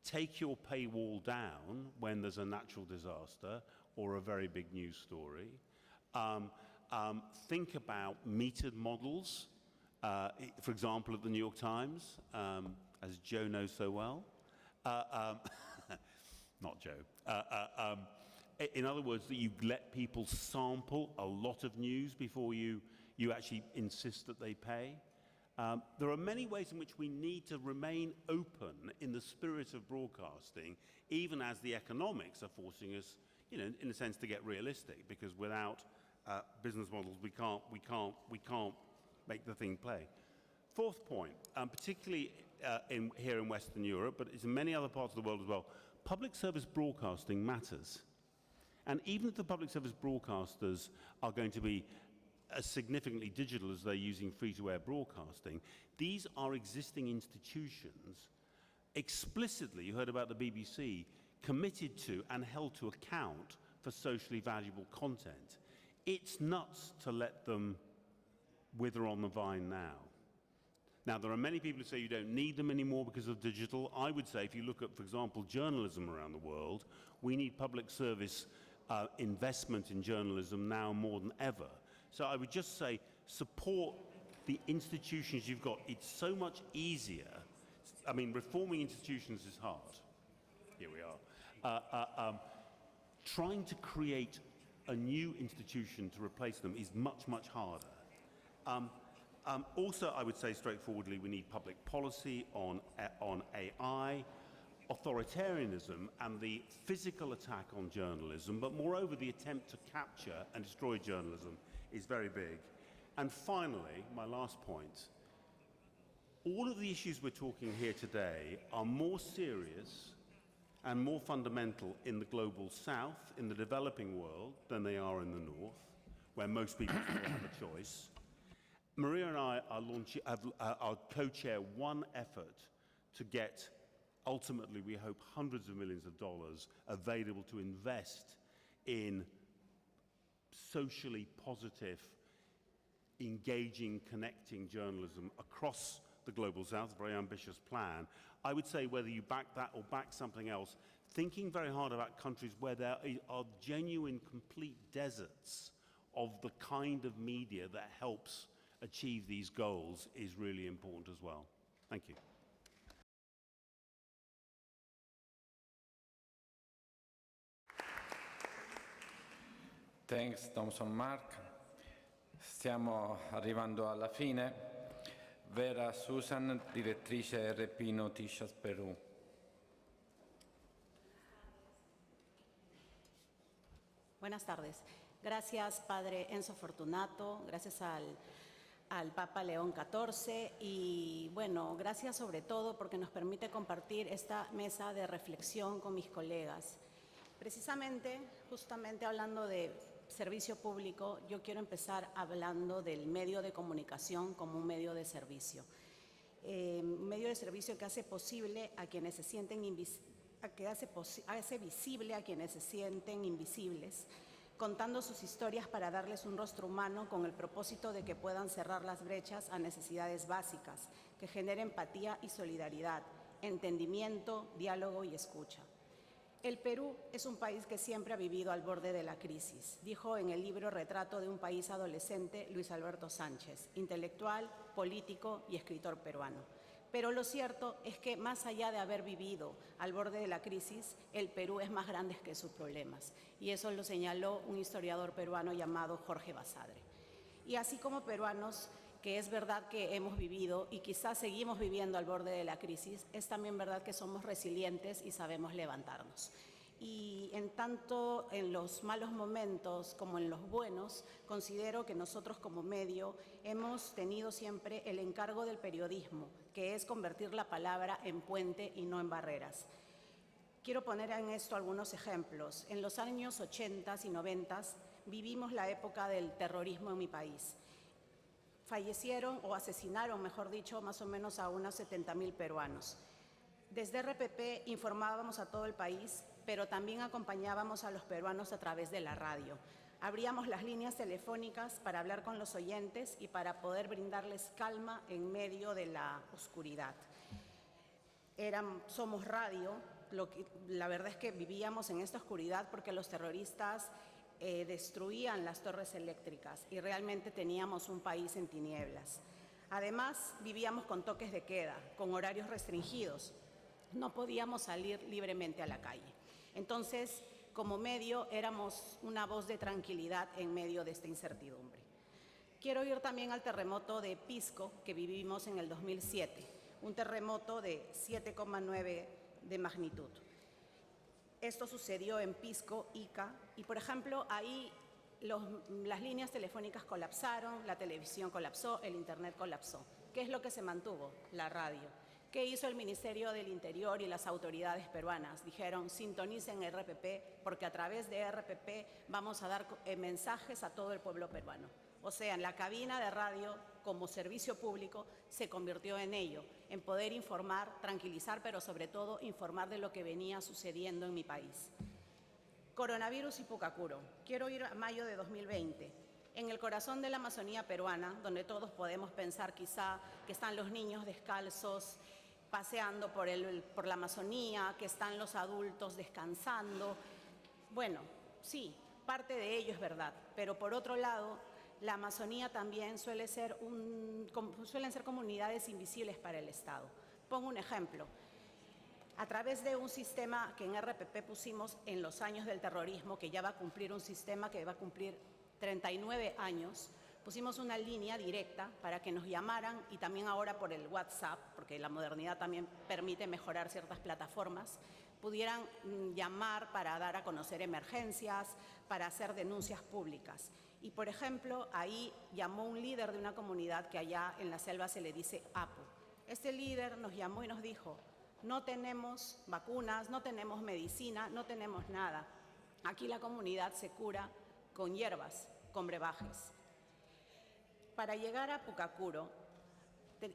take your paywall down when there's a natural disaster or a very big news story. Think about metered models, for example, at the New York Times, as Joe knows so well. Not Joe. In other words, that you let people sample a lot of news before you actually insist that they pay. There are many ways in which we need to remain open in the spirit of broadcasting, even as the economics are forcing us, in a sense, to get realistic, because without business models, we can't make the thing play. Fourth point, particularly here in Western Europe, but it's in many other parts of the world as well, public service broadcasting matters. And even if the public service broadcasters are going to be as significantly digital as they're using free-to-air broadcasting, these are existing institutions explicitly, you heard about the BBC, committed to and held to account for socially valuable content. It's nuts to let them wither on the vine now. Now, there are many people who say you don't need them anymore because of digital. I would say if you look at, for example, journalism around the world, we need public service investment in journalism now more than ever. So I would just say support the institutions you've got. It's so much easier. I mean, reforming institutions is hard. Here we are. Trying to create a new institution to replace them is much, much harder. Also, I would say straightforwardly, we need public policy on AI, authoritarianism and the physical attack on journalism, but moreover, the attempt to capture and destroy journalism is very big. And finally, my last point, all of the issues we're talking here today are more serious and more fundamental in the global south, in the developing world, than they are in the north, where most people still have a choice. Maria and I are co-chair one effort to get, ultimately, we hope, hundreds of millions of dollars available to invest in socially positive, engaging, connecting journalism across the global south, a very ambitious plan. I would say whether you back that or back something else, thinking very hard about countries where there are genuine, complete deserts of the kind of media that helps achieve these goals is really important as well. Thank you. Thanks, Thomson Mark. Stiamo arrivando alla fine. Vera Susan, direttrice RP Noticias Perú. Buenas tardes. Gracias, Padre Enzo Fortunato. Gracias al Papa León XIV. Y bueno, gracias sobre todo porque nos permite compartir esta mesa de reflexión con mis colegas. Precisamente, justamente hablando de servicio público, yo quiero empezar hablando del medio de comunicación como un medio de servicio. Un medio de servicio que hace posible a quienes se sienten hace visible a quienes se sienten invisibles, contando sus historias para darles un rostro humano con el propósito de que puedan cerrar las brechas a necesidades básicas, que genere empatía y solidaridad, entendimiento, diálogo y escucha. El Perú es un país que siempre ha vivido al borde de la crisis, dijo en el libro Retrato de un país adolescente Luis Alberto Sánchez, intelectual, político y escritor peruano. Pero lo cierto es que más allá de haber vivido al borde de la crisis, el Perú es más grande que sus problemas. Y eso lo señaló un historiador peruano llamado Jorge Basadre. Y así como peruanos, que es verdad que hemos vivido y quizás seguimos viviendo al borde de la crisis, es también verdad que somos resilientes y sabemos levantarnos. Y en tanto en los malos momentos como en los buenos, considero que nosotros como medio hemos tenido siempre el encargo del periodismo, que es convertir la palabra en puente y no en barreras. Quiero poner en esto algunos ejemplos. En los años 80 y 90 vivimos la época del terrorismo en mi país. Fallecieron o asesinaron, mejor dicho, más o menos a unos 70.000 peruanos. Desde RPP informábamos a todo el país, pero también acompañábamos a los peruanos a través de la radio. Abríamos las líneas telefónicas para hablar con los oyentes y para poder brindarles calma en medio de la oscuridad. Somos radio, la verdad es que vivíamos en esta oscuridad porque los terroristas destruían las torres eléctricas y realmente teníamos un país en tinieblas. Además, vivíamos con toques de queda, con horarios restringidos. No podíamos salir libremente a la calle. Entonces, como medio, éramos una voz de tranquilidad en medio de esta incertidumbre. Quiero ir también al terremoto de Pisco que vivimos en el 2007, un terremoto de 7,9 de magnitud. Esto sucedió en Pisco, Ica, y por ejemplo, ahí las líneas telefónicas colapsaron, la televisión colapsó, el internet colapsó. ¿Qué es lo que se mantuvo? La radio. ¿Qué hizo el Ministerio del Interior y las autoridades peruanas? Dijeron, sintonicen RPP, porque a través de RPP vamos a dar mensajes a todo el pueblo peruano. O sea, la cabina de radio como servicio público se convirtió en ello, en poder informar, tranquilizar, pero sobre todo informar de lo que venía sucediendo en mi país. Coronavirus y Pucacuro. Quiero ir a mayo de 2020. En el corazón de la Amazonía peruana, donde todos podemos pensar quizá que están los niños descalzos paseando por la Amazonía, que están los adultos descansando. Bueno, sí, parte de ello es verdad, pero por otro lado, la Amazonía también suelen ser comunidades invisibles para el Estado. Pongo un ejemplo. A través de un sistema que en RPP pusimos en los años del terrorismo, que ya va a cumplir un sistema que va a cumplir 39 años, pusimos una línea directa para que nos llamaran y también ahora por el WhatsApp, porque la modernidad también permite mejorar ciertas plataformas, pudieran llamar para dar a conocer emergencias, para hacer denuncias públicas. Y, por ejemplo, ahí llamó un líder de una comunidad que allá en la selva se le dice Apu. Este líder nos llamó y nos dijo, no tenemos vacunas, no tenemos medicina, no tenemos nada. Aquí la comunidad se cura con hierbas, con brebajes. Para llegar a Pucacuro,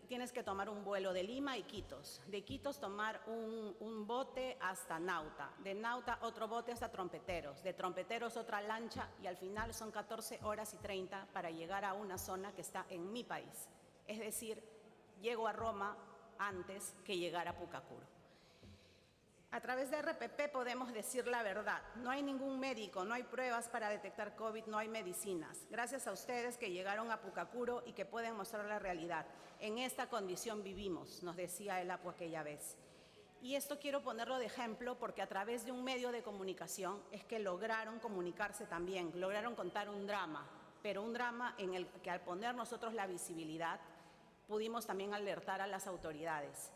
tienes que tomar un vuelo de Lima y Quitos. De Quitos tomar un bote hasta Nauta. De Nauta otro bote hasta Trompeteros. De Trompeteros otra lancha y al final son 14 horas y 30 para llegar a una zona que está en mi país. Es decir, llego a Roma antes que llegar a Pucacuro. A través de RPP podemos decir la verdad. No hay ningún médico, no hay pruebas para detectar COVID, no hay medicinas. Gracias a ustedes que llegaron a Pucacuro y que pueden mostrar la realidad. En esta condición vivimos, nos decía el Apu aquella vez. Y esto quiero ponerlo de ejemplo porque a través de un medio de comunicación es que lograron comunicarse también, lograron contar un drama, pero un drama en el que al poner nosotros la visibilidad pudimos también alertar a las autoridades.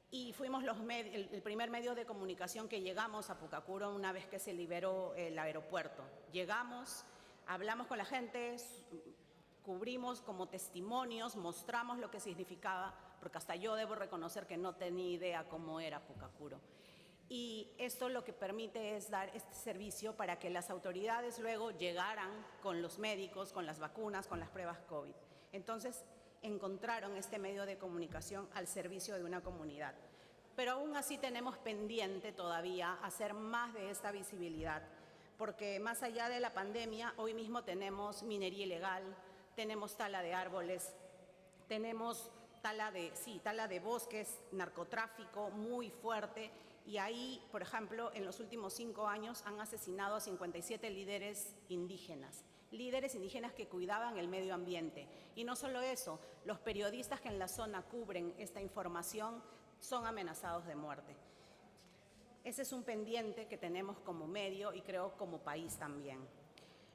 Y fuimos el primer medio de comunicación que llegamos a Pucacuro una vez que se liberó el aeropuerto. Llegamos, hablamos con la gente, cubrimos como testimonios, mostramos lo que significaba, porque hasta yo debo reconocer que no tenía idea cómo era Pucacuro. Y esto lo que permite es dar este servicio para que las autoridades luego llegaran con los médicos, con las vacunas, con las pruebas COVID. Entonces, encontraron este medio de comunicación al servicio de una comunidad. Pero aún así tenemos pendiente todavía hacer más de esta visibilidad, porque más allá de la pandemia, hoy mismo tenemos minería ilegal, tenemos tala de árboles, tenemos tala de bosques, narcotráfico muy fuerte, y ahí, por ejemplo, en los últimos 5 años han asesinado a 57 líderes indígenas que cuidaban el medio ambiente. Y no solo eso, los periodistas que en la zona cubren esta información son amenazados de muerte. Ese es un pendiente que tenemos como medio y creo como país también.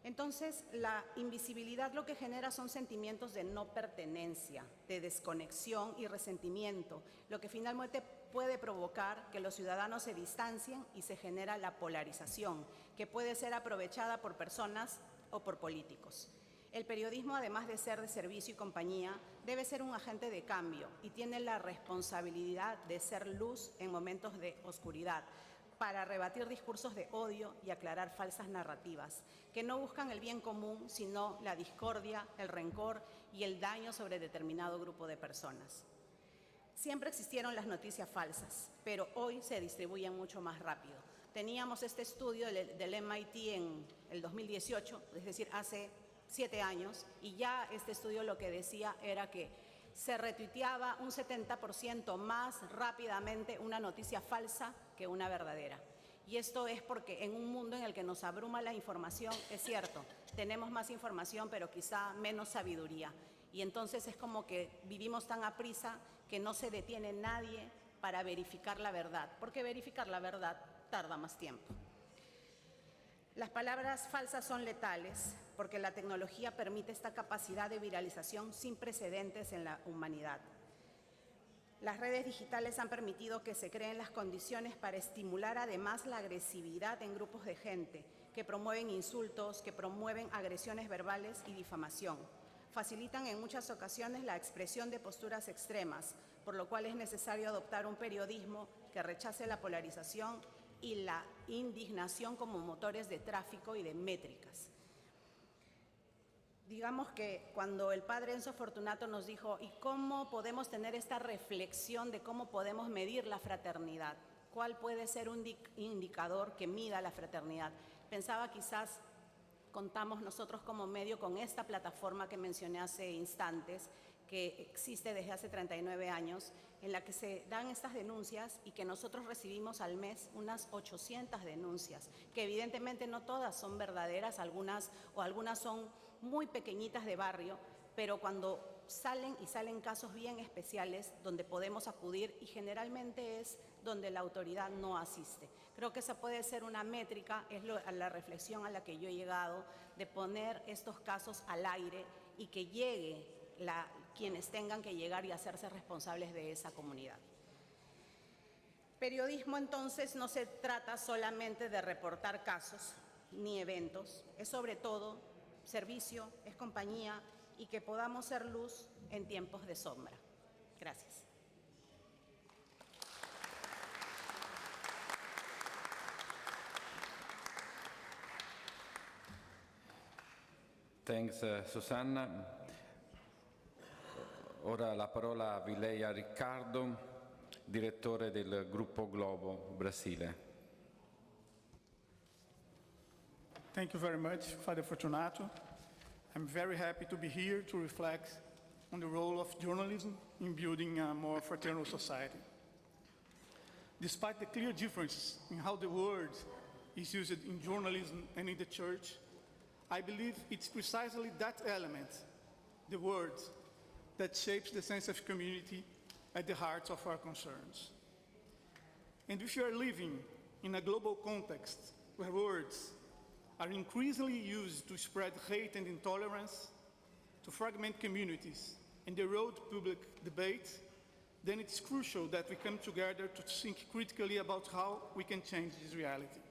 Entonces, la invisibilidad lo que genera son sentimientos de no pertenencia, de desconexión y resentimiento, lo que finalmente puede provocar que los ciudadanos se distancien y se genera la polarización, que puede ser aprovechada por personas o por políticos. El periodismo, además de ser de servicio y compañía, debe ser un agente de cambio y tiene la responsabilidad de ser luz en momentos de oscuridad, para rebatir discursos de odio y aclarar falsas narrativas, que no buscan el bien común, sino la discordia, el rencor y el daño sobre determinado grupo de personas. Siempre existieron las noticias falsas, pero hoy se distribuyen mucho más rápido. Teníamos este estudio del MIT en el 2018, es decir, hace 7 años, y ya este estudio lo que decía era que se retuiteaba un 70% más rápidamente una noticia falsa que una verdadera. Y esto es porque en un mundo en el que nos abruma la información, es cierto, tenemos más información, pero quizá menos sabiduría. Y entonces es como que vivimos tan aprisa que no se detiene nadie para verificar la verdad, porque verificar la verdad tarda más tiempo. Las palabras falsas son letales porque la tecnología permite esta capacidad de viralización sin precedentes en la humanidad. Las redes digitales han permitido que se creen las condiciones para estimular además la agresividad en grupos de gente que promueven insultos, que promueven agresiones verbales y difamación. Facilitan en muchas ocasiones la expresión de posturas extremas, por lo cual es necesario adoptar un periodismo que rechace la polarización y la indignación como motores de tráfico y de métricas. Digamos que cuando el padre Enzo Fortunato nos dijo, ¿y cómo podemos tener esta reflexión de cómo podemos medir la fraternidad? ¿Cuál puede ser un indicador que mida la fraternidad? Pensaba quizás contamos nosotros como medio con esta plataforma que mencioné hace instantes, que existe desde hace 39 años, en la que se dan estas denuncias y que nosotros recibimos al mes unas 800 denuncias, que evidentemente no todas son verdaderas, algunas son muy pequeñitas de barrio, pero cuando salen casos bien especiales donde podemos acudir y generalmente es donde la autoridad no asiste. Creo que esa puede ser una métrica, es la reflexión a la que yo he llegado, de poner estos casos al aire y que llegue quienes tengan que llegar y hacerse responsables de esa comunidad. Periodismo, entonces, no se trata solamente de reportar casos ni eventos, es sobre todo servicio, es compañía y que podamos ser luz en tiempos de sombra. Gracias. Thanks, Susanna. Ora la parola a Vileia Riccardo, direttore del Gruppo Globo Brasile. Thank you very much, Father Fortunato. I'm very happy to be here to reflect on the role of journalism in building a more fraternal society. Despite the clear differences in how the word is used in journalism and in the church, I believe it's precisely that element, the word, that shapes the sense of community at the heart of our concerns. And if you are living in a global context where words are increasingly used to spread hate and intolerance, to fragment communities and erode public debate, then it's crucial that we come together to think critically about how we can change this reality.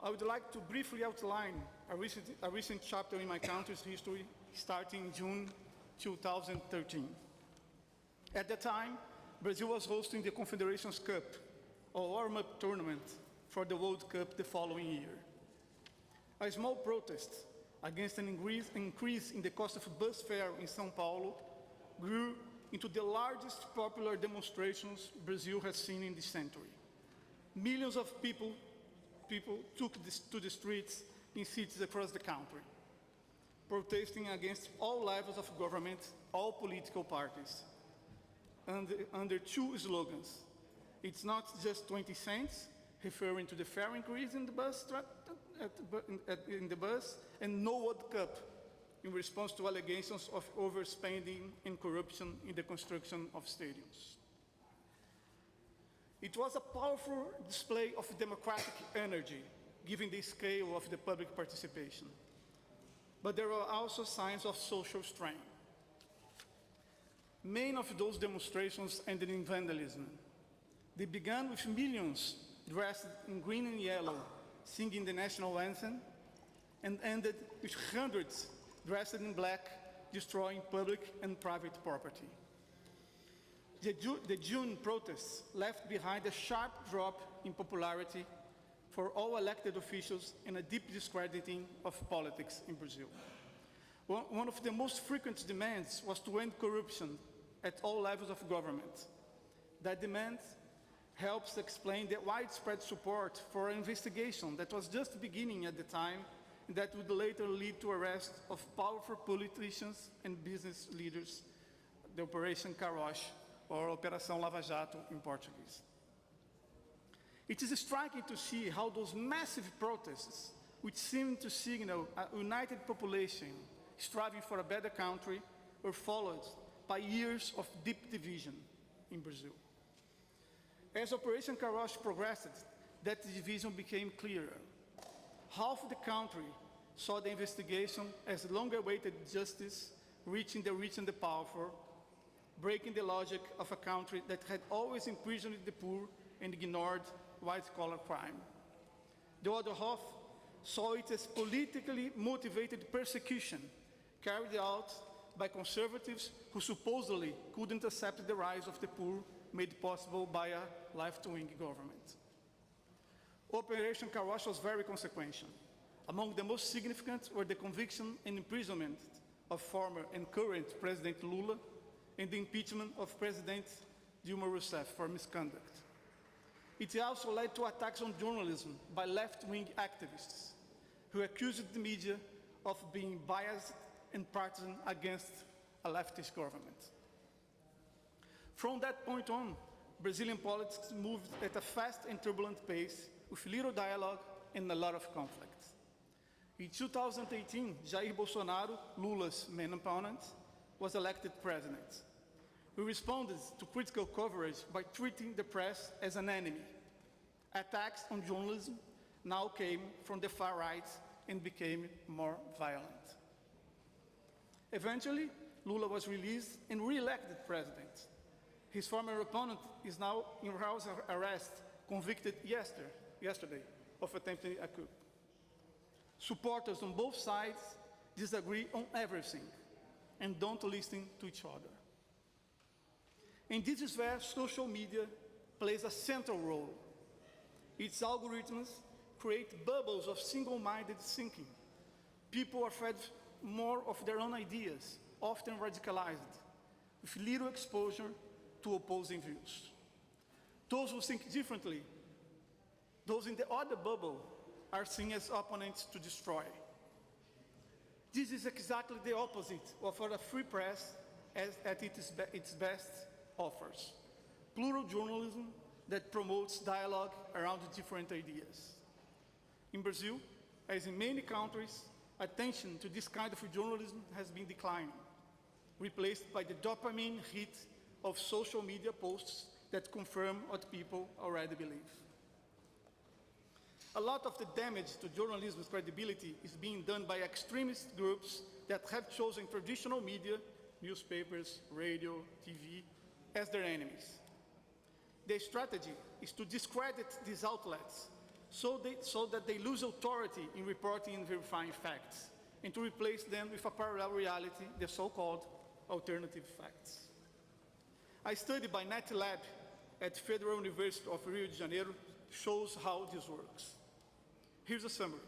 I would like to briefly outline a recent chapter in my country's history, starting in June 2013. At the time, Brazil was hosting the Confederations Cup, a warm-up tournament for the World Cup the following year. A small protest against an increase in the cost of bus fare in São Paulo grew into the largest popular demonstrations Brazil has seen in this century. Millions of people took to the streets in cities across the country, protesting against all levels of government, all political parties, under two slogans. It's not just 20 cents, referring to the fare increase in the bus, and no World Cup, in response to allegations of overspending and corruption in the construction of stadiums. It was a powerful display of democratic energy, given the scale of the public participation. But there were also signs of social strain. Many of those demonstrations ended in vandalism. They began with millions dressed in green and yellow, singing the national anthem, and ended with hundreds dressed in black, destroying public and private property. The June protests left behind a sharp drop in popularity for all elected officials and a deep discrediting of politics in Brazil. One of the most frequent demands was to end corruption at all levels of government. That demand helps explain the widespread support for an investigation that was just beginning at the time and that would later lead to arrest of powerful politicians and business leaders, the Operation Carroche, or Operação Lava Jato in Portuguese. It is striking to see how those massive protests, which seem to signal a united population striving for a better country, were followed by years of deep division in Brazil. As Operation Karosh progressed, that division became clearer. Half of the country saw the investigation as long-awaited justice, reaching the rich and the powerful, breaking the logic of a country that had always imprisoned the poor and ignored white-collar crime. The other half saw it as politically motivated persecution carried out by conservatives who supposedly couldn't accept the rise of the poor made possible by a left-wing government. Operation Karosh was very consequential. Among the most significant were the conviction and imprisonment of former and current President Lula and the impeachment of President Dilma Rousseff for misconduct. It also led to attacks on journalism by left-wing activists who accused the media of being biased and partisan against a leftist government. From that point on, Brazilian politics moved at a fast and turbulent pace with little dialogue and a lot of conflict. In 2018, Jair Bolsonaro, Lula's main opponent, was elected president. He responded to critical coverage by treating the press as an enemy. Attacks on journalism now came from the far right and became more violent. Eventually, Lula was released and re-elected president. His former opponent is now in house arrest, convicted yesterday of attempting a coup. Supporters on both sides disagree on everything and don't listen to each other. And this is where social media plays a central role. Its algorithms create bubbles of single-minded thinking. People are fed more of their own ideas, often radicalized, with little exposure to opposing views. Those who think differently, those in the other bubble, are seen as opponents to destroy. This is exactly the opposite of what a free press at its best offers. Plural journalism that promotes dialogue around different ideas. In Brazil, as in many countries, attention to this kind of journalism has been declining, replaced by the dopamine hit of social media posts that confirm what people already believe. A lot of the damage to journalism's credibility is being done by extremist groups that have chosen traditional media, newspapers, radio, TV, as their enemies. Their strategy is to discredit these outlets so that they lose authority in reporting and verifying facts, and to replace them with a parallel reality, the so-called alternative facts. A study by NetLab at Federal University of Rio de Janeiro shows how this works. Here's a summary.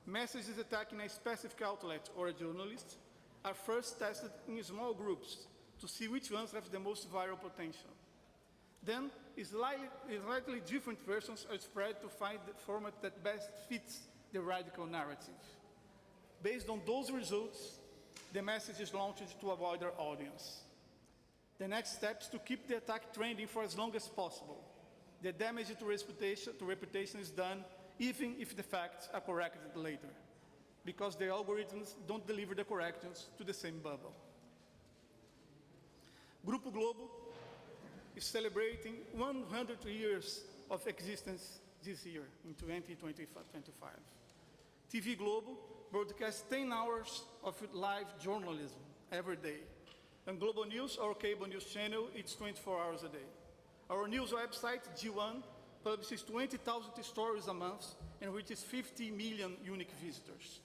Messages attacking a specific outlet or a journalist are first tested in small groups to see which ones have the most viral potential. Then, slightly different versions are spread to find the format that best fits the radical narrative. Based on those results, the message is launched to a wider audience. The next step is to keep the attack trending for as long as possible. The damage to reputation is done even if the facts are corrected later, because the algorithms don't deliver the corrections to the same bubble. Grupo Globo is celebrating 100 years of existence this year, in 2025. TV Globo broadcasts 10 hours of live journalism every day. And Globo News, our cable news channel, it's 24 hours a day. Our news website, G1, publishes 20,000 stories a month and reaches 50 million unique visitors.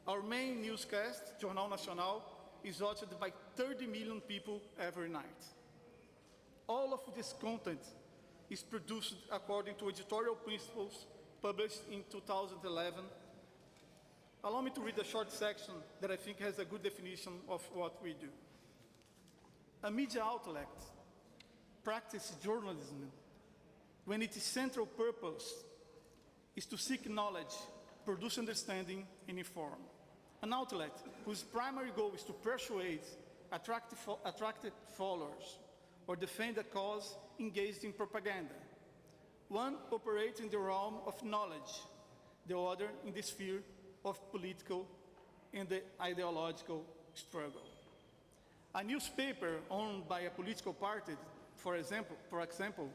Our main newscast, Jornal Nacional, is watched by 30 million people every night. All of this content is produced according to editorial principles published in 2011. Allow me to read a short section that I think has a good definition of what we do. A media outlet practices journalism when its central purpose is to seek knowledge, produce understanding, and inform. An outlet whose primary goal is to persuade, attract followers, or defend a cause engaged in propaganda. One operates in the realm of knowledge, the other in the sphere of political and the ideological struggle. A newspaper owned by a political party, for example,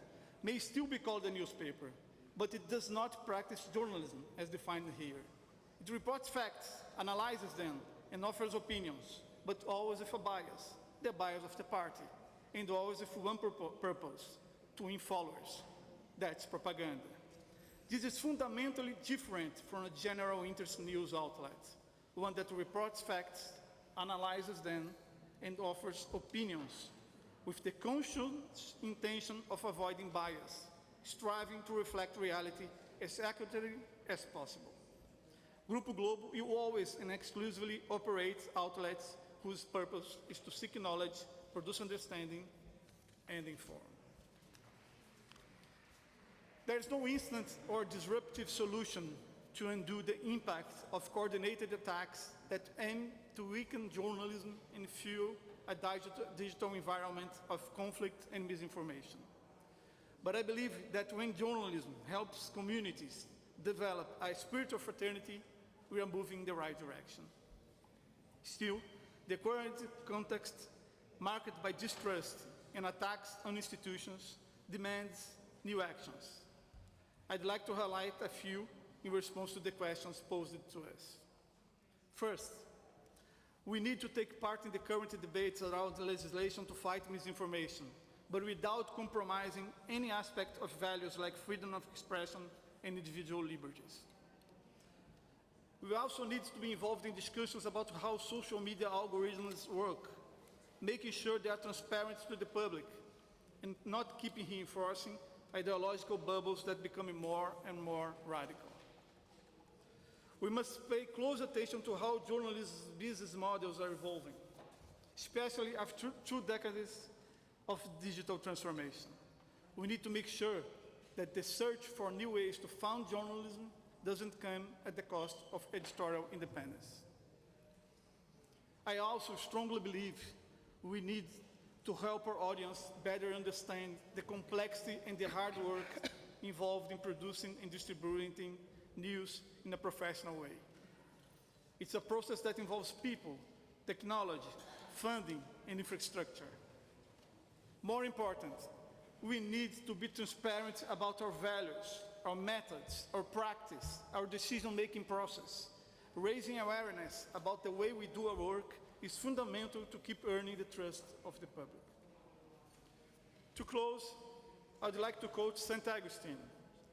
may still be called a newspaper, but it does not practice journalism as defined here. It reports facts, analyzes them, and offers opinions, but always with a bias, the bias of the party, and always with one purpose, to win followers. That's propaganda. This is fundamentally different from a general interest news outlet, one that reports facts, analyzes them, and offers opinions with the conscious intention of avoiding bias, striving to reflect reality as accurately as possible. Grupo Globo will always and exclusively operate outlets whose purpose is to seek knowledge, produce understanding, and inform. There is no instant or disruptive solution to undo the impact of coordinated attacks that aim to weaken journalism and fuel a digital environment of conflict and misinformation. But I believe that when journalism helps communities develop a spirit of fraternity, we are moving in the right direction. Still, the current context, marked by distrust and attacks on institutions, demands new actions. I'd like to highlight a few in response to the questions posed to us. First, we need to take part in the current debates around the legislation to fight misinformation, but without compromising any aspect of values like freedom of expression and individual liberties. We also need to be involved in discussions about how social media algorithms work, making sure they are transparent to the public, and not keeping reinforcing ideological bubbles that become more and more radical. We must pay close attention to how journalism's business models are evolving, especially after 2 decades of digital transformation. We need to make sure that the search for new ways to fund journalism doesn't come at the cost of editorial independence. I also strongly believe we need to help our audience better understand the complexity and the hard work involved in producing and distributing news in a professional way. It's a process that involves people, technology, funding, and infrastructure. More important, we need to be transparent about our values, our methods, our practice, our decision-making process. Raising awareness about the way we do our work is fundamental to keep earning the trust of the public. To close, I'd like to quote St. Augustine,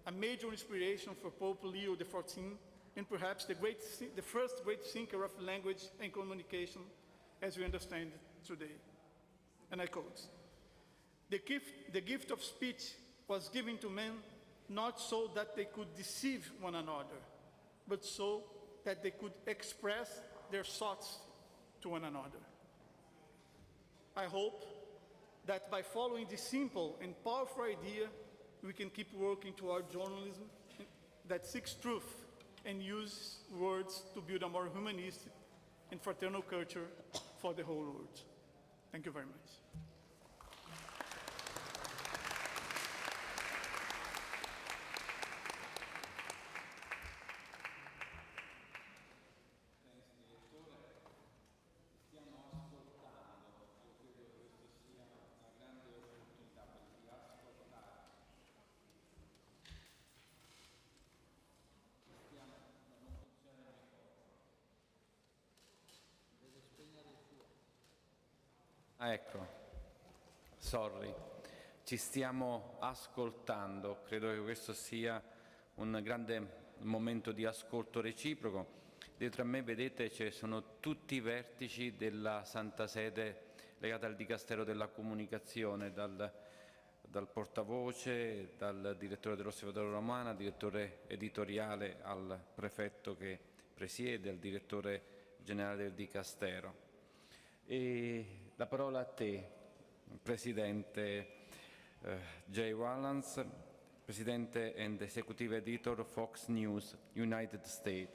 a major inspiration for Pope Leo XIV, and perhaps the first great thinker of language and communication as we understand it today. And I quote, the gift of speech was given to men not so that they could deceive one another, but so that they could express their thoughts to one another. I hope that by following this simple and powerful idea, we can keep working toward journalism that seeks truth and use words to build a more humanistic and fraternal culture for the whole world. Thank you very much. Ecco, sorry, ci stiamo ascoltando, credo che questo sia un grande momento di ascolto reciproco. Dietro a me, vedete, ci sono tutti i vertici della Santa Sede legati al Dicastero della Comunicazione, dal portavoce, dal direttore dell'Osservatorio Romano, direttore editoriale, al prefetto che presiede, al direttore generale del Dicastero. E la parola a te, Presidente Jay Wallans, Presidente and Executive Editor of Fox News, United States.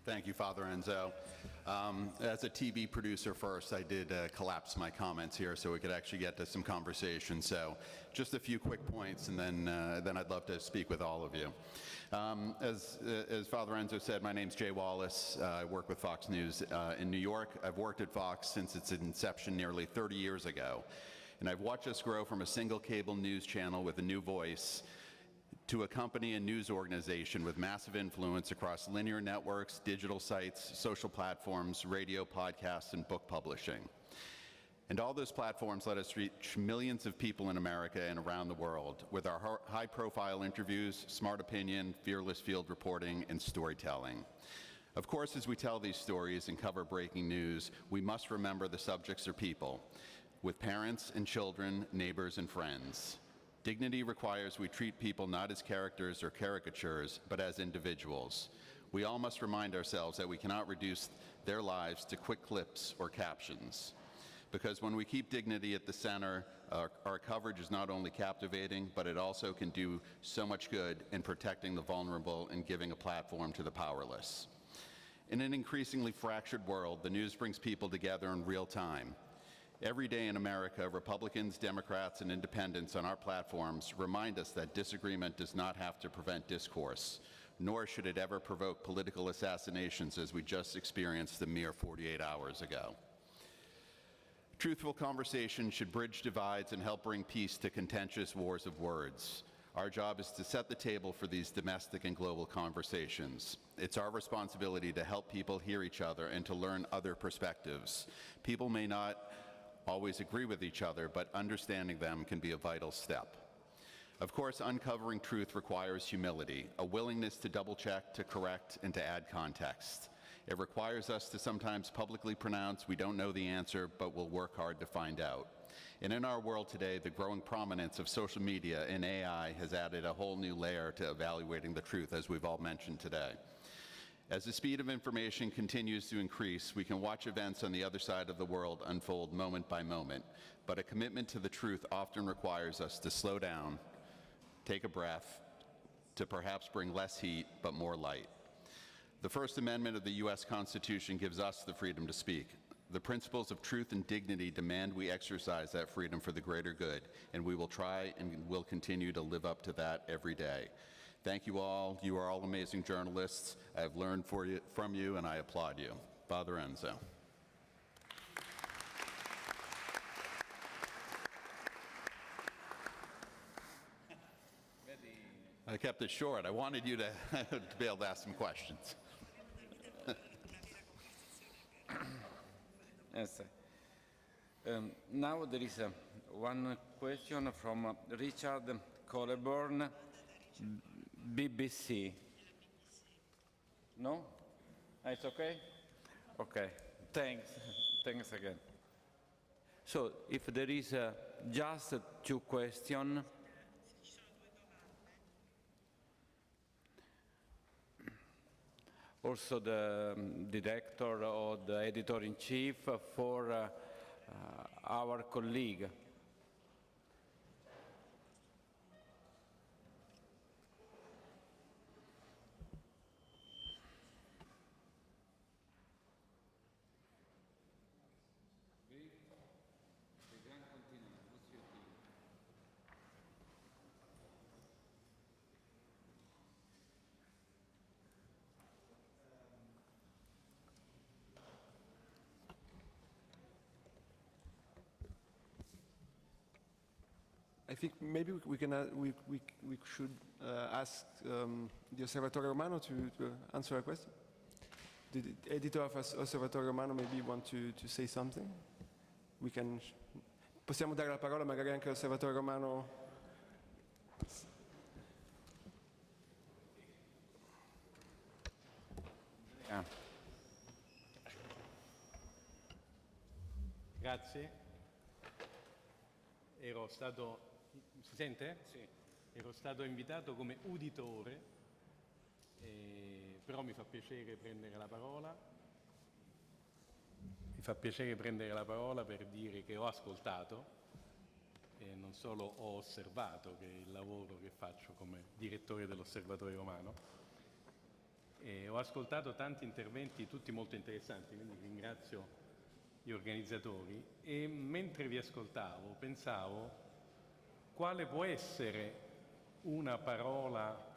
Thank you, Father Enzo. As a TV producer first, I did collapse my comments here so we could actually get to some conversation. So just a few quick points, and then I'd love to speak with all of you. As Father Enzo said, my name's Jay Wallace. I work with Fox News in New York. I've worked at Fox since its inception nearly 30 years ago. And I've watched us grow from a single cable news channel with a new voice to a company and news organization with massive influence across linear networks, digital sites, social platforms, radio, podcasts, and book publishing. And all those platforms let us reach millions of people in America and around the world with our high-profile interviews, smart opinion, fearless field reporting, and storytelling. Of course, as we tell these stories and cover breaking news, we must remember the subjects are people, with parents and children, neighbors and friends. Dignity requires we treat people not as characters or caricatures, but as individuals. We all must remind ourselves that we cannot reduce their lives to quick clips or captions. Because when we keep dignity at the center, our coverage is not only captivating, but it also can do so much good in protecting the vulnerable and giving a platform to the powerless. In an increasingly fractured world, the news brings people together in real time. Every day in America, Republicans, Democrats, and independents on our platforms remind us that disagreement does not have to prevent discourse, nor should it ever provoke political assassinations as we just experienced a mere 48 hours ago. Truthful conversation should bridge divides and help bring peace to contentious wars of words. Our job is to set the table for these domestic and global conversations. It's our responsibility to help people hear each other and to learn other perspectives. People may not always agree with each other, but understanding them can be a vital step. Of course, uncovering truth requires humility, a willingness to double-check, to correct, and to add context. It requires us to sometimes publicly pronounce we don't know the answer, but we'll work hard to find out. And in our world today, the growing prominence of social media and AI has added a whole new layer to evaluating the truth, as we've all mentioned today. As the speed of information continues to increase, we can watch events on the other side of the world unfold moment by moment, but a commitment to the truth often requires us to slow down, take a breath, to perhaps bring less heat, but more light. The First Amendment of the U.S. Constitution gives us the freedom to speak. The principles of truth and dignity demand we exercise that freedom for the greater good, and we will try and will continue to live up to that every day. Thank you all. You are all amazing journalists. I have learned from you, and I applaud you. Father Enzo. I kept it short. I wanted you to be able to ask some questions. Yes. Now there is one question from Richard Colleborn, BBC. No? It's okay? Okay. Thanks again. So if there is just two questions, also the director or the editor-in-chief for our colleague. I think maybe we should ask the Osservatore Romano to answer a question. The editor of Osservatore Romano maybe want to say something. Possiamo dare la parola magari anche all'Osservatore Romano. Grazie. Si sente? Sì. Ero stato invitato come uditore, però mi fa piacere prendere la parola. Mi fa piacere prendere la parola per dire che ho ascoltato e non solo ho osservato, che è il lavoro che faccio come direttore dell'Osservatorio Romano. Ho ascoltato tanti interventi, tutti molto interessanti, quindi ringrazio gli organizzatori, e mentre vi ascoltavo pensavo quale può essere una parola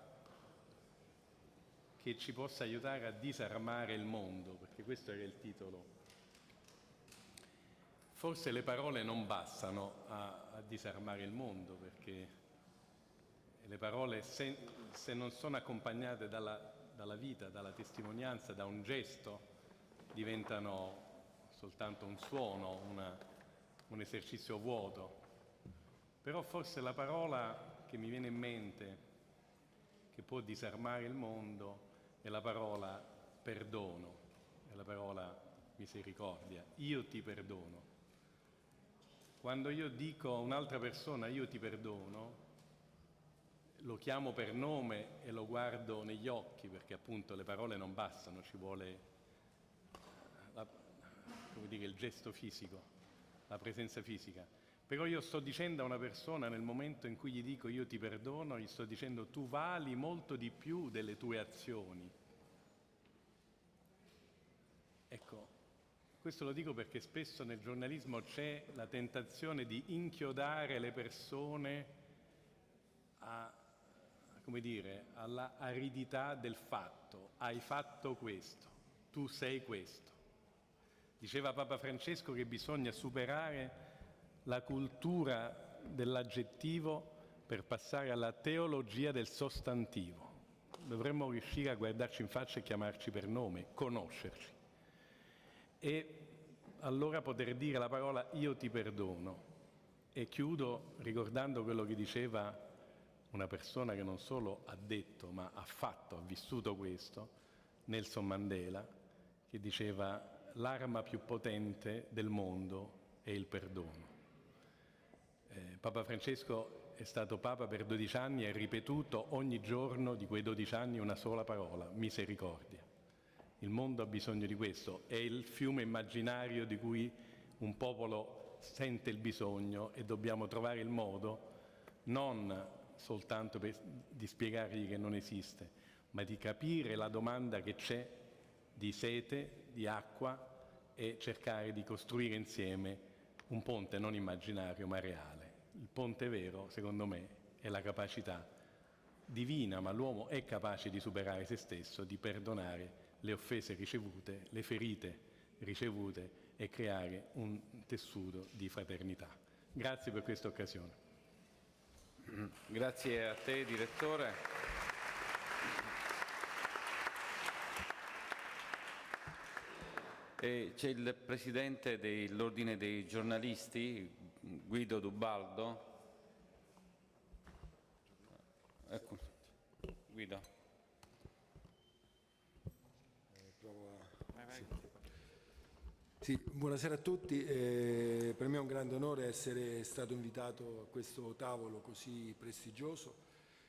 che ci possa aiutare a disarmare il mondo, perché questo era il titolo. Forse le parole non bastano a disarmare il mondo, perché le parole, se non sono accompagnate dalla vita, dalla testimonianza, da un gesto, diventano soltanto un suono, un esercizio vuoto. Però forse la parola che mi viene in mente, che può disarmare il mondo, è la parola perdono, è la parola misericordia. Io ti perdono. Quando io dico a un'altra persona io ti perdono, lo chiamo per nome e lo guardo negli occhi, perché appunto le parole non bastano, ci vuole come dire, il gesto fisico, la presenza fisica. Però io sto dicendo a una persona, nel momento in cui gli dico io ti perdono, gli sto dicendo tu vali molto di più delle tue azioni. Ecco, questo lo dico perché spesso nel giornalismo c'è la tentazione di inchiodare le persone come dire, alla aridità del fatto. Hai fatto questo, tu sei questo. Diceva Papa Francesco che bisogna superare la cultura dell'aggettivo per passare alla teologia del sostantivo. Dovremmo riuscire a guardarci in faccia e chiamarci per nome, conoscerci. E allora poter dire la parola io ti perdono. E chiudo ricordando quello che diceva una persona che non solo ha detto, ma ha fatto, ha vissuto questo, Nelson Mandela, che diceva l'arma più potente del mondo è il perdono. Papa Francesco è stato Papa per 12 anni e ha ripetuto ogni giorno di quei 12 anni una sola parola, misericordia. Il mondo ha bisogno di questo, è il fiume immaginario di cui un popolo sente il bisogno e dobbiamo trovare il modo non soltanto di spiegargli che non esiste, ma di capire la domanda che c'è di sete, di acqua e cercare di costruire insieme un ponte non immaginario ma reale. Il ponte vero, secondo me, è la capacità divina, ma l'uomo è capace di superare se stesso, di perdonare le offese ricevute, le ferite ricevute e creare un tessuto di fraternità. Grazie per questa occasione. Grazie a te, direttore. C'è il presidente dell'Ordine dei giornalisti, Guido Dubaldo. Ecco, Guido. Sì, buonasera a tutti. Per me è un grande onore essere stato invitato a questo tavolo così prestigioso.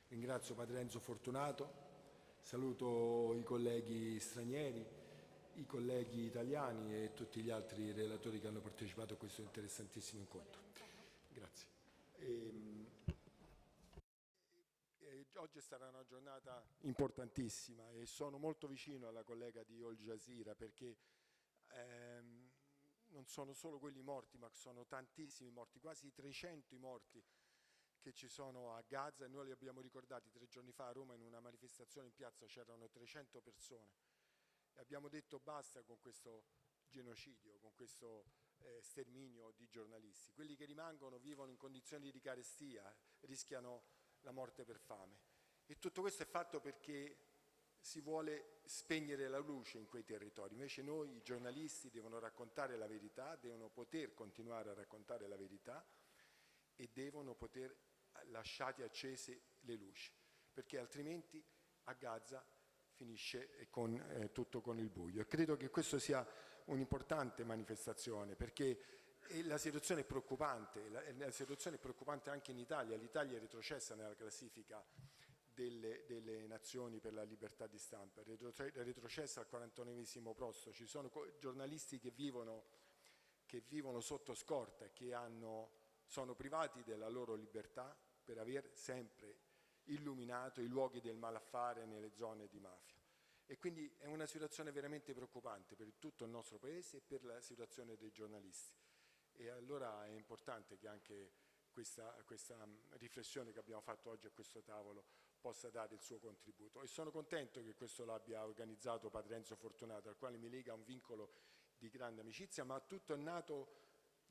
Ringrazio Padre Enzo Fortunato, saluto i colleghi stranieri, i colleghi italiani e tutti gli altri relatori che hanno partecipato a questo interessantissimo incontro. Grazie. Oggi è stata una giornata importantissima e sono molto vicino alla collega di Al Jazeera perché non sono solo quelli morti, ma sono tantissimi morti, quasi 300 i morti che ci sono a Gaza e noi li abbiamo ricordati 3 giorni fa a Roma in una manifestazione in piazza, c'erano 300 persone e abbiamo detto basta con questo genocidio, con questo sterminio di giornalisti. Quelli che rimangono vivono in condizioni di carestia, rischiano la morte per fame e tutto questo è fatto perché si vuole spegnere la luce in quei territori, invece noi, i giornalisti, devono raccontare la verità, devono poter continuare a raccontare la verità e devono poter lasciare accese le luci, perché altrimenti a Gaza finisce tutto con il buio. E credo che questo sia un'importante manifestazione, perché la situazione è preoccupante, la situazione è preoccupante anche in Italia. L'Italia è retrocessa nella classifica delle nazioni per la libertà di stampa, retrocessa al 49esimo posto. Ci sono giornalisti che vivono sotto scorta e che sono privati della loro libertà per aver sempre illuminato i luoghi del malaffare nelle zone di mafia. E quindi è una situazione veramente preoccupante per tutto il nostro Paese e per la situazione dei giornalisti. E allora è importante che anche questa riflessione che abbiamo fatto oggi a questo tavolo possa dare il suo contributo. E sono contento che questo l'abbia organizzato Padre Enzo Fortunato, al quale mi lega un vincolo di grande amicizia, ma tutto è nato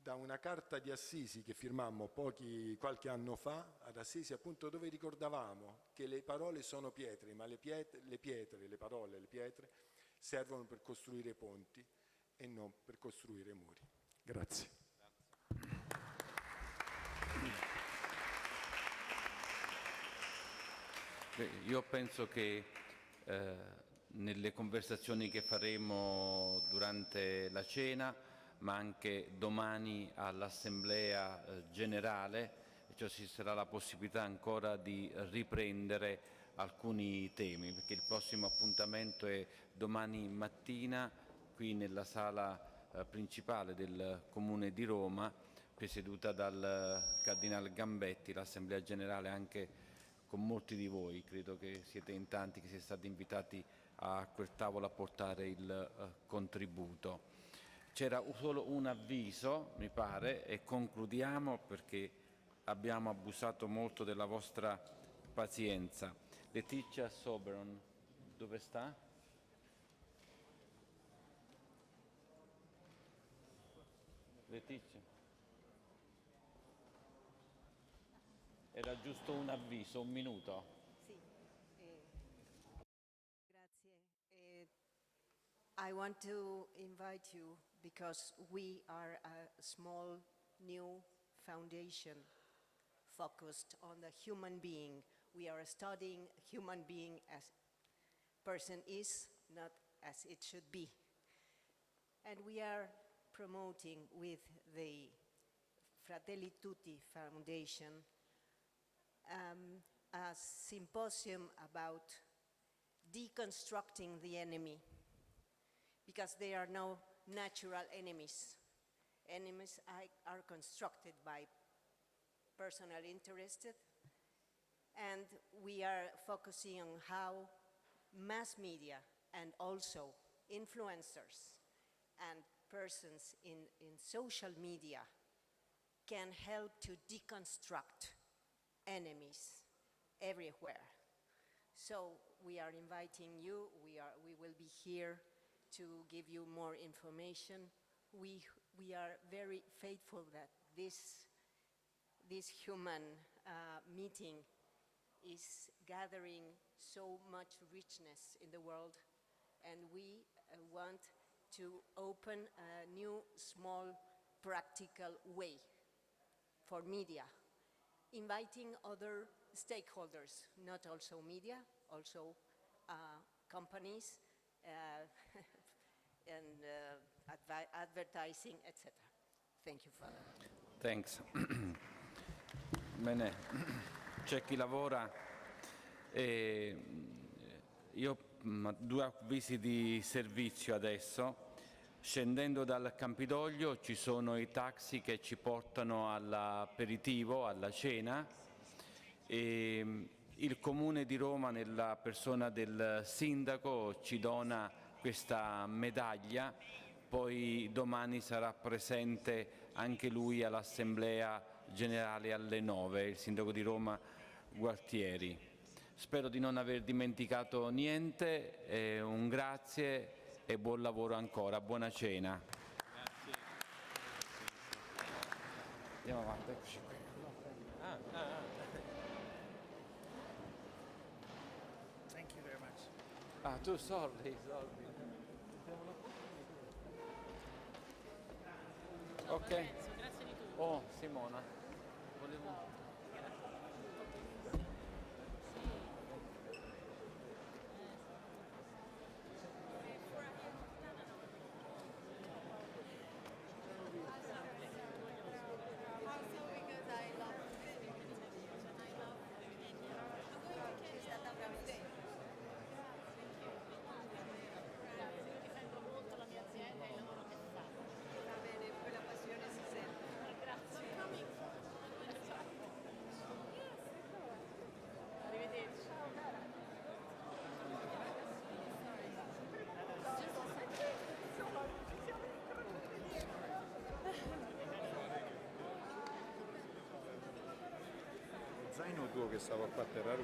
da una carta di Assisi che firmammo qualche anno fa ad Assisi, appunto, dove ricordavamo che le parole sono pietre, ma le parole, le pietre servono per costruire ponti e non per costruire muri. Grazie. Io penso che nelle conversazioni che faremo durante la cena, ma anche domani all'Assemblea Generale, cioè ci sarà la possibilità ancora di riprendere alcuni temi, perché il prossimo appuntamento è domani mattina qui nella sala principale del Comune di Roma, presieduta dal Cardinale Gambetti, l'Assemblea Generale anche con molti di voi, credo che siete in tanti che siete stati invitati a quel tavolo a portare il contributo. C'era solo un avviso, mi pare, e concludiamo perché abbiamo abusato molto della vostra pazienza. Letizia Soberon, dove sta? Letizia? Era giusto un avviso, un minuto. Sì, grazie. I want to invite you because we are a small new foundation focused on the human being. We are studying human being as person is, not as it should be. And we are promoting with the Fratelli Tutti Foundation a symposium about deconstructing the enemy, because there are no natural enemies. Enemies are constructed by personal interest, and we are focusing on how mass media and also influencers and persons in social media can help to deconstruct enemies everywhere. So we are inviting you. We will be here to give you more information. We are very faithful that this human meeting is gathering so much richness in the world, and we want to open a new, small, practical way for media, inviting other stakeholders, not also media, also companies and advertising, etc. Thank you, Father. Thanks. Bene, c'è chi lavora e io due avvisi di servizio adesso. Scendendo dal Campidoglio ci sono i taxi che ci portano all'aperitivo, alla cena, e il Comune di Roma, nella persona del sindaco, ci dona questa medaglia. Poi domani sarà presente anche lui all'Assemblea Generale alle 9, il sindaco di Roma Gualtieri. Spero di non aver dimenticato niente, un grazie e buon lavoro ancora, buona cena. Grazie. Andiamo avanti, eccoci qui. Thank you very much. Ah, tu soldi. Ok. Grazie di tutto. Oh, Simona, volevo... bambino tuo che stava qua a terra rossa.